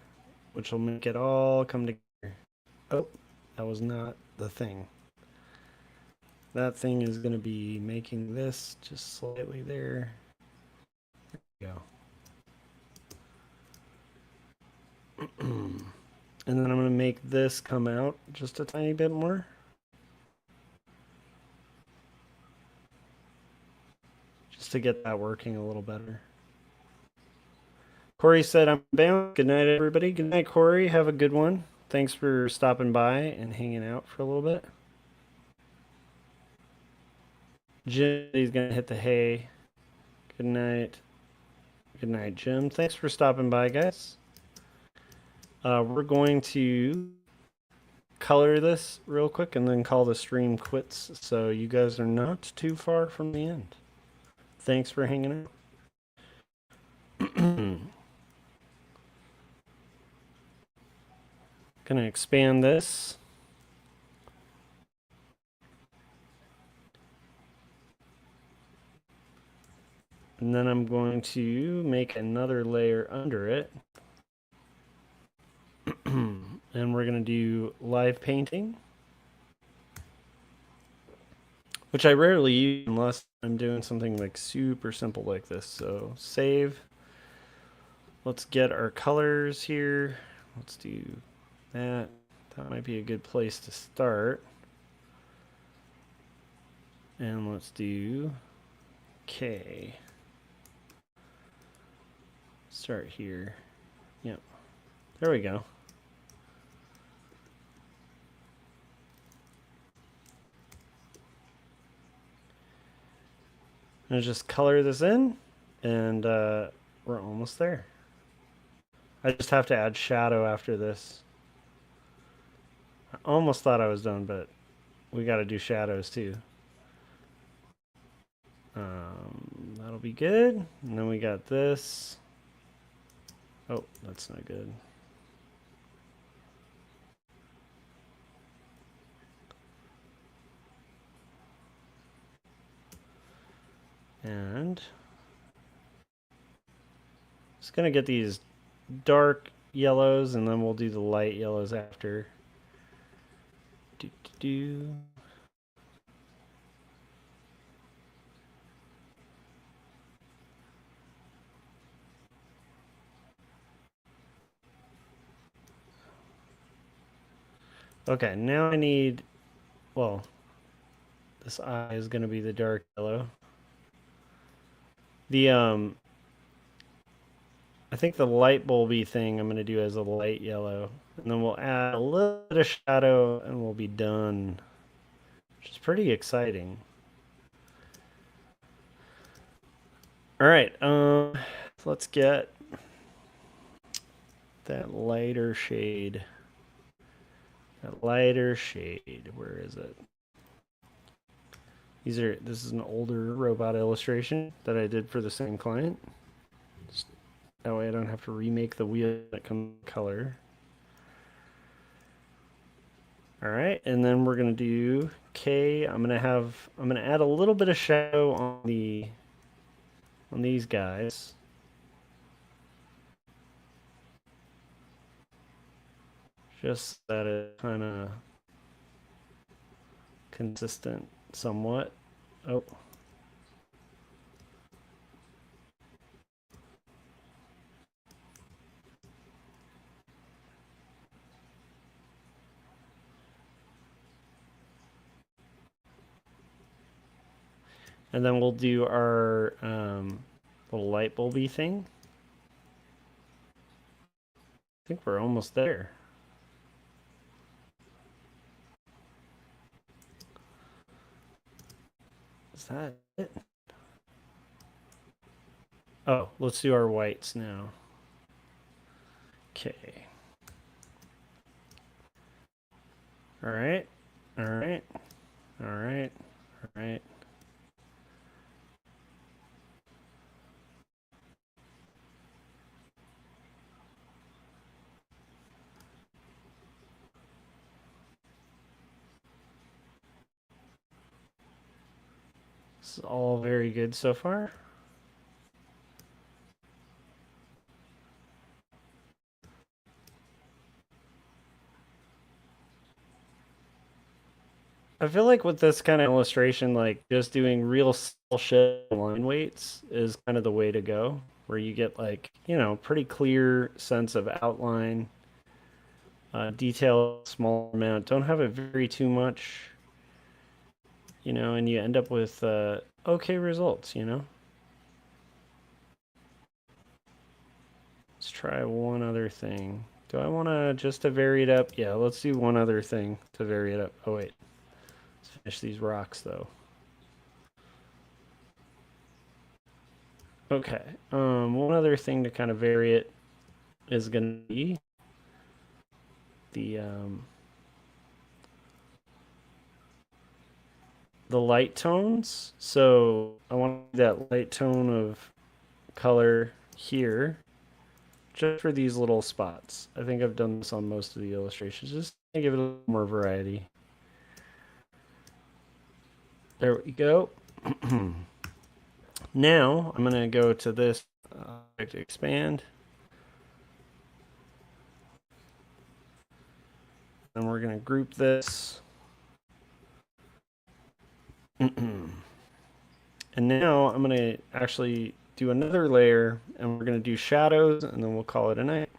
which will make it all come together. Oh, that was not the thing. That thing is going to be making this just slightly there. There we go. And then I'm going to make this come out just a tiny bit more. Just to get that working a little better. Corey said I'm bound. Good night, everybody. Good night, Corey. Have a good one. Thanks for stopping by and hanging out for a little bit. Jim, he's going to hit the hay. Good night. Good night, Jim. Thanks for stopping by, guys. We're going to color this real quick and then call the stream quits, so you guys are not too far from the end. Thanks for hanging out. Gonna expand this. And then I'm going to make another layer under it. And we're going to do live painting, which I rarely use unless I'm doing something like super simple like this. So save. Let's get our colors here. Let's do that. That might be a good place to start. And let's do K. Start here. Yep. There we go. I'm gonna just color this in, and we're almost there. I just have to add shadow after this. I almost thought I was done, but we got to do shadows too. That'll be good. And then we got this. Oh, that's not good. And just gonna get these dark yellows, and then we'll do the light yellows after. Okay, now I need, well, this eye is going to be the dark yellow. I think the light bulby thing I'm going to do as a light yellow. And then we'll add a little bit of shadow and we'll be done. Which is pretty exciting. Alright, let's get that lighter shade. That lighter shade. Where is it? This is an older robot illustration that I did for the same client. That way I don't have to remake the wheel that comes color. Alright, and then we're gonna do K. I'm gonna add a little bit of shadow on these guys. Just that it's kind of consistent somewhat. Oh. And then we'll do our little light bulby thing. I think we're almost there. Is that it? Oh, let's do our whites now. Okay. All right. All right. All right. All right. This is all very good so far. I feel like with this kind of illustration, like just doing real small shit line weights is kind of the way to go, where you get like, you know, pretty clear sense of outline, detail, small amount. Don't have it vary too much, you know, and you end up with okay results, you know. Let's try one other thing. Do I want to just to vary it up? Yeah, let's do one other thing to vary it up. Oh wait, let's finish these rocks though. Okay, one other thing to kind of vary it is going to be the light tones. So I want that light tone of color here just for these little spots. I think I've done this on most of the illustrations, just to give it a little more variety. There we go. Now I'm going to go to this expand. And we're going to group this. And now I'm going to actually do another layer, and we're going to do shadows, and then we'll call it a night.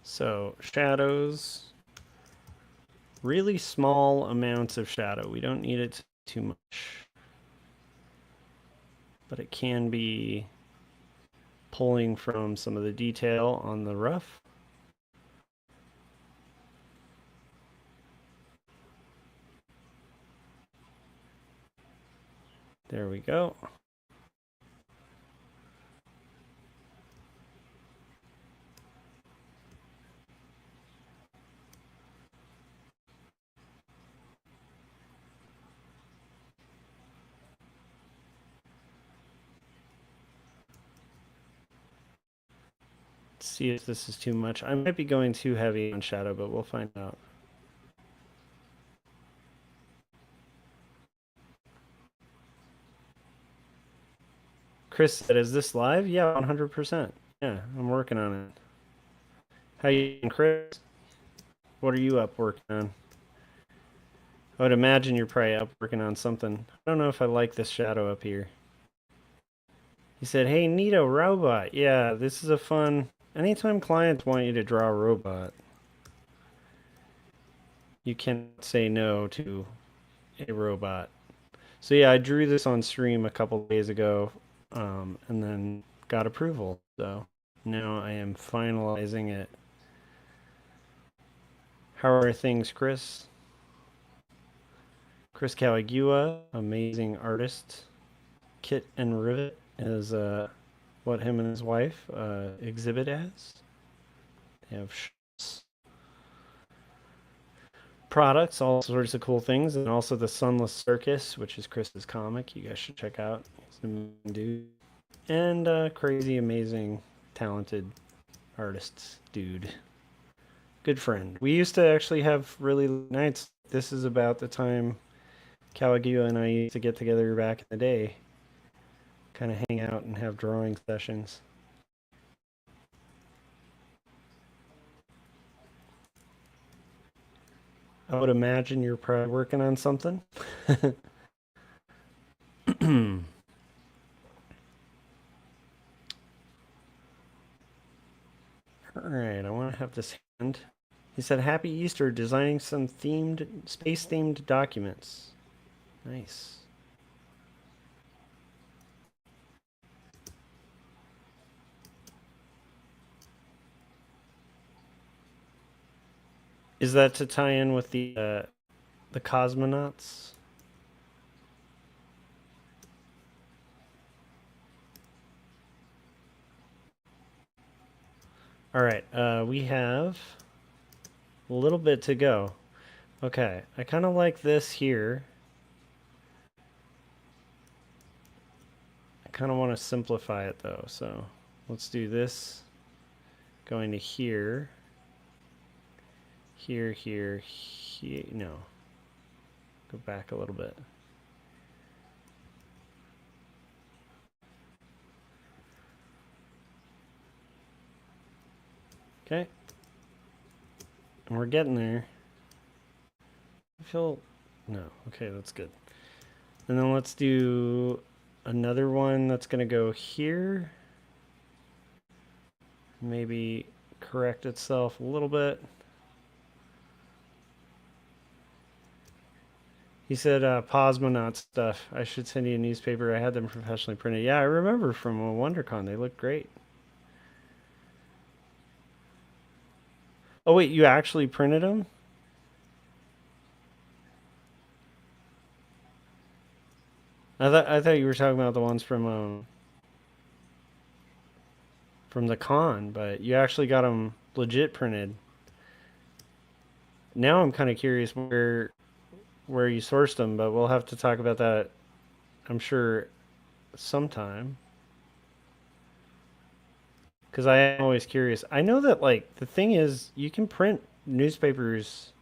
So shadows, really small amounts of shadow. We don't need it too much, but it can be pulling from some of the detail on the rough. There we go. Let's see if this is too much. I might be going too heavy on shadow, but we'll find out. Chris said, is this live? Yeah, 100%. Yeah, I'm working on it. How you doing, Chris? What are you up working on? I would imagine you're probably up working on something. I don't know if I like this shadow up here. He said, hey, Nito, robot. Yeah, this is a fun... Anytime clients want you to draw a robot, you can't say no to a robot. So yeah, I drew this on stream a couple days ago, and then got approval. So now I am finalizing it. How are things, Chris? Chris Caligua, amazing artist. Kit and Rivet is what him and his wife exhibit as. They have products, all sorts of cool things, and also the Sunless Circus, which is Chris's comic. You guys should check out. He's an amazing dude. And crazy, amazing, talented artists dude. Good friend. We used to actually have really nights. This is about the time Caligula and I used to get together back in the day. Kind of hang out and have drawing sessions. I would imagine you're probably working on something. Alright, I want to have this hand. He said, Happy Easter, designing some space-themed documents. Nice. Is that to tie in with the cosmonauts? All right, we have a little bit to go. Okay, I kind of like this here. I kind of want to simplify it though, so let's do this. Going to here. Here, here, here. No. Go back a little bit. Okay. And we're getting there. I feel... No. Okay, that's good. And then let's do another one that's going to go here. Maybe correct itself a little bit. He said, Cosmonaut stuff. I should send you a newspaper. I had them professionally printed. Yeah, I remember from WonderCon. They look great. Oh, wait, you actually printed them? I thought you were talking about the ones from the con, but you actually got them legit printed. Now I'm kind of curious where you sourced them, but we'll have to talk about that, I'm sure, sometime. Because I am always curious. I know that, like, the thing is, you can print newspapers.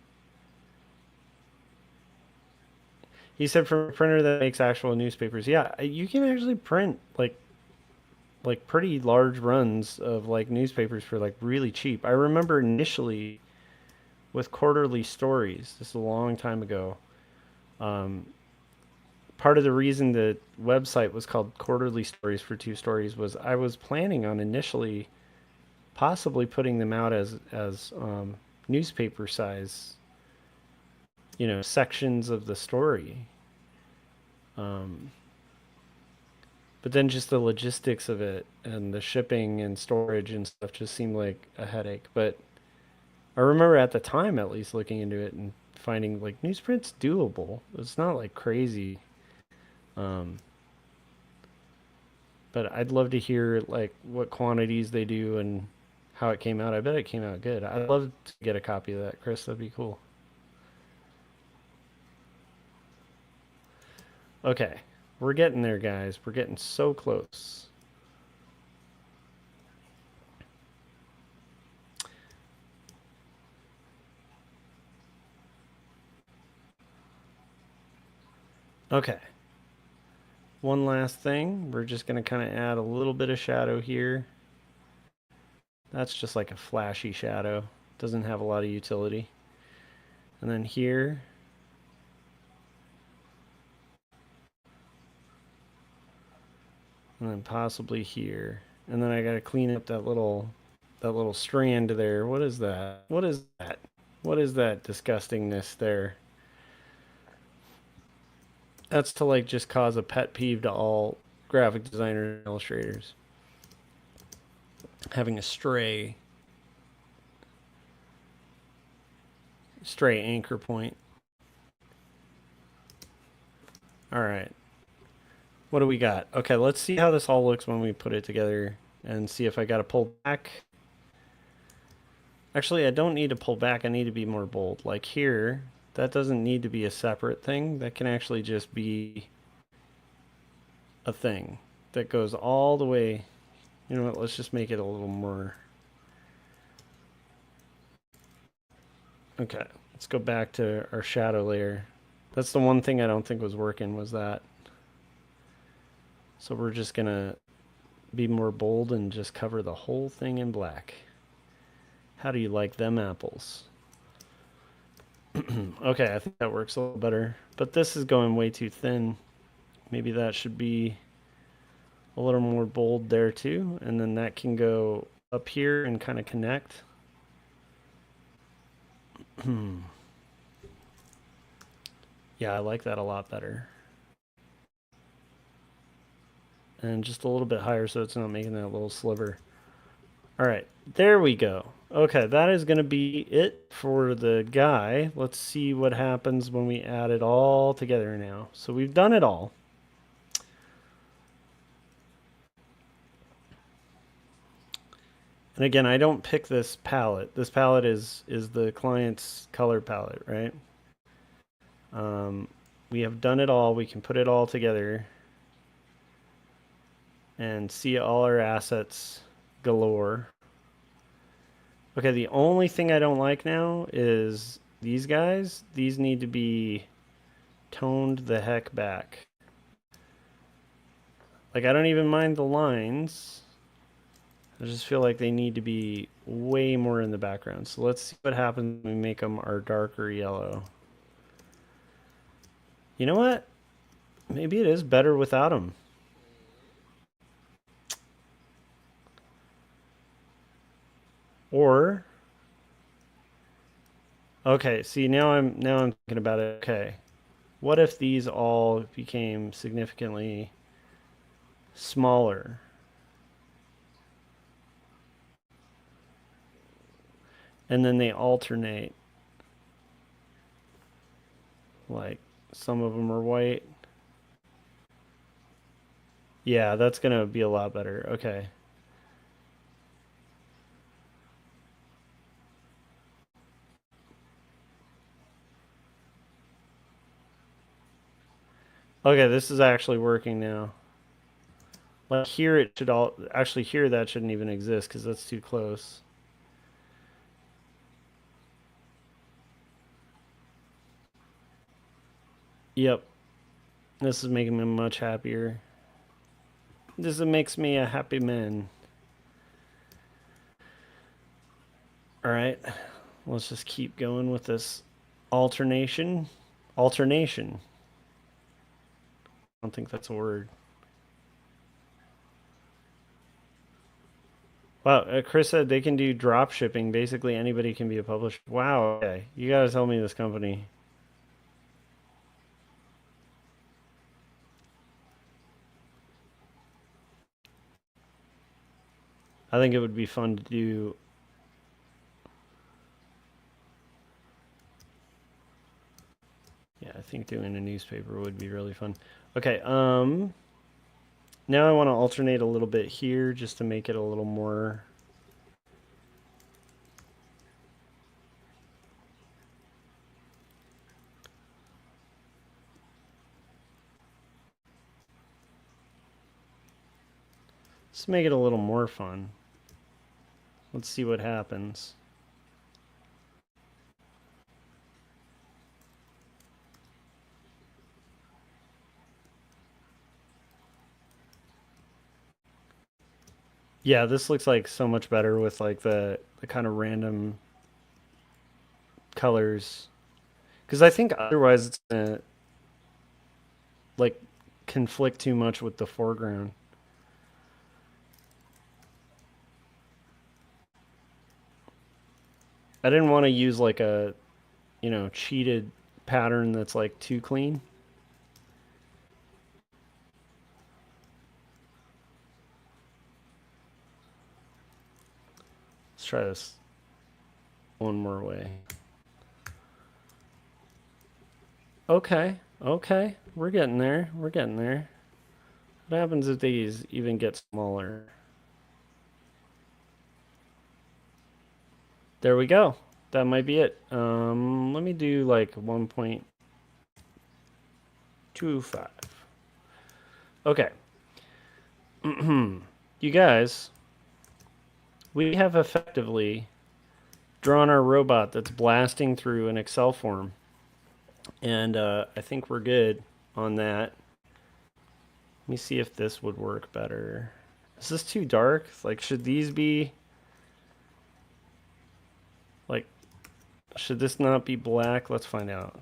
He said from a printer that makes actual newspapers. Yeah, you can actually print, like pretty large runs of, like, newspapers for, like, really cheap. I remember initially with quarterly stories, this is a long time ago. Part of the reason the website was called Quarterly Stories for Two Stories was I was planning on initially possibly putting them out as newspaper size, sections of the story. But then just the logistics of it and the shipping and storage and stuff just seemed like a headache. But I remember at the time, at least, looking into it and finding, like, newsprint's doable. It's not, like, crazy. But I'd love to hear, like, what quantities they do and how it came out. I bet it came out good. I'd love to get a copy of that, Chris. That'd be cool. Okay. We're getting there, guys. We're getting so close. Okay. One last thing. We're just going to kind of add a little bit of shadow here. That's just like a flashy shadow. Doesn't have a lot of utility. And then here. And then possibly here. And then I got to clean up that little strand there. What is that? What is that? What is that disgustingness there? That's to, like, just cause a pet peeve to all graphic designers and illustrators. Having a stray anchor point. All right. What do we got? Okay, let's see how this all looks when we put it together and see if I got to pull back. Actually, I don't need to pull back. I need to be more bold. Like here, that doesn't need to be a separate thing. That can actually just be a thing that goes all the way. You know what? Let's just make it a little more. Okay, let's go back to our shadow layer. That's the one thing I don't think was working, was that. So we're just gonna be more bold and just cover the whole thing in black. How do you like them apples? Okay, I think that works a little better. But this is going way too thin. Maybe that should be a little more bold there too. And then that can go up here and kind of connect. Yeah, I like that a lot better. And just a little bit higher so it's not making that little sliver. All right, there we go. Okay, that is going to be it for the guy. Let's see what happens when we add it all together now. So we've done it all. And again, I don't pick this palette. This palette is the client's color palette, right? We have done it all. We can put it all together and see all our assets galore. Okay, the only thing I don't like now is these guys. These need to be toned the heck back. Like, I don't even mind the lines. I just feel like they need to be way more in the background. So let's see what happens when we make them our darker yellow. You know what? Maybe it is better without them. Or, okay, see, now I'm thinking about it. Okay, What if these all became significantly smaller? And then they alternate. Like, some of them are white. Yeah, that's going to be a lot better. Okay. Okay, this is actually working now. Like here it should all... Actually here that shouldn't even exist because that's too close. Yep. This is making me much happier. This makes me a happy man. Alright. Let's just keep going with this alternation. Alternation. I don't think that's a word. Wow, Chris said they can do drop shipping. Basically, anybody can be a publisher. Wow, okay. You gotta tell me this company. I think it would be fun to do. Yeah, I think doing a newspaper would be really fun. Okay, now I want to alternate a little bit here just to make it a little more... Let's make it a little more fun. Let's see what happens. Yeah, this looks like so much better with like the kind of random colors. Because I think otherwise it's gonna like conflict too much with the foreground. I didn't want to use like a, you know, cheated pattern that's like too clean. Let's try this one more way. Okay, okay, we're getting there. We're getting there. What happens if these even get smaller? There we go. That might be it. Let me do like 1.25. Okay. You guys, we have effectively drawn our robot that's blasting through an Excel form. And I think we're good on that. Let me see if this would work better. Is this too dark? Like, should these be... Like, should this not be black? Let's find out.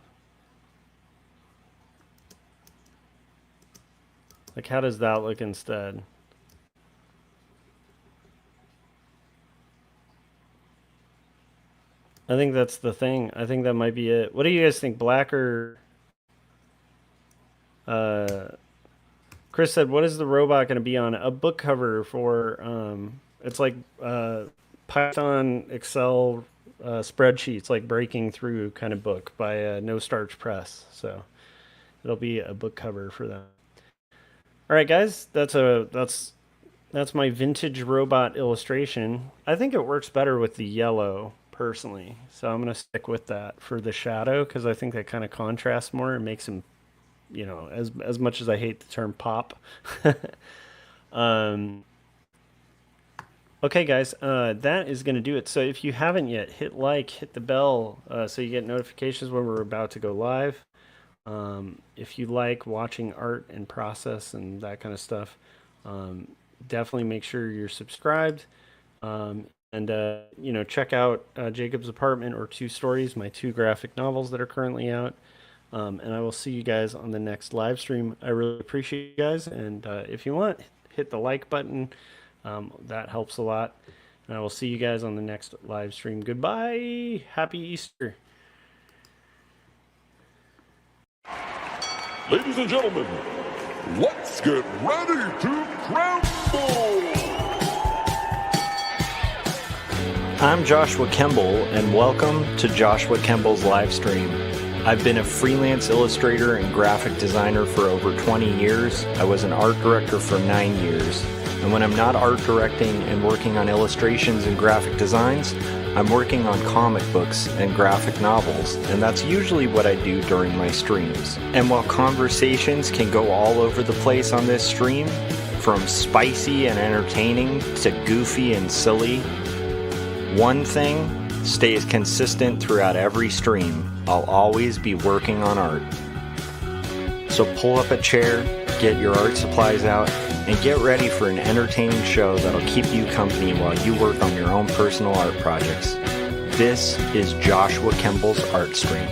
Like, how does that look instead? I think that's the thing. I think that might be it. What do you guys think? Black or... Chris said, what is the robot going to be on? A book cover for... it's like Python, Excel... spreadsheets, like breaking through kind of book by No Starch Press. So it'll be a book cover for that. All right, guys, that's my vintage robot illustration. I think it works better with the yellow personally, so I'm gonna stick with that for the shadow because I think that kind of contrasts more and makes him, you know, as much as I hate the term pop. Okay, guys, that is going to do it. So if you haven't yet, hit like, hit the bell so you get notifications when we're about to go live. If you like watching art and process and that kind of stuff, definitely make sure you're subscribed. And, you know, check out Jacob's Apartment or Two Stories, my 2 graphic novels that are currently out. And I will see you guys on the next live stream. I really appreciate you guys. And if you want, hit the like button. That helps a lot. And I will see you guys on the next live stream. Goodbye. Happy Easter. Ladies and gentlemen, let's get ready to crumble! I'm Joshua Kemble, and welcome to Joshua Kemble's Livestream. I've been a freelance illustrator and graphic designer for over 20 years. I was an art director for 9 years. And when I'm not art directing and working on illustrations and graphic designs, I'm working on comic books and graphic novels, and that's usually what I do during my streams. And while conversations can go all over the place on this stream, from spicy and entertaining to goofy and silly, one thing stays consistent throughout every stream. I'll always be working on art. So pull up a chair, get your art supplies out, and get ready for an entertaining show that'll keep you company while you work on your own personal art projects. This is Joshua Kemble's Art Stream.